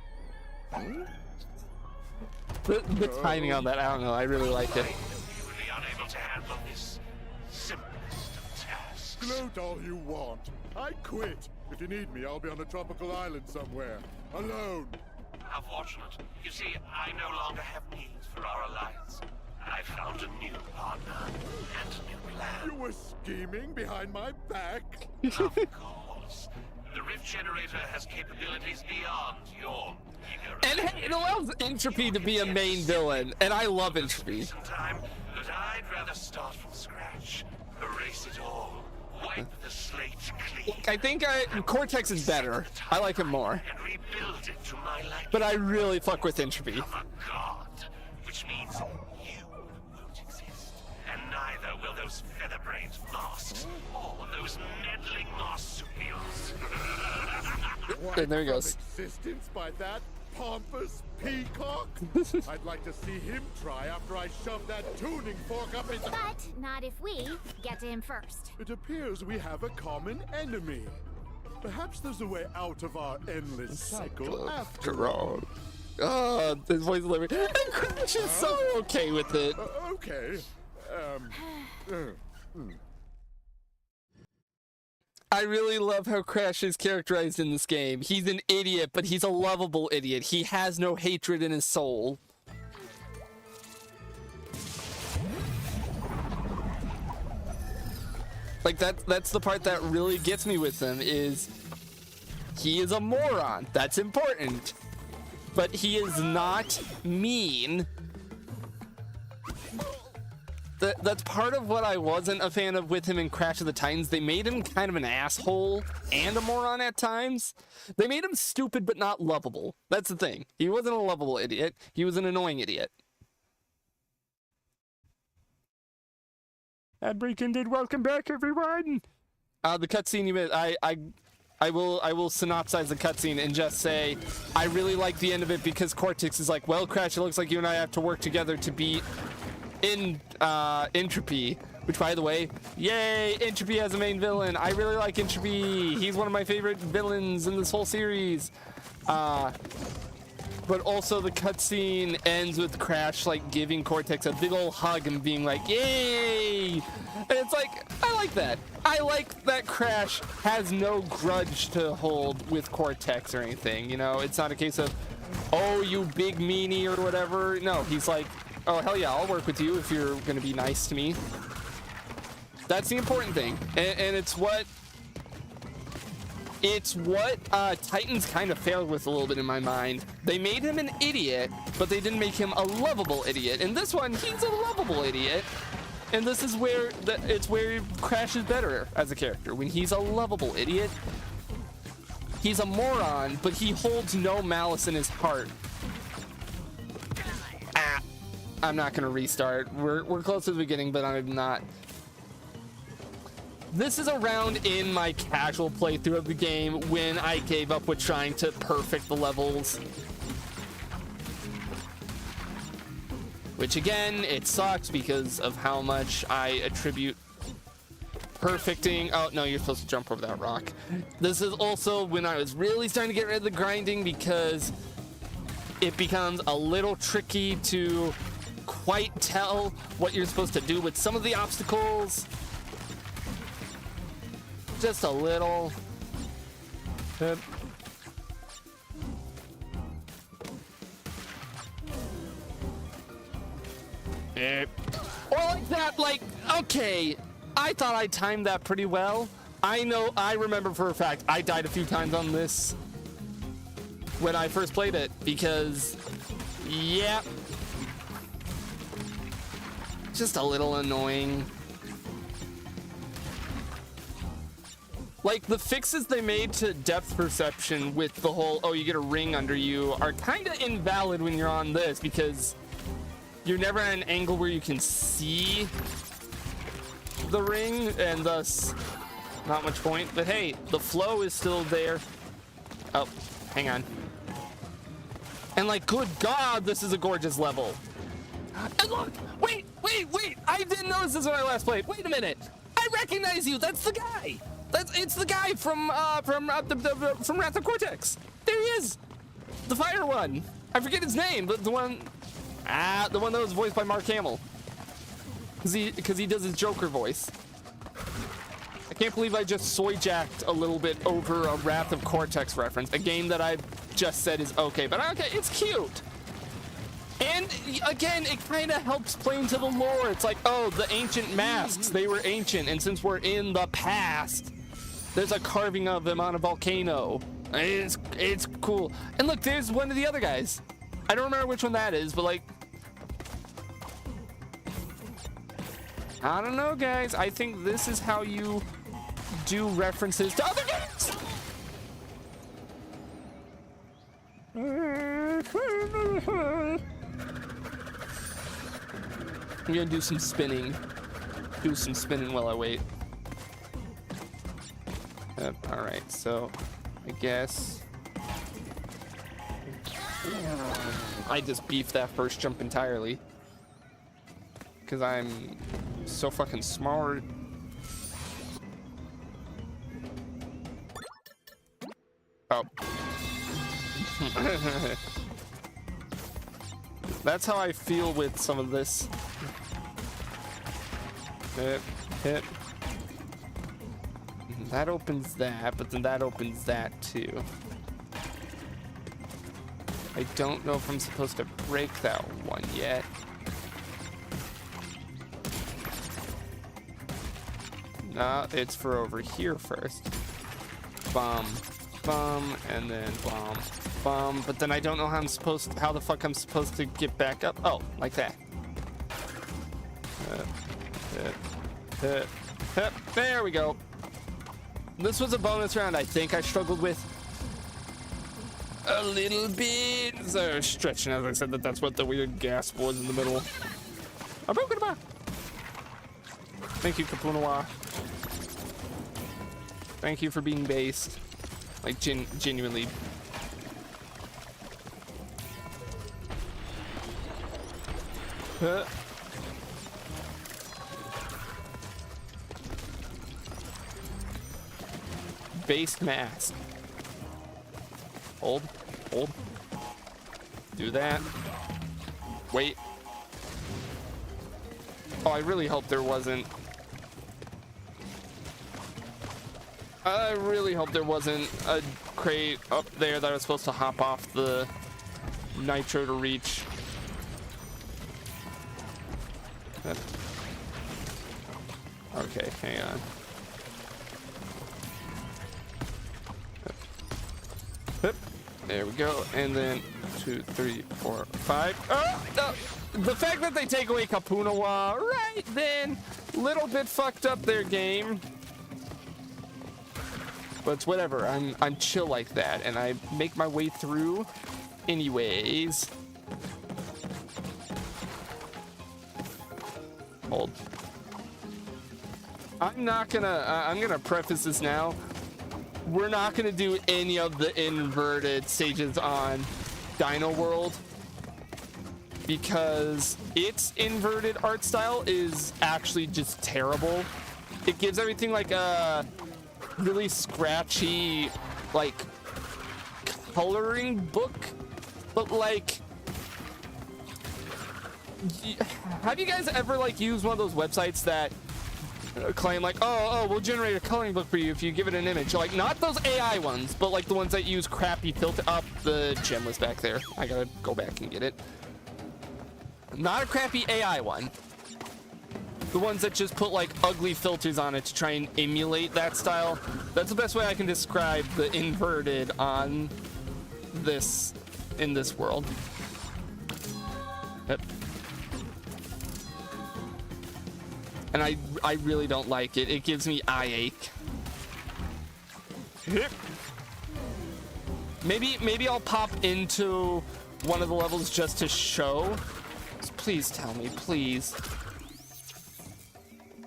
The timing on that, I don't know. I really like it. Usually unable to handle this simplest of tasks. Gloat all you want. I quit. If you need me, I'll be on a tropical island somewhere. Alone. How fortunate. You see, I no longer have needs for our alliance. I found a new partner and a new plan. You were scheming behind my back? Of course. The Rift Generator has capabilities beyond your ignorance. And hey, it allows Entropy to be a main villain, and I love Entropy. Sometime, but I'd rather start from scratch. Erase it all. Wipe the slate clean. I think Cortex is better. I like him more. And rebuild it to my liking. But I really fuck with Entropy. Of a god, which means you won't exist. And neither will those featherbrains masks or those meddling marsupials. And there he goes. Existence by that pompous peacock? I'd like to see him try after I shove that tuning fork up his... But not if we get to him first. It appears we have a common enemy. Perhaps there's a way out of our endless cycle after all. Oh, his voice delivery. And Crash is so okay with it. Okay. I really love how Crash is characterized in this game. He's an idiot, but he's a lovable idiot. He has no hatred in his soul. Like that's the part that really gets me with him is he is a moron. That's important. But he is not mean. That's part of what I wasn't a fan of with him in Crash of the Titans. They made him kind of an asshole and a moron at times. They made him stupid but not lovable. That's the thing. He wasn't a lovable idiot. He was an annoying idiot. Ad break ended. Welcome back, everyone. The cutscene you made. I will synopsize the cutscene and just say I really like the end of it because Cortex is like, well, Crash, it looks like you and I have to work together to beat Entropy, which, by the way, yay, Entropy as a main villain. I really like Entropy. He's one of my favorite villains in this whole series. but also the cutscene ends with Crash like giving Cortex a big old hug and being like, yay! And it's like, I like that. I like that Crash has no grudge to hold with Cortex or anything, you know? It's not a case of, oh, you big meanie or whatever. No, he's like, oh, hell yeah, I'll work with you if you're gonna be nice to me. That's the important thing. And it's what Titans kind of failed with a little bit in my mind. They made him an idiot, but they didn't make him a lovable idiot. In this one, he's a lovable idiot. And this is where it's where Crash is better as a character. When he's a lovable idiot, he's a moron, but he holds no malice in his heart. I'm not gonna restart. We're close to the beginning, but I'm not. This is around in my casual playthrough of the game when I gave up with trying to perfect the levels. Which again, it sucks because of how much I attribute perfecting. Oh, no, you're supposed to jump over that rock. This is also when I was really starting to get rid of the grinding because it becomes a little tricky to quite tell what you're supposed to do with some of the obstacles. Just a little. Or like that, like, okay, I thought I timed that pretty well. I remember for a fact I died a few times on this when I first played it because, yeah, just a little annoying. Like, the fixes they made to depth perception with the whole, oh, you get a ring under you, are kind of invalid when you're on this because you're never at an angle where you can see the ring, and thus not much point. But hey, the flow is still there. Oh, hang on. And like, good God, this is a gorgeous level. And look, wait, I didn't notice this when I last played. Wait a minute, I recognize you. That's the guy. It's the guy from Wrath of Cortex. There he is, the fire one. I forget his name, but the one that was voiced by Mark Hamill, because he does his Joker voice. I can't believe I just soy-jacked a little bit over a Wrath of Cortex reference, a game that I've just said is okay, but okay, it's cute. And again, it kind of helps play into the lore. It's like, oh, the ancient masks, they were ancient, and since we're in the past, there's a carving of them on a volcano. It's cool. And look, there's one of the other guys. I don't remember which one that is, but like, I don't know, guys. I think this is how you do references to other games. I'm gonna do some spinning. Do some spinning while I wait. All right, so I guess I just beefed that first jump entirely because I'm so fucking smart. Oh. That's how I feel with some of this. Hit. That opens that, but then that opens that too. I don't know if I'm supposed to break that one yet. No, it's for over here first. Bum, and then bum. But then I don't know how the fuck I'm supposed to get back up. Oh, like that. There we go. This was a bonus round I think I struggled with a little bit. So stretching as I said that's what the weird gasp was in the middle. I broke it apart. Thank you, Kapunawa. Thank you for being based. Like, genuinely. Based mask. Hold. do that. Wait. Oh, I really hope there wasn't. I really hope there wasn't a crate up there that I was supposed to hop off the nitro to reach. Okay, hang on. There we go. And then 2, 3, 4, 5. Oh, no. The fact that they take away Kapunawa right then, little bit fucked up their game. But it's whatever. I'm chill like that, and I make my way through anyways. Hold. I'm gonna preface this now. We're not gonna do any of the inverted stages on Dino World because its inverted art style is actually just terrible. It gives everything like a really scratchy, like, coloring book, but like, have you guys ever like used one of those websites that claim like, oh, we'll generate a coloring book for you if you give it an image? Like, not those AI ones, but like the ones that use crappy filter. Up, the gem was back there. I gotta go back and get it. Not a crappy AI one. The ones that just put like ugly filters on it to try and emulate that style. That's the best way I can describe the inverted on this, in this world. Yep. And I really don't like it. It gives me eye ache. Maybe I'll pop into one of the levels just to show. Please tell me, please.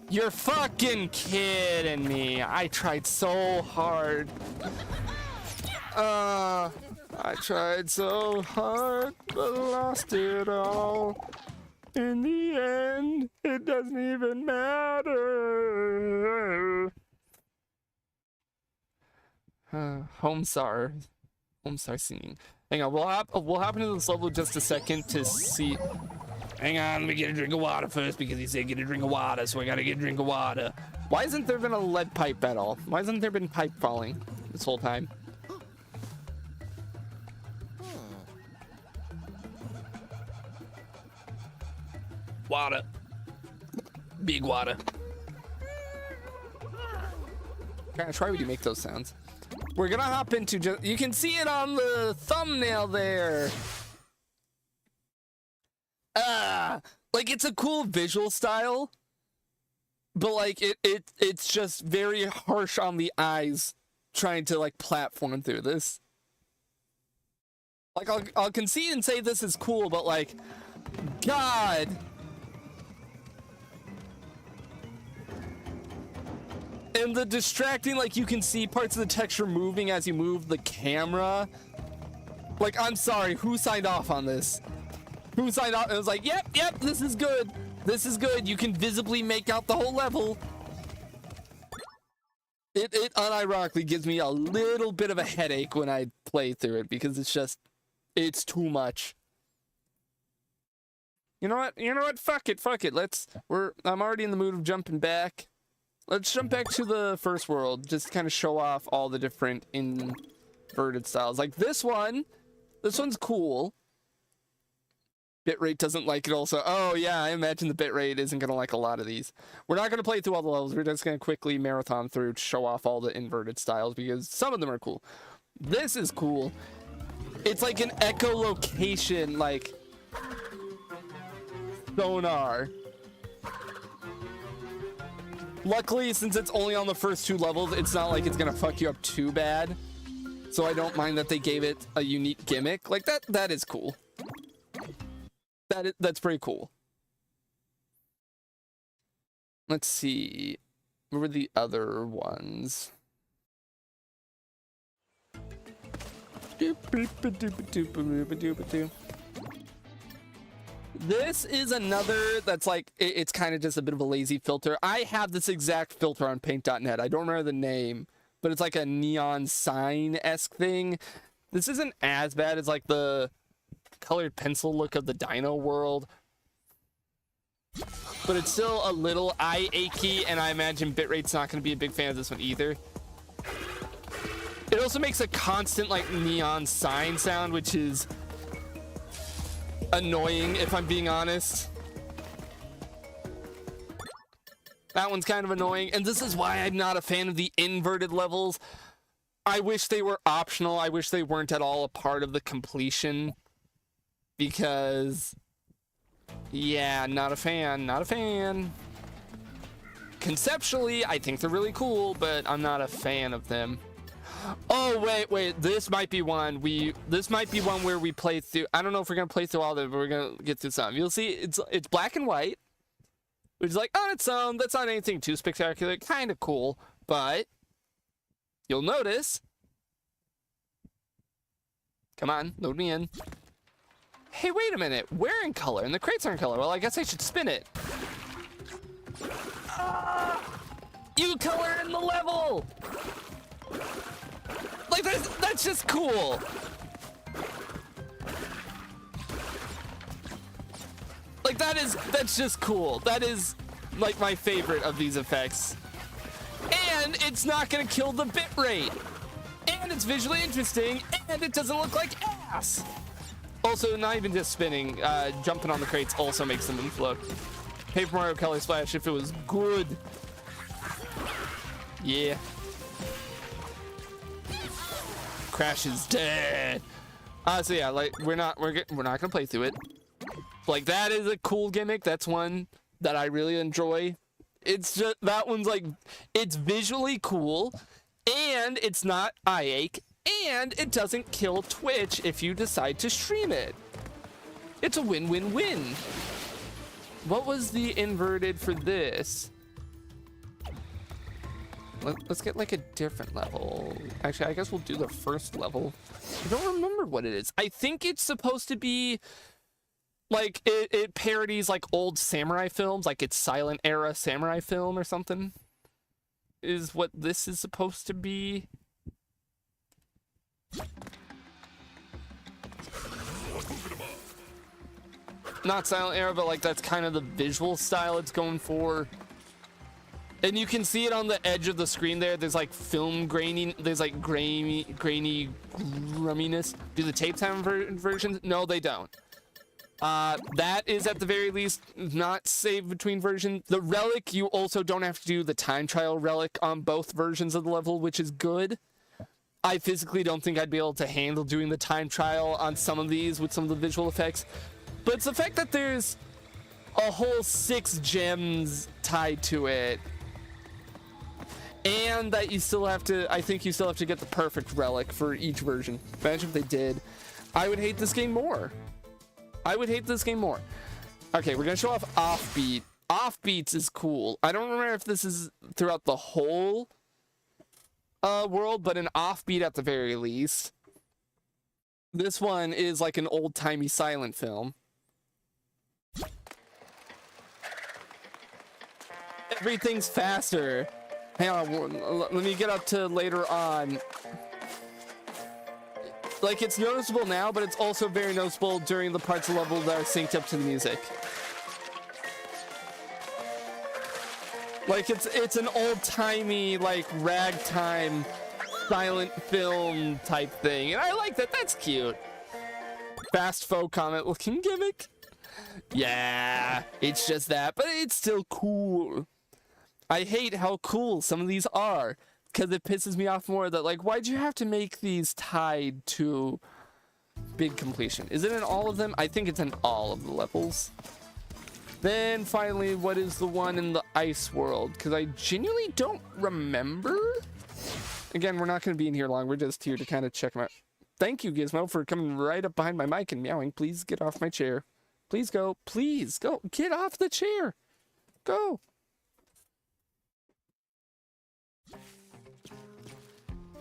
You're fucking kidding me. I tried so hard. I tried so hard, but lost it all. In the end, it doesn't even matter. Homestar singing. Hang on, we'll hop into this level just a second to see. Hang on, let me get a drink of water first because he said get a drink of water, so I gotta get a drink of water. Why hasn't there been a lead pipe at all? Why hasn't there been pipe falling this whole time? Water. Big water. Try would you make those sounds? We're gonna hop into just, you can see it on the thumbnail there. Like it's a cool visual style, but like it's just very harsh on the eyes trying to like platform through this. Like I'll concede and say this is cool, but like, God. And the distracting, like you can see parts of the texture moving as you move the camera. Like, I'm sorry, who signed off on this? Who signed off? It was like, yep, this is good. This is good. You can visibly make out the whole level. It unironically gives me a little bit of a headache when I play through it because it's too much. You know what? Fuck it. I'm already in the mood of jumping back. Let's jump back to the first world, just to kind of show off all the different inverted styles. Like this one's cool. Bitrate doesn't like it also. Oh yeah, I imagine the bitrate isn't gonna like a lot of these. We're not gonna play through all the levels, we're just gonna quickly marathon through to show off all the inverted styles because some of them are cool. This is cool. It's like an echolocation, like sonar. Luckily, since it's only on the first 2 levels, it's not like it's gonna fuck you up too bad. So I don't mind that they gave it a unique gimmick. Like that is cool. That's pretty cool. Let's see. What were the other ones? This is another that's like, it's kind of just a bit of a lazy filter. I have this exact filter on paint.net. I don't remember the name, but it's like a neon sign-esque thing. This isn't as bad as like the colored pencil look of the Dino world. But it's still a little eye achy, and I imagine bitrate's not going to be a big fan of this one either. It also makes a constant like neon sign sound, which is annoying if I'm being honest. That one's kind of annoying, and this is why I'm not a fan of the inverted levels. I wish they were optional. I wish they weren't at all a part of the completion, because yeah, not a fan, not a fan. Conceptually, I think they're really cool, but I'm not a fan of them. Oh, wait, this might be one where we play through. I don't know if we're gonna play through all of them, but we're gonna get through some. You'll see it's black and white, which is like, oh, that's not anything too spectacular, kind of cool, but you'll notice, come on, load me in. Hey, wait a minute, we're in color and the crates are in color. Well, I guess I should spin it. You color in the level. Like, that's just cool. Like, that's just cool. That is like my favorite of these effects. And it's not gonna kill the bitrate. And it's visually interesting, and it doesn't look like ass. Also, not even just spinning, jumping on the crates also makes them float. Paper Mario Color Splash if it was good. Yeah. Crash is dead. So yeah, like we're not gonna play through it. Like, that is a cool gimmick. That's one that I really enjoy. It's just, that one's like, it's visually cool, and it's not eye ache, and it doesn't kill Twitch if you decide to stream it. It's a win-win-win. What was the inverted for this? Let's get like a different level. Actually, I guess we'll do the first level. I don't remember what it is. I think it's supposed to be like, it parodies like old samurai films, like it's silent era samurai film or something, is what this is supposed to be. Not silent era, but like that's kind of the visual style it's going for. And you can see it on the edge of the screen there. There's like film graining, there's like grainy grumminess. Do the tapes have versions? No, they don't. That is at the very least not saved between versions. The relic, you also don't have to do the time trial relic on both versions of the level, which is good. I physically don't think I'd be able to handle doing the time trial on some of these with some of the visual effects. But it's the fact that there's a whole 6 gems tied to it, and that you still have to, I think you still have to get the perfect relic for each version. Imagine if they did. I would hate this game more. I would hate this game more. Okay, we're gonna show off Offbeat. Offbeats is cool. I don't remember if this is throughout the whole world, but an Offbeat at the very least. This one is like an old-timey silent film. Everything's faster. Hang on, let me get up to later on. Like, it's noticeable now, but it's also very noticeable during the parts of the level that are synced up to the music. Like, it's an old-timey, like, ragtime silent film type thing, and I like that. That's cute. Fast faux comment looking gimmick. Yeah, it's just that, but it's still cool. I hate how cool some of these are, because it pisses me off more that, like, why'd you have to make these tied to big completion? Is it in all of them? I think it's in all of the levels. Then finally, what is the one in the ice world? Because I genuinely don't remember. Again, we're not going to be in here long. We're just here to kind of check them out. Thank you, Gizmo, for coming right up behind my mic and meowing. Please get off my chair. Please go. Please go. Get off the chair. Go.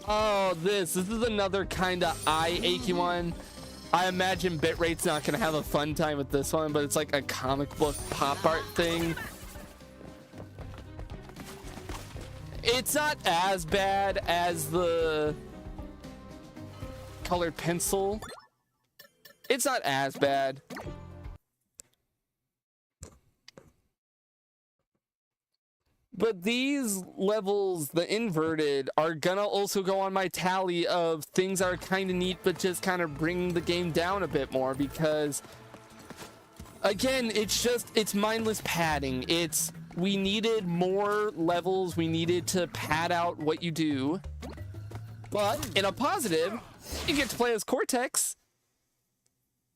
Oh, this is another kind of eye-achy one. I imagine bitrate's not going to have a fun time with this one, but it's like a comic book pop art thing. It's not as bad as the colored pencil. It's not as bad. But these levels, the inverted, are gonna also go on my tally of things that are kind of neat, but just kind of bring the game down a bit more because, again, it's mindless padding. We needed more levels. We needed to pad out what you do. But in a positive, you get to play as Cortex.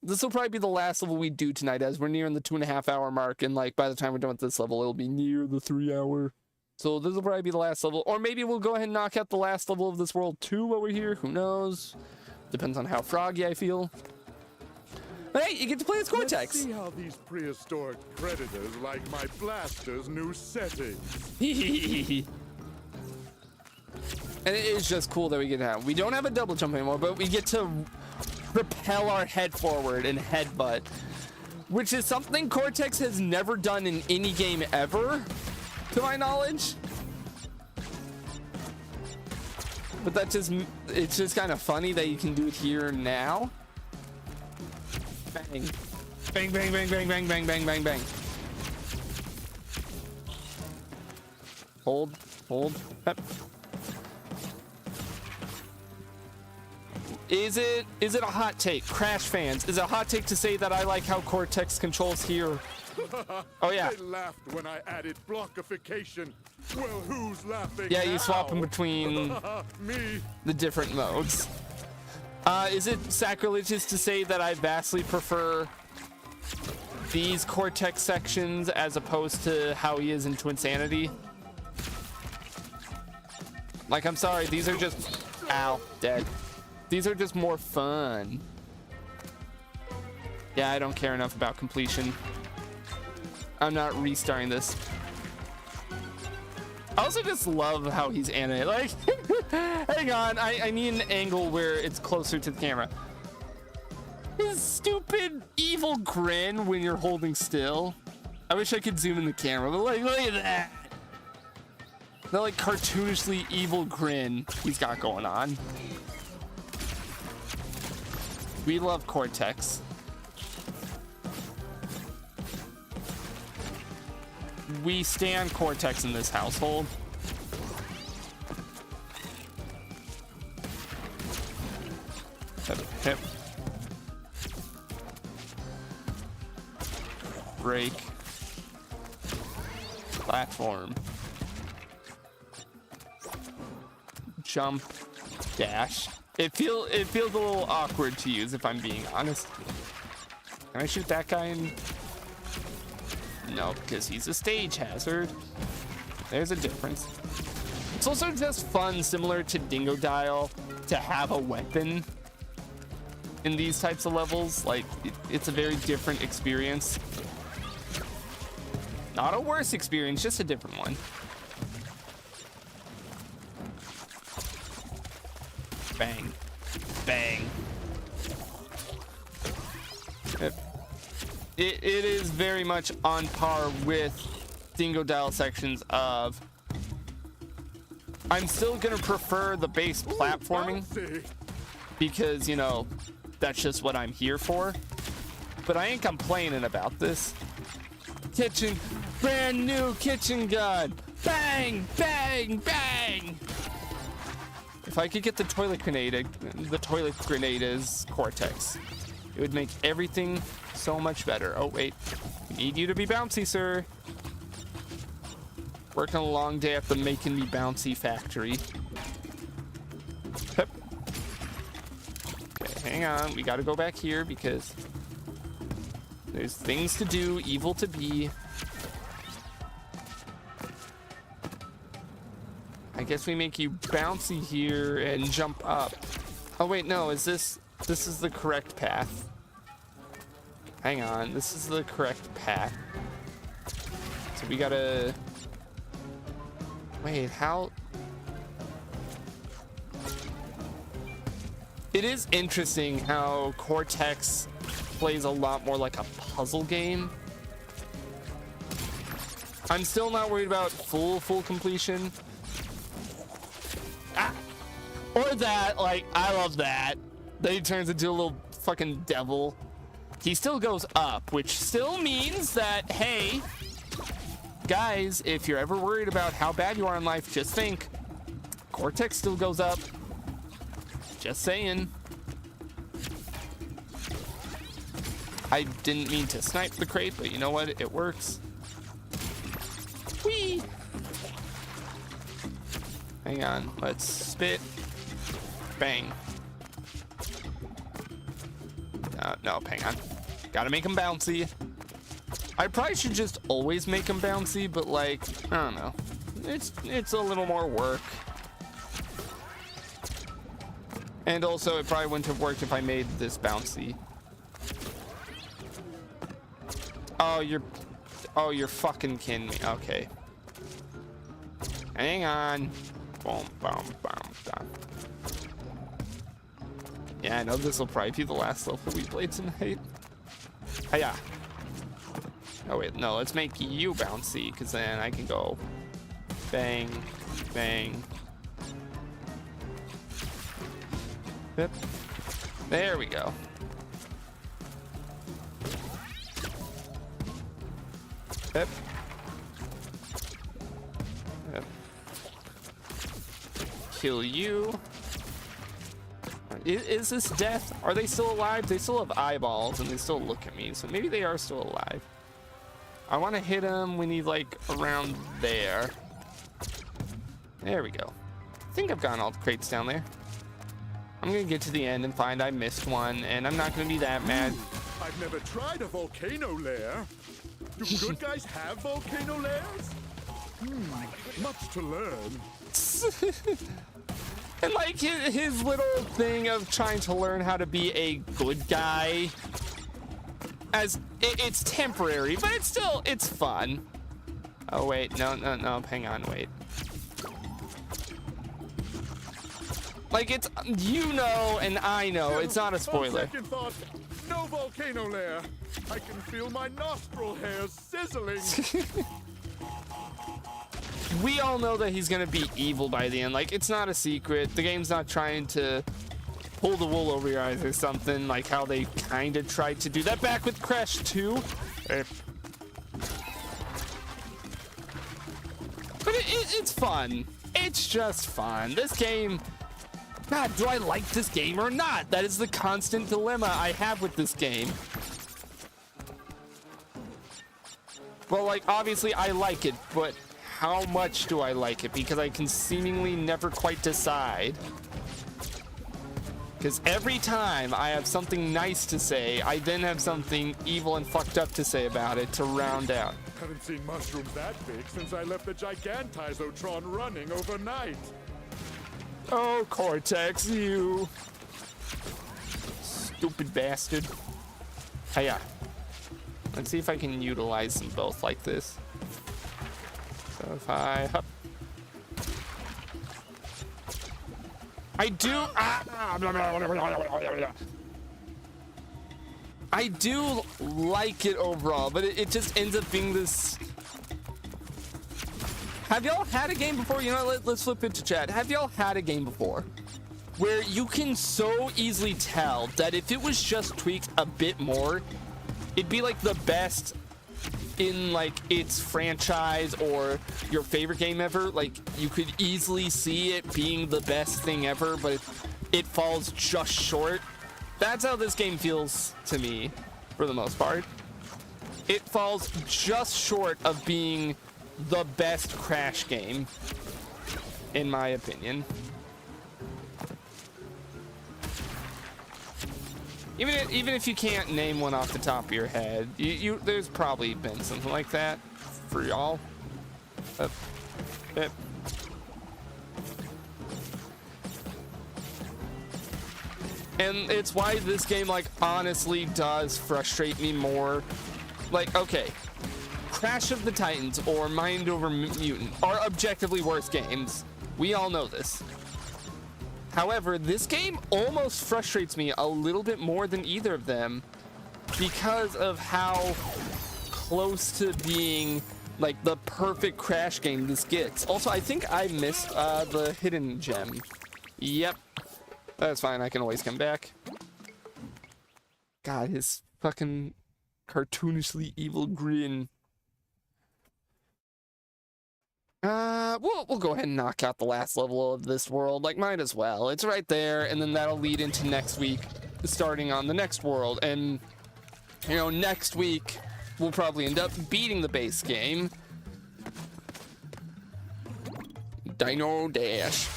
This will probably be the last level we do tonight, as we're nearing the 2.5 hour mark, and like by the time we're done with this level, it'll be near the 3 hour. So this will probably be the last level, or maybe we'll go ahead and knock out the last level of this world too while we're here. Who knows? Depends on how froggy I feel. But hey, you get to play as Cortex. Let's see how these prehistoric predators like my blaster's new settings. And it is just cool that we get to have. We don't have a double jump anymore, but we get to propel our head forward and headbutt, which is something Cortex has never done in any game ever, to my knowledge. But it's just kind of funny that you can do it here now. Bang. Bang, bang, bang, bang, bang, bang, bang, bang, bang. Hold. Yep. Is it a hot take, Crash fans? Is it a hot take to say that I like how Cortex controls here? Oh yeah. They laughed when I added blockification. Well, who's laughing Yeah, now? you swap them between Me. the different modes. Is it sacrilegious to say that I vastly prefer these Cortex sections as opposed to how he is in Twinsanity? Like, I'm sorry, these are just... Ow, dead. These are just more fun. Yeah, I don't care enough about completion. I'm not restarting this. I also just love how he's animated. Like, hang on, I need an angle where it's closer to the camera. His stupid evil grin when you're holding still. I wish I could zoom in the camera, but like, look at that. That like cartoonishly evil grin he's got going on. We love Cortex. We stand Cortex in this household. Hip. Break. Platform. Jump. Dash. It feels a little awkward to use, if I'm being honest. Can I shoot that guy in? No, because he's a stage hazard. There's a difference. It's also just fun, similar to Dingo Dial, to have a weapon in these types of levels. Like, it's a very different experience. Not a worse experience, just a different one. Bang. Bang. It is very much on par with Dingo Dial sections of... I'm still gonna prefer the base platforming because, you know, that's just what I'm here for. But I ain't complaining about this. Kitchen, brand new kitchen gun. Bang, bang, bang. If I could get the toilet grenade is Cortex. It would make everything so much better. Oh, wait. We need you to be bouncy, sir. Working a long day at the Making Me Bouncy factory. Hup. Okay, hang on. We gotta go back here because there's things to do, evil to be. I guess we make you bouncy here and jump up. Oh, wait, no. This is the correct path. Hang on, this is the correct path. So we gotta... Wait, how... It is interesting how Cortex plays a lot more like a puzzle game. I'm still not worried about full completion. Ah! Or that, like, I love that. Then he turns into a little fucking devil. He still goes up, which still means that, hey, guys, if you're ever worried about how bad you are in life, just think, Cortex still goes up. Just saying. I didn't mean to snipe the crate, but you know what? It works. Whee! Hang on, let's spit. Bang. No, hang on. Gotta make them bouncy. I probably should just always make them bouncy, but like, I don't know. It's a little more work. And also, it probably wouldn't have worked if I made this bouncy. Oh, you're fucking kidding me. Okay. Hang on. Boom, boom, boom, done. Yeah, I know this will probably be the last level we play tonight. Hiya. Oh wait, no, let's make you bouncy, because then I can go bang, bang. Yep. There we go. Yep. Yep. Kill you. Is this death? Are they still alive? They still have eyeballs and they still look at me, so maybe they are still alive. I want to hit them. We need like around there. There we go. I think I've gotten all the crates down there. I'm gonna get to the end and find I missed one, and I'm not gonna be that mad. I've never tried a volcano lair. Do good guys have volcano lairs? Much to learn. And like his little thing of trying to learn how to be a good guy, as it's temporary, but it's fun. Oh wait, no, hang on, wait. Like it's, you know, and I know, it's not a spoiler. On second thought, no volcano lair. I can feel my nostril hairs sizzling. We all know that he's gonna be evil by the end. Like, it's not a secret. The game's not trying to pull the wool over your eyes or something, like how they kind of tried to do that back with Crash 2. But it's fun. It's just fun. This game, God, do I like this game or not? That is the constant dilemma I have with this game. Well, like, obviously I like it, but how much do I like it? Because I can seemingly never quite decide. Because every time I have something nice to say, I then have something evil and fucked up to say about it to round out. Haven't seen mushrooms that big since I left the Gigantizotron running overnight. Oh, Cortex, you stupid bastard. Hiya. Let's see if I can utilize them both like this. So if I hop. I do like it overall, but it just ends up being this. Have y'all had a game before? You know, let's flip it to chat. Have y'all had a game before where you can so easily tell that if it was just tweaked a bit more, it'd be like the best in like its franchise or your favorite game ever? Like, you could easily see it being the best thing ever, but it falls just short. That's how this game feels to me, for the most part. It falls just short of being the best Crash game, in my opinion. Even if you can't name one off the top of your head, there's probably been something like that for y'all. And it's why this game, like, honestly does frustrate me more. Like, okay, Crash of the Titans or Mind Over Mutant are objectively worse games. We all know this. However, this game almost frustrates me a little bit more than either of them because of how close to being like the perfect Crash game this gets. Also, I think I missed the hidden gem. Yep. That's fine, I can always come back. God, his fucking cartoonishly evil grin. We'll go ahead and knock out the last level of this world. Like, might as well. It's right there, and then that'll lead into next week, starting on the next world. And, you know, next week, we'll probably end up beating the base game. Dino Dash.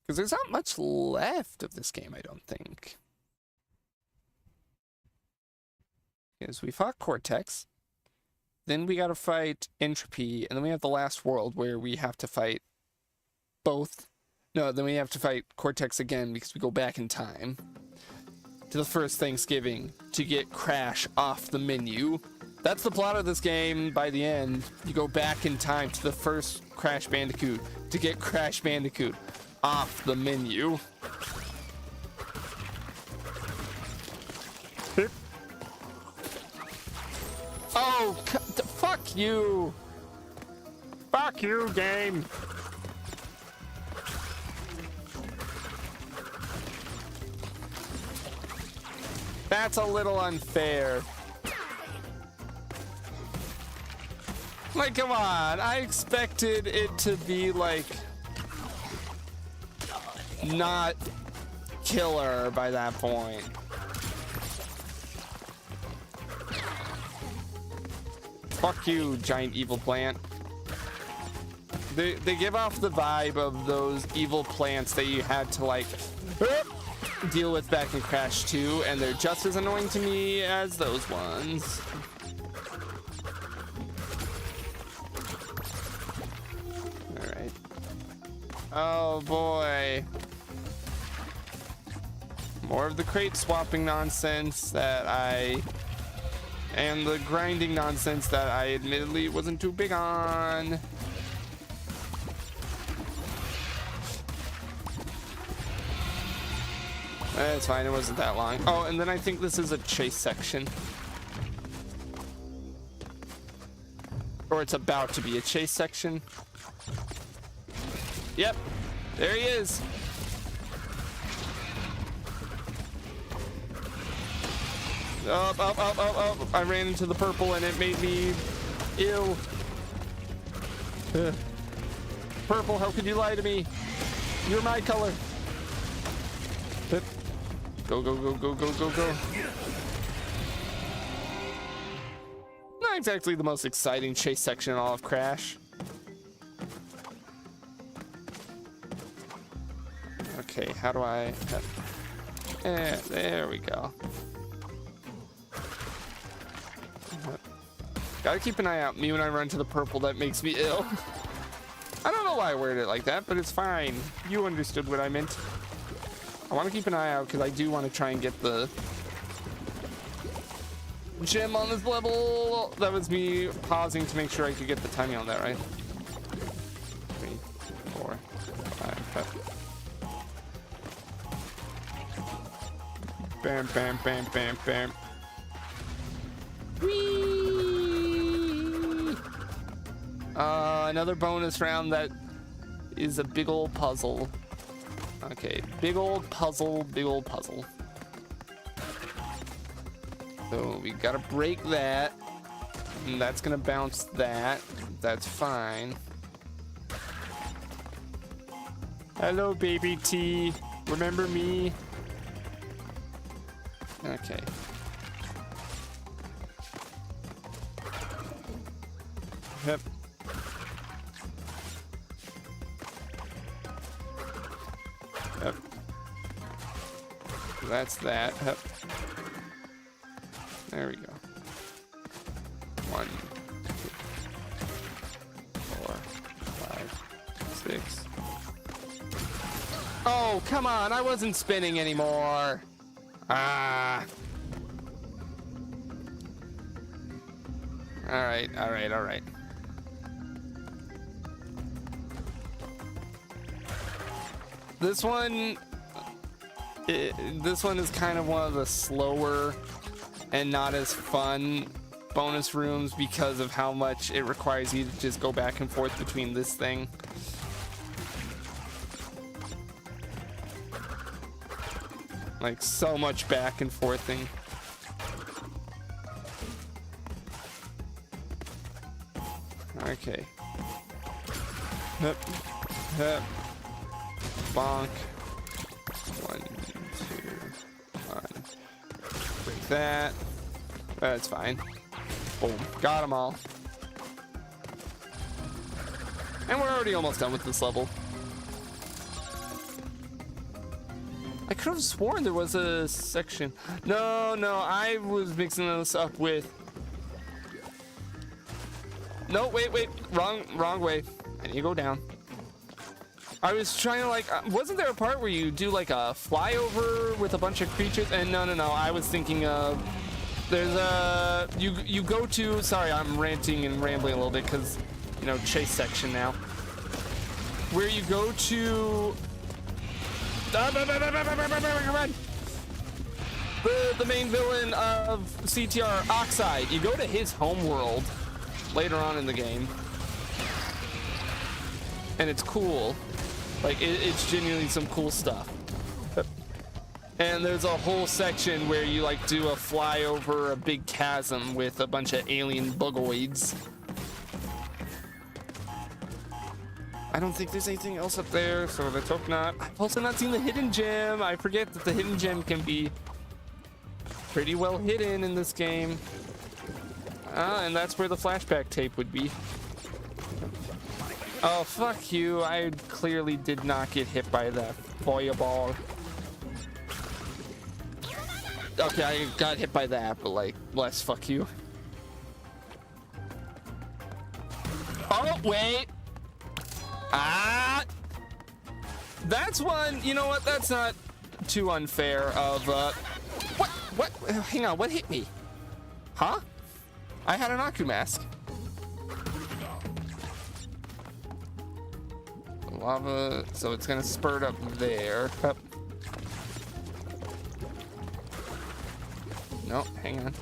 Because there's not much left of this game, I don't think. Because we fought Cortex. Then we gotta fight Entropy, and then we have the last world where we have to fight both. No, then we have to fight Cortex again because we go back in time to the first Thanksgiving to get Crash off the menu. That's the plot of this game. By the end, you go back in time to the first Crash Bandicoot to get Crash Bandicoot off the menu. Oh, fuck you. Fuck you, game. That's a little unfair. Like, come on. I expected it to be, like, not killer by that point. Fuck you, giant evil plant. They give off the vibe of those evil plants that you had to, like, deal with back in Crash 2, and they're just as annoying to me as those ones. Alright. Oh boy. More of the crate swapping nonsense and the grinding nonsense that I admittedly wasn't too big on. It's fine, it wasn't that long. Oh, and then I think this is a chase section. Or it's about to be a chase section. Yep, there he is. Oh, I ran into the purple and it made me ill. Purple, how could you lie to me? You're my color. Go, go, go, go, go, go, go. Not exactly the most exciting chase section in all of Crash. Okay, how do I... there we go. Gotta keep an eye out. Me when I run to the purple, that makes me ill. I don't know why I worded it like that, but it's fine. You understood what I meant. I want to keep an eye out because I do want to try and get the gem on this level. That was me pausing to make sure I could get the timing on that right. 3, 4, 5. Bam, bam, bam, bam, bam. Whee! Another bonus round that is a big old puzzle. Okay, big old puzzle, big old puzzle. So we gotta break that. And that's gonna bounce that. That's fine. Hello, baby T. Remember me? Okay. Yep. Yep. That's that. Yep. There we go. 1, 2, 4, 5, 6. Oh, come on. I wasn't spinning anymore. Ah. All right, all right, all right. This one is kind of one of the slower and not as fun bonus rooms because of how much it requires you to just go back and forth between this thing. Like, so much back and forthing. Okay. Hup, hup, bonk. 1, 2, 1. Break that. That's fine. Boom. Got them all. And we're already almost done with this level. I could have sworn there was a section. No, I was mixing this up with... No, wait, wrong way. I need to go down. I was trying to, like, wasn't there a part where you do like a flyover with a bunch of creatures? And no, I was thinking of, there's a, you go to, sorry, I'm ranting and rambling a little bit because, you know, chase section now, where you go to, the main villain of CTR, Oxide. You go to his home world later on in the game, and it's cool. Like, it's genuinely some cool stuff. And there's a whole section where you like do a fly over a big chasm with a bunch of alien bugoids. I don't think there's anything else up there, so let's hope not. I've also not seen the hidden gem. I forget that the hidden gem can be pretty well hidden in this game. And that's where the flashback tape would be. Oh, fuck you. I clearly did not get hit by that fireball. Okay, I got hit by that, but like, less fuck you. Oh, wait. Ah! That's one, you know what? That's not too unfair of, what? Hang on, what hit me? Huh? I had an Aku mask. Lava, so it's gonna spurt up there. Up. No, hang on.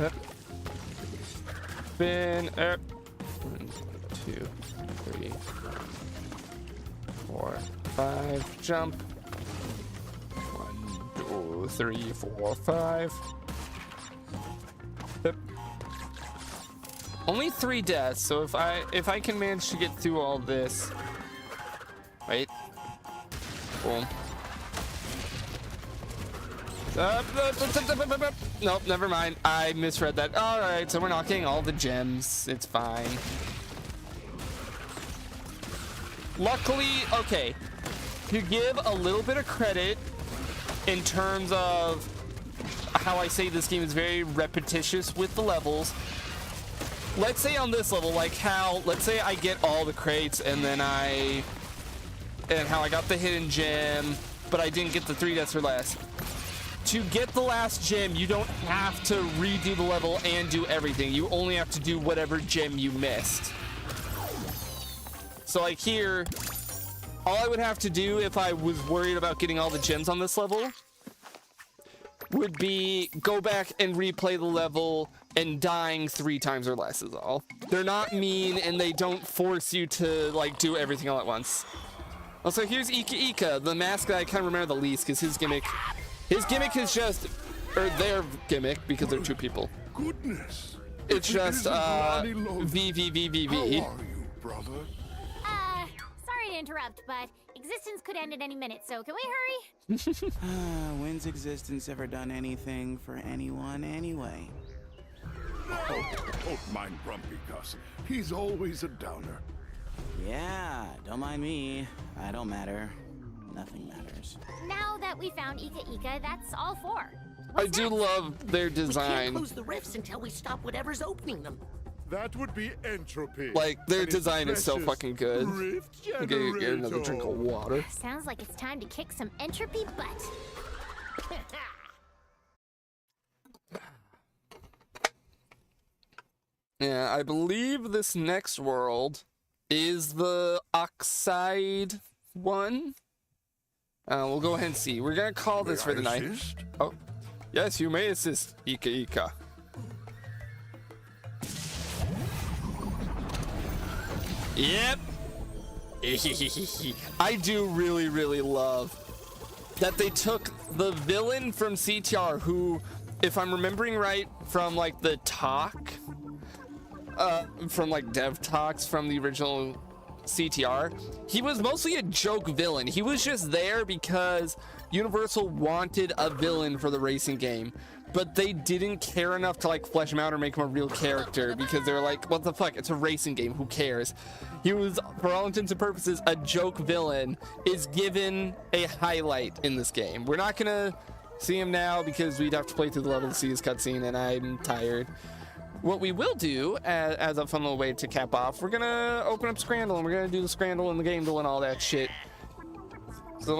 Up. Spin up. 1, 2, 3, 4, 5. Jump. 1, 2, 3, 4, 5. Up. Only 3 deaths, so if I can manage to get through all this. Wait. Boom. Nope, never mind. I misread that. Alright, so we're not getting all the gems. It's fine. Luckily, okay. To give a little bit of credit in terms of how I say this game is very repetitious with the levels. Let's say on this level, like how, let's say I get all the crates and then how I got the hidden gem, but I didn't get the 3 deaths or less. To get the last gem, you don't have to redo the level and do everything. You only have to do whatever gem you missed. So like here, all I would have to do if I was worried about getting all the gems on this level would be go back and replay the level and dying 3 times or less is all. They're not mean and they don't force you to like do everything all at once. Also, here's Ika, the mask that I kind of remember the least because his gimmick is just, or their gimmick because they're 2 people. Goodness. It's just V. How are you, brother? Sorry to interrupt, but existence could end at any minute, so can we hurry? When's existence ever done anything for anyone anyway? Don't mind Grumpy Gus. He's always a downer. Yeah, don't mind me. I don't matter. Nothing matters. Now that we found Ika, that's all 4. I do love their We can't design. close the rifts until we stop whatever's opening them. That would be entropy. Like, their And it's design is so precious fucking good. rift Okay, get another drink of generator. water. Sounds like it's time to kick some entropy butt. Yeah, I believe this next world is the Oxide one. We'll go ahead and see. We're gonna call this for the night. Assist? Oh, yes, you may assist, Ika. Yep. I do really love that they took the villain from CTR, who, if I'm remembering right from like the talk, from like dev talks from the original CTR, he was mostly a joke villain. He was just there because Universal wanted a villain for the racing game, but they didn't care enough to like flesh him out or make him a real character, because they're like, what the fuck, it's a racing game, who cares? He was, for all intents and purposes, a joke villain, is given a highlight in this game. We're not gonna see him now because we'd have to play through the level to see his cutscene, and I'm tired. What we will do, as a fun little way to cap off, we're gonna open up Scrandle, and we're gonna do the Scrandle and the game and all that shit. So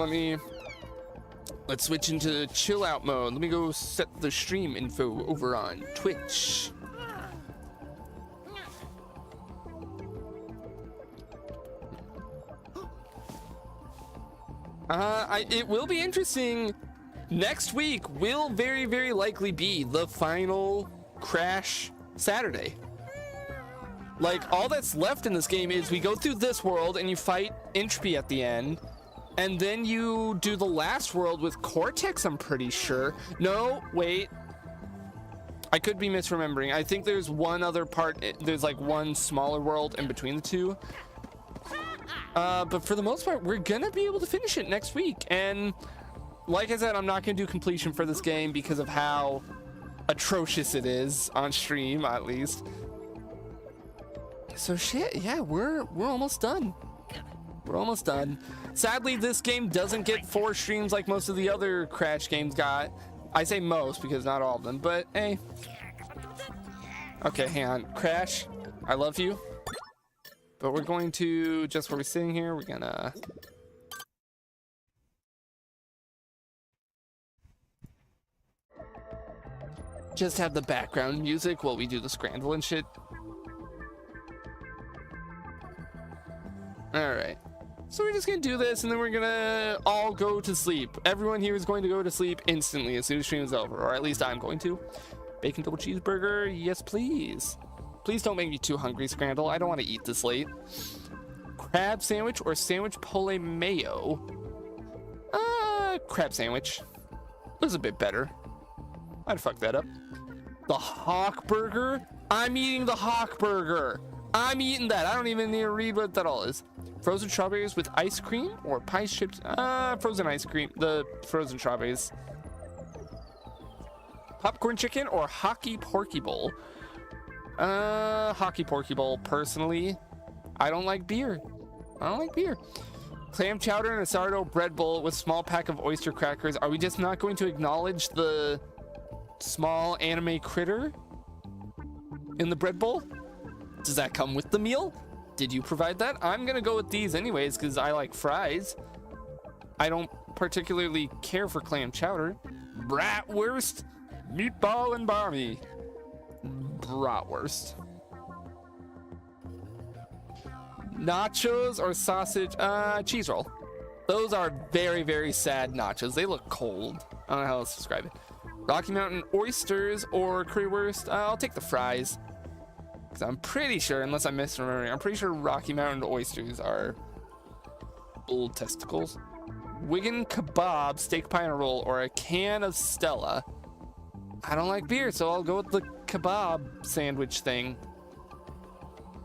let's switch into chill out mode. Let me go set the stream info over on Twitch. It will be interesting. Next week will very, very likely be the final Crash Saturday. Like, all that's left in this game is we go through this world and you fight Entropy at the end, and then you do the last world with Cortex, I'm pretty sure. No, wait. I could be misremembering. I think there's one other part. There's like one smaller world in between the two. But for the most part, we're gonna be able to finish it next week. And like I said, I'm not gonna do completion for this game because of how atrocious it is on stream, at least. So shit, yeah, we're almost done. We're almost done. Sadly, this game doesn't get 4 streams like most of the other Crash games got. I say most because not all of them, but hey. Okay, hang on. Crash, I love you. But we're going to, just where we're sitting here, we're gonna... just have the background music while we do the Scrandle and shit. Alright. So we're just gonna do this, and then we're gonna all go to sleep. Everyone here is going to go to sleep instantly as soon as stream is over, or at least I'm going to. Bacon double cheeseburger, yes please. Please don't make me too hungry, Scrandle. I don't want to eat this late. Crab sandwich or sandwich pole mayo? Crab sandwich. Looks a bit better. I'd fuck that up. The Hawk Burger? I'm eating the Hawk Burger. I'm eating that. I don't even need to read what that all is. Frozen strawberries with ice cream or pie chips? Frozen ice cream. The frozen strawberries. Popcorn chicken or hockey porky bowl? Hockey porky bowl, personally. I don't like beer. I don't like beer. Clam chowder and a sourdough bread bowl with small pack of oyster crackers. Are we just not going to acknowledge the small anime critter in the bread bowl? Does that come with the meal? Did you provide that? I'm gonna go with these anyways because I like fries. I don't particularly care for clam chowder. Bratwurst, meatball and barmy. Bratwurst. Nachos or sausage, cheese roll. Those are very, very sad nachos. They look cold. I don't know how else to describe it. Rocky Mountain oysters or currywurst. I'll take the fries. Because I'm pretty sure, unless I'm misremembering, I'm pretty sure Rocky Mountain oysters are bull testicles. Wigan kebab, steak pie and a roll, or a can of Stella. I don't like beer, so I'll go with the kebab sandwich thing.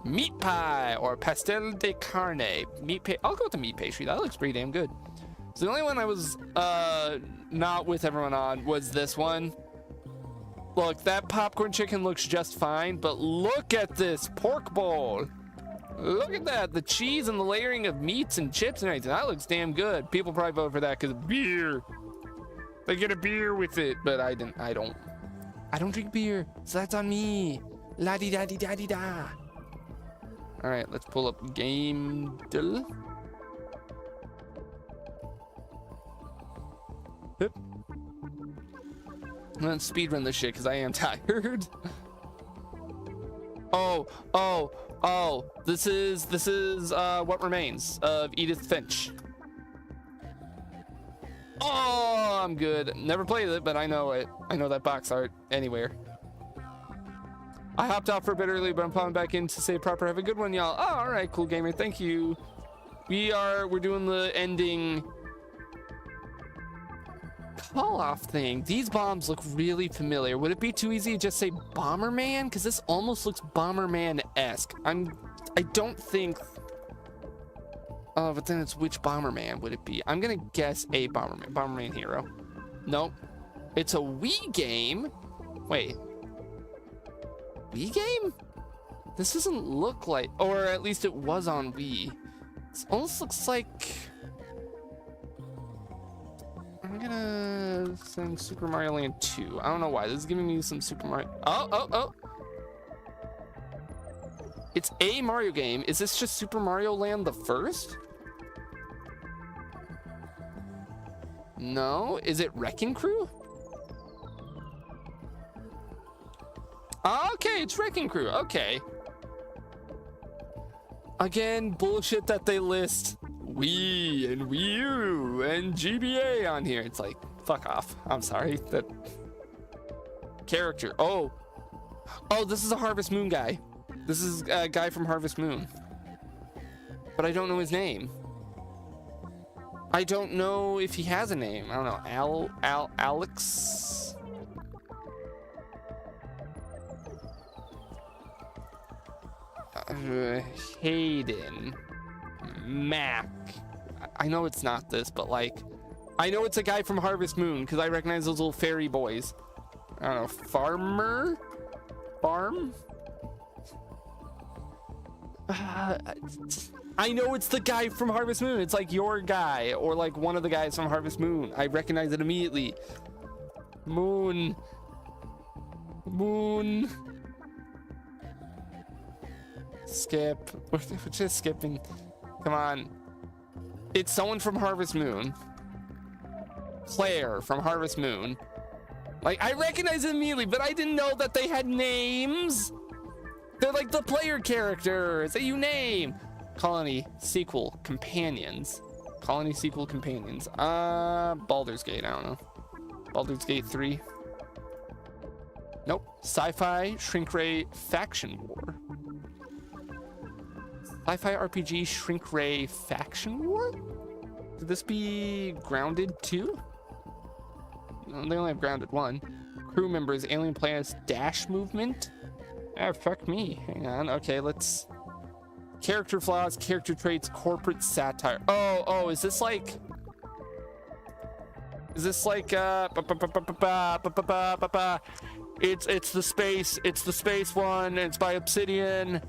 Meat pie or pastel de carne. I'll go with the meat pastry. That looks pretty damn good. So the only one I was not with everyone on was this one. Look, that popcorn chicken looks just fine, but look at this pork bowl. Look at that. The cheese and the layering of meats and chips and everything. That looks damn good. People probably vote for that because of beer. They get a beer with it, but I don't drink beer, so that's on me. La di da di da di da. All right, let's pull up game. Yep. I'm gonna speedrun this shit because I am tired. Oh, this is What Remains of Edith Finch. Oh, I'm good. Never played it, but I know it. I know that box art anywhere. I hopped out for a bit early, but I'm popping back in to say proper. Have a good one, y'all. Oh, all right, cool gamer. Thank you. We're doing the ending fall-off thing. These bombs look really familiar. Would it be too easy to just say Bomberman? Because this almost looks Bomberman-esque. I don't think... Oh, but then it's which Bomberman would it be? I'm gonna guess a Bomberman. Bomberman Hero. Nope. It's a Wii game? Wait. Wii game? This doesn't look like... Or at least it was on Wii. This almost looks like... I'm gonna send Super Mario Land 2. I don't know why. This is giving me some Super Mario... Oh! It's a Mario game. Is this just Super Mario Land the first? No? Is it Wrecking Crew? Okay, it's Wrecking Crew. Okay. Again, bullshit that they list Wii and Wii U and GBA on here. It's like, fuck off. I'm sorry. That character. Oh, this is a Harvest Moon guy. This is a guy from Harvest Moon. But I don't know his name. I don't know if he has a name. I don't know. Alex? Hayden. Mac. I know it's not this, but like, I know it's a guy from Harvest Moon because I recognize those little fairy boys. I don't know. Farm? I know it's the guy from Harvest Moon. It's like your guy or like one of the guys from Harvest Moon. I recognize it immediately. Moon. Skip. We're just skipping. Come on. It's someone from Harvest Moon. Claire from Harvest Moon. Like, I recognize it immediately, but I didn't know that they had names. They're like the player characters that you name. Colony sequel companions. Baldur's Gate, I don't know. Baldur's Gate 3. Nope. Sci-fi Shrink Ray Faction War. Sci-fi RPG Shrink Ray Faction War? Could this be Grounded 2? No, they only have Grounded 1. Crew members, alien planets, dash movement? Ah, fuck me. Hang on. Okay, let's... Character flaws, character traits, corporate satire. Oh, is this like... It's the space one. It's by Obsidian.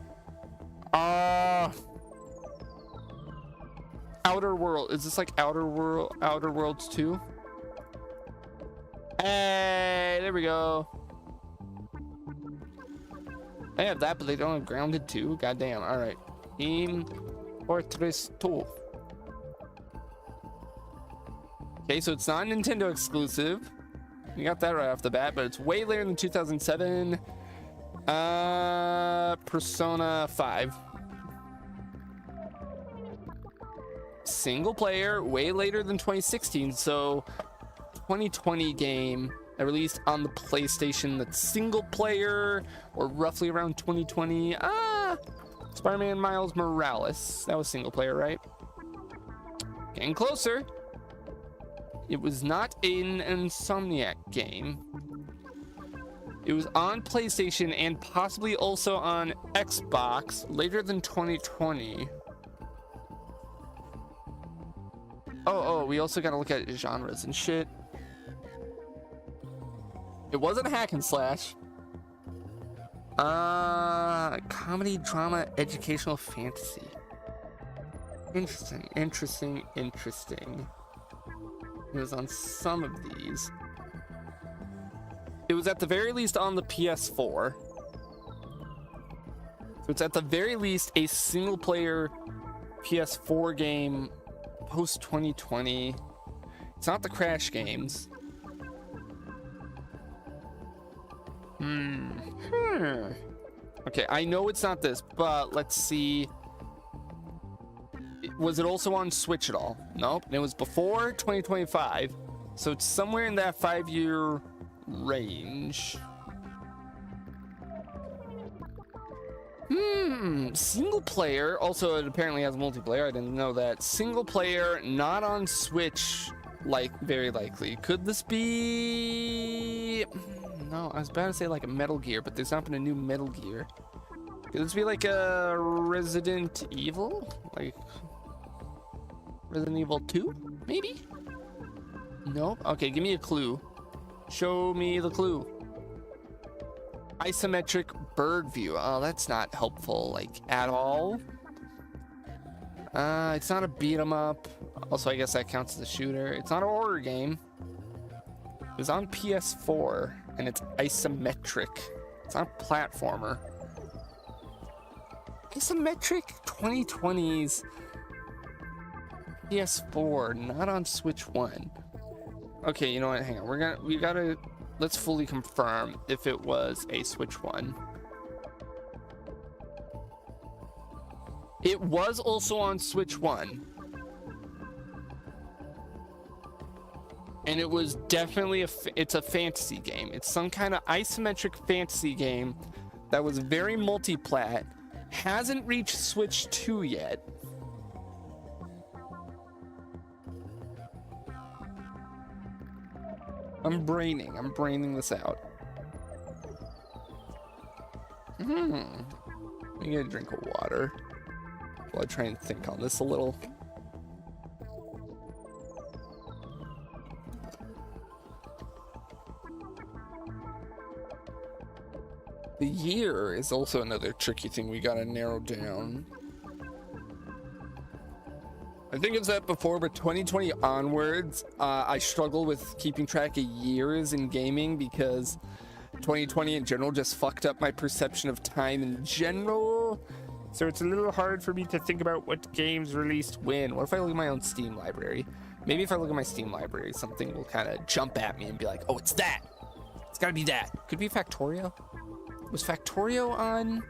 Outer World. Is this like Outer Worlds 2? Hey, there we go. They have that, but they don't have Grounded 2. Goddamn. All right. Team Fortress 2. Okay, so it's not Nintendo exclusive. You got that right off the bat, but it's way later than 2007. Persona 5. Single player, way later than 2016. So 2020 game that released on the PlayStation that's single player, or roughly around 2020. Spider-Man Miles Morales. That was single player, right? Getting closer. It was not an Insomniac game. It was on PlayStation and possibly also on Xbox later than 2020. Oh, we also gotta look at genres and shit. It wasn't a hack and slash. Comedy, drama, educational, fantasy. Interesting. It was on some of these. It was at the very least on the PS4. So it's at the very least a single player PS4 game post 2020. It's not the Crash games. Okay, I know it's not this, but let's see. Was it also on Switch at all? Nope. And it was before 2025. So it's somewhere in that 5-year range. Single player. Also, it apparently has multiplayer. I didn't know that. Single player, not on Switch. like very likely. Could this be? No, I was about to say like a Metal Gear, but there's not been a new Metal Gear. Could this be like a Resident Evil? Like Resident Evil 2, maybe? Nope. Okay, give me a clue. Show me the clue. Isometric bird view. Oh, that's not helpful, like, at all. It's not a beat 'em up. Also, I guess that counts as a shooter. It's not a horror game. It was on PS4, and it's isometric. It's not a platformer. Isometric 2020s PS4, not on Switch 1. Okay, you know what? Hang on. Let's fully confirm if it was a Switch 1. It was also on Switch 1. And it was definitely it's a fantasy game. It's some kind of isometric fantasy game that was very multi-plat. Hasn't reached Switch 2 yet. I'm braining this out. Let me get a drink of water while I try and think on this a little. The year is also another tricky thing we gotta narrow down. I think I've said it before, but 2020 onwards, I struggle with keeping track of years in gaming because 2020 in general just fucked up my perception of time in general. So it's a little hard for me to think about what games released when. What if I look at my own Steam library? Maybe if I look at my Steam library, something will kind of jump at me and be like, oh, it's that. It's gotta be that. Could be Factorio. Was Factorio on?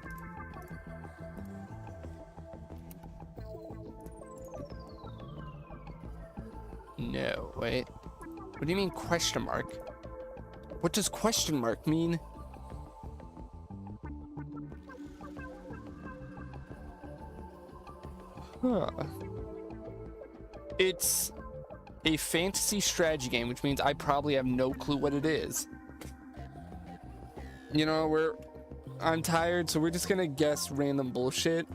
No, wait. What do you mean question mark? What does question mark mean? Huh. It's a fantasy strategy game, which means I probably have no clue what it is. You know, I'm tired, so we're just gonna guess random bullshit.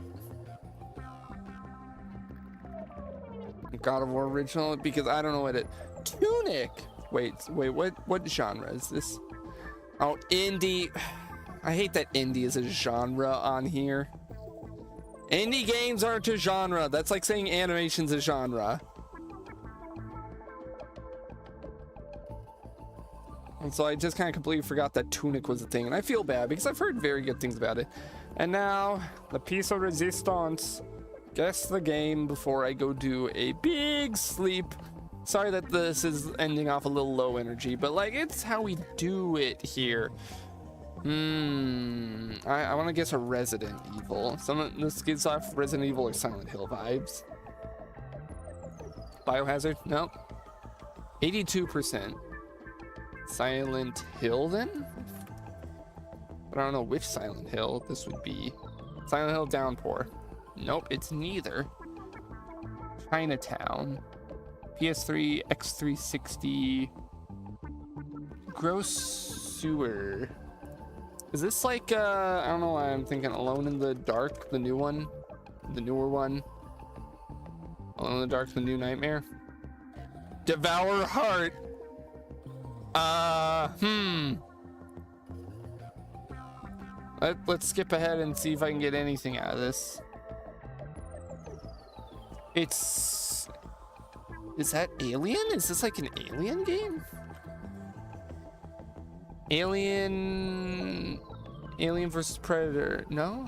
God of War original, because I don't know what it. Tunic. Wait, what genre is this? Oh, indie. I hate that indie is a genre on here. Indie games aren't a genre. That's like saying animation's a genre. And so I just kind of completely forgot that Tunic was a thing, and I feel bad because I've heard very good things about it. And now the piece of resistance. Guess the game before I go do a big sleep. Sorry that this is ending off a little low energy, but like it's how we do it here. I want to guess a Resident Evil. This gives off Resident Evil or Silent Hill vibes. Biohazard? Nope. 82%. Silent Hill then? But I don't know which Silent Hill this would be. Silent Hill Downpour. Nope, it's neither. Chinatown. PS3, X360. Gross Sewer. Is this like, I don't know why I'm thinking Alone in the Dark, the new one? The newer one? Alone in the Dark, the new Nightmare? Devour Heart! Let's skip ahead and see if I can get anything out of this. Is that Alien? Is this like an Alien game? Alien versus Predator. No?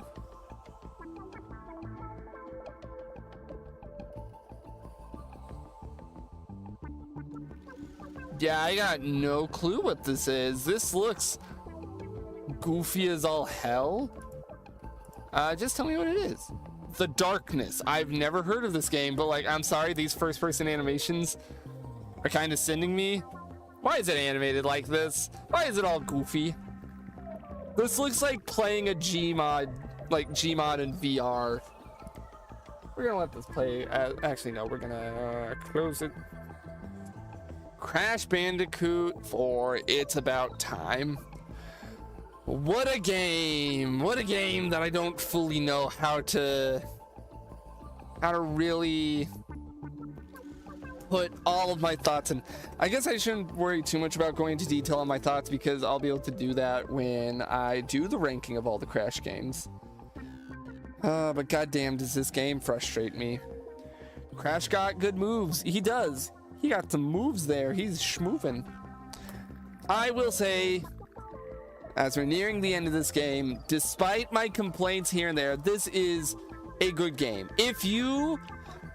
Yeah, I got no clue what this is. This looks goofy as all hell. Just tell me what it is. The Darkness. I've never heard of this game, but like, I'm sorry, these first-person animations are kind of sending me. Why is it animated like this? Why is it all goofy? This looks like playing a Gmod, like Gmod in VR. We're gonna let this play. Actually, no, we're gonna close it. Crash Bandicoot for It's About Time. What a game! What a game that I don't fully know how to really put all of my thoughts in. I guess I shouldn't worry too much about going into detail on my thoughts because I'll be able to do that when I do the ranking of all the Crash games. But goddamn, does this game frustrate me. Crash got good moves. He does. He got some moves there. He's schmoovin'. I will say, as we're nearing the end of this game, despite my complaints here and there, this is a good game. If you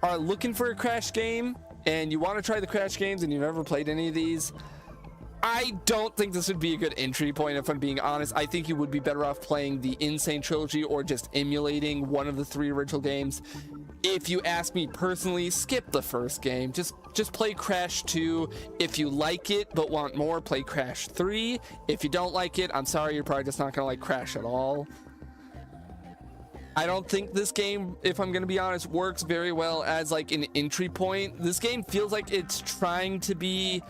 are looking for a Crash game and you want to try the Crash games and you've never played any of these, I don't think this would be a good entry point. If I'm being honest, I think you would be better off playing the Insane Trilogy or just emulating one of the 3 original games. If you ask me personally, skip the first game. Just play Crash 2. If you like it but want more, play Crash 3. If you don't like it, I'm sorry, you're probably just not gonna like Crash at all. I don't think this game, if I'm gonna be honest, works very well as like an entry point. This game feels like it's trying to be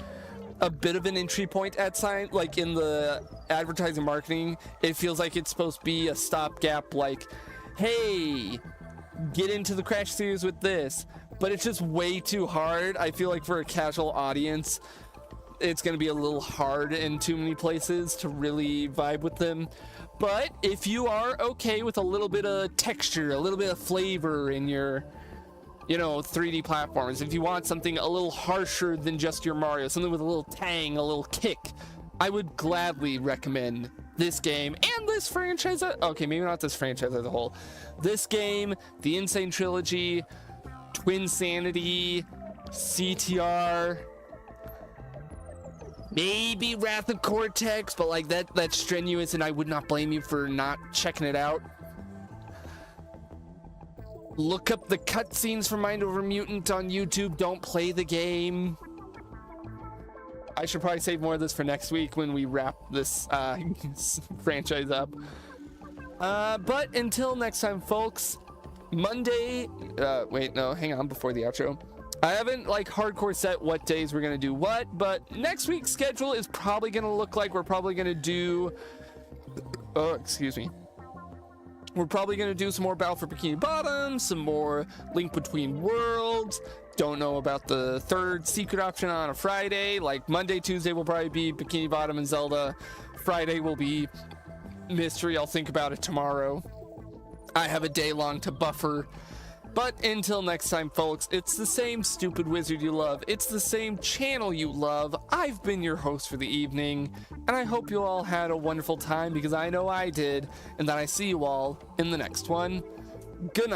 a bit of an entry point at sign, like in the advertising marketing. It feels like it's supposed to be a stopgap, like, hey, get into the Crash series with this, but it's just way too hard. I feel like for a casual audience, it's gonna be a little hard in too many places to really vibe with them. But if you are okay with a little bit of texture, a little bit of flavor in your, you know, 3D platforms, if you want something a little harsher than just your Mario, something with a little tang, a little kick, I would gladly recommend this game and this franchise. Okay, maybe not this franchise as a whole. This game, the Insane Trilogy, Twinsanity, CTR, maybe Wrath of Cortex, but like that's strenuous and I would not blame you for not checking it out. Look up the cutscenes for Mind Over Mutant on YouTube. Don't play the game. I should probably save more of this for next week when we wrap this franchise up. But until next time, folks, Monday, wait, no, hang on, before the outro. I haven't like hardcore set what days we're gonna do what, but next week's schedule is probably gonna look like we're probably gonna do, oh, excuse me. We're probably gonna do some more Battle for Bikini Bottom, some more Link Between Worlds. Don't know about the third secret option on a Friday. Like Monday, Tuesday will probably be Bikini Bottom and Zelda. Friday will be Mystery. I'll think about it tomorrow. I have a day long to buffer. But until next time, folks, it's the same stupid wizard you love. It's the same channel you love. I've been your host for the evening, and I hope you all had a wonderful time because I know I did, and that I see you all in the next one. Good night.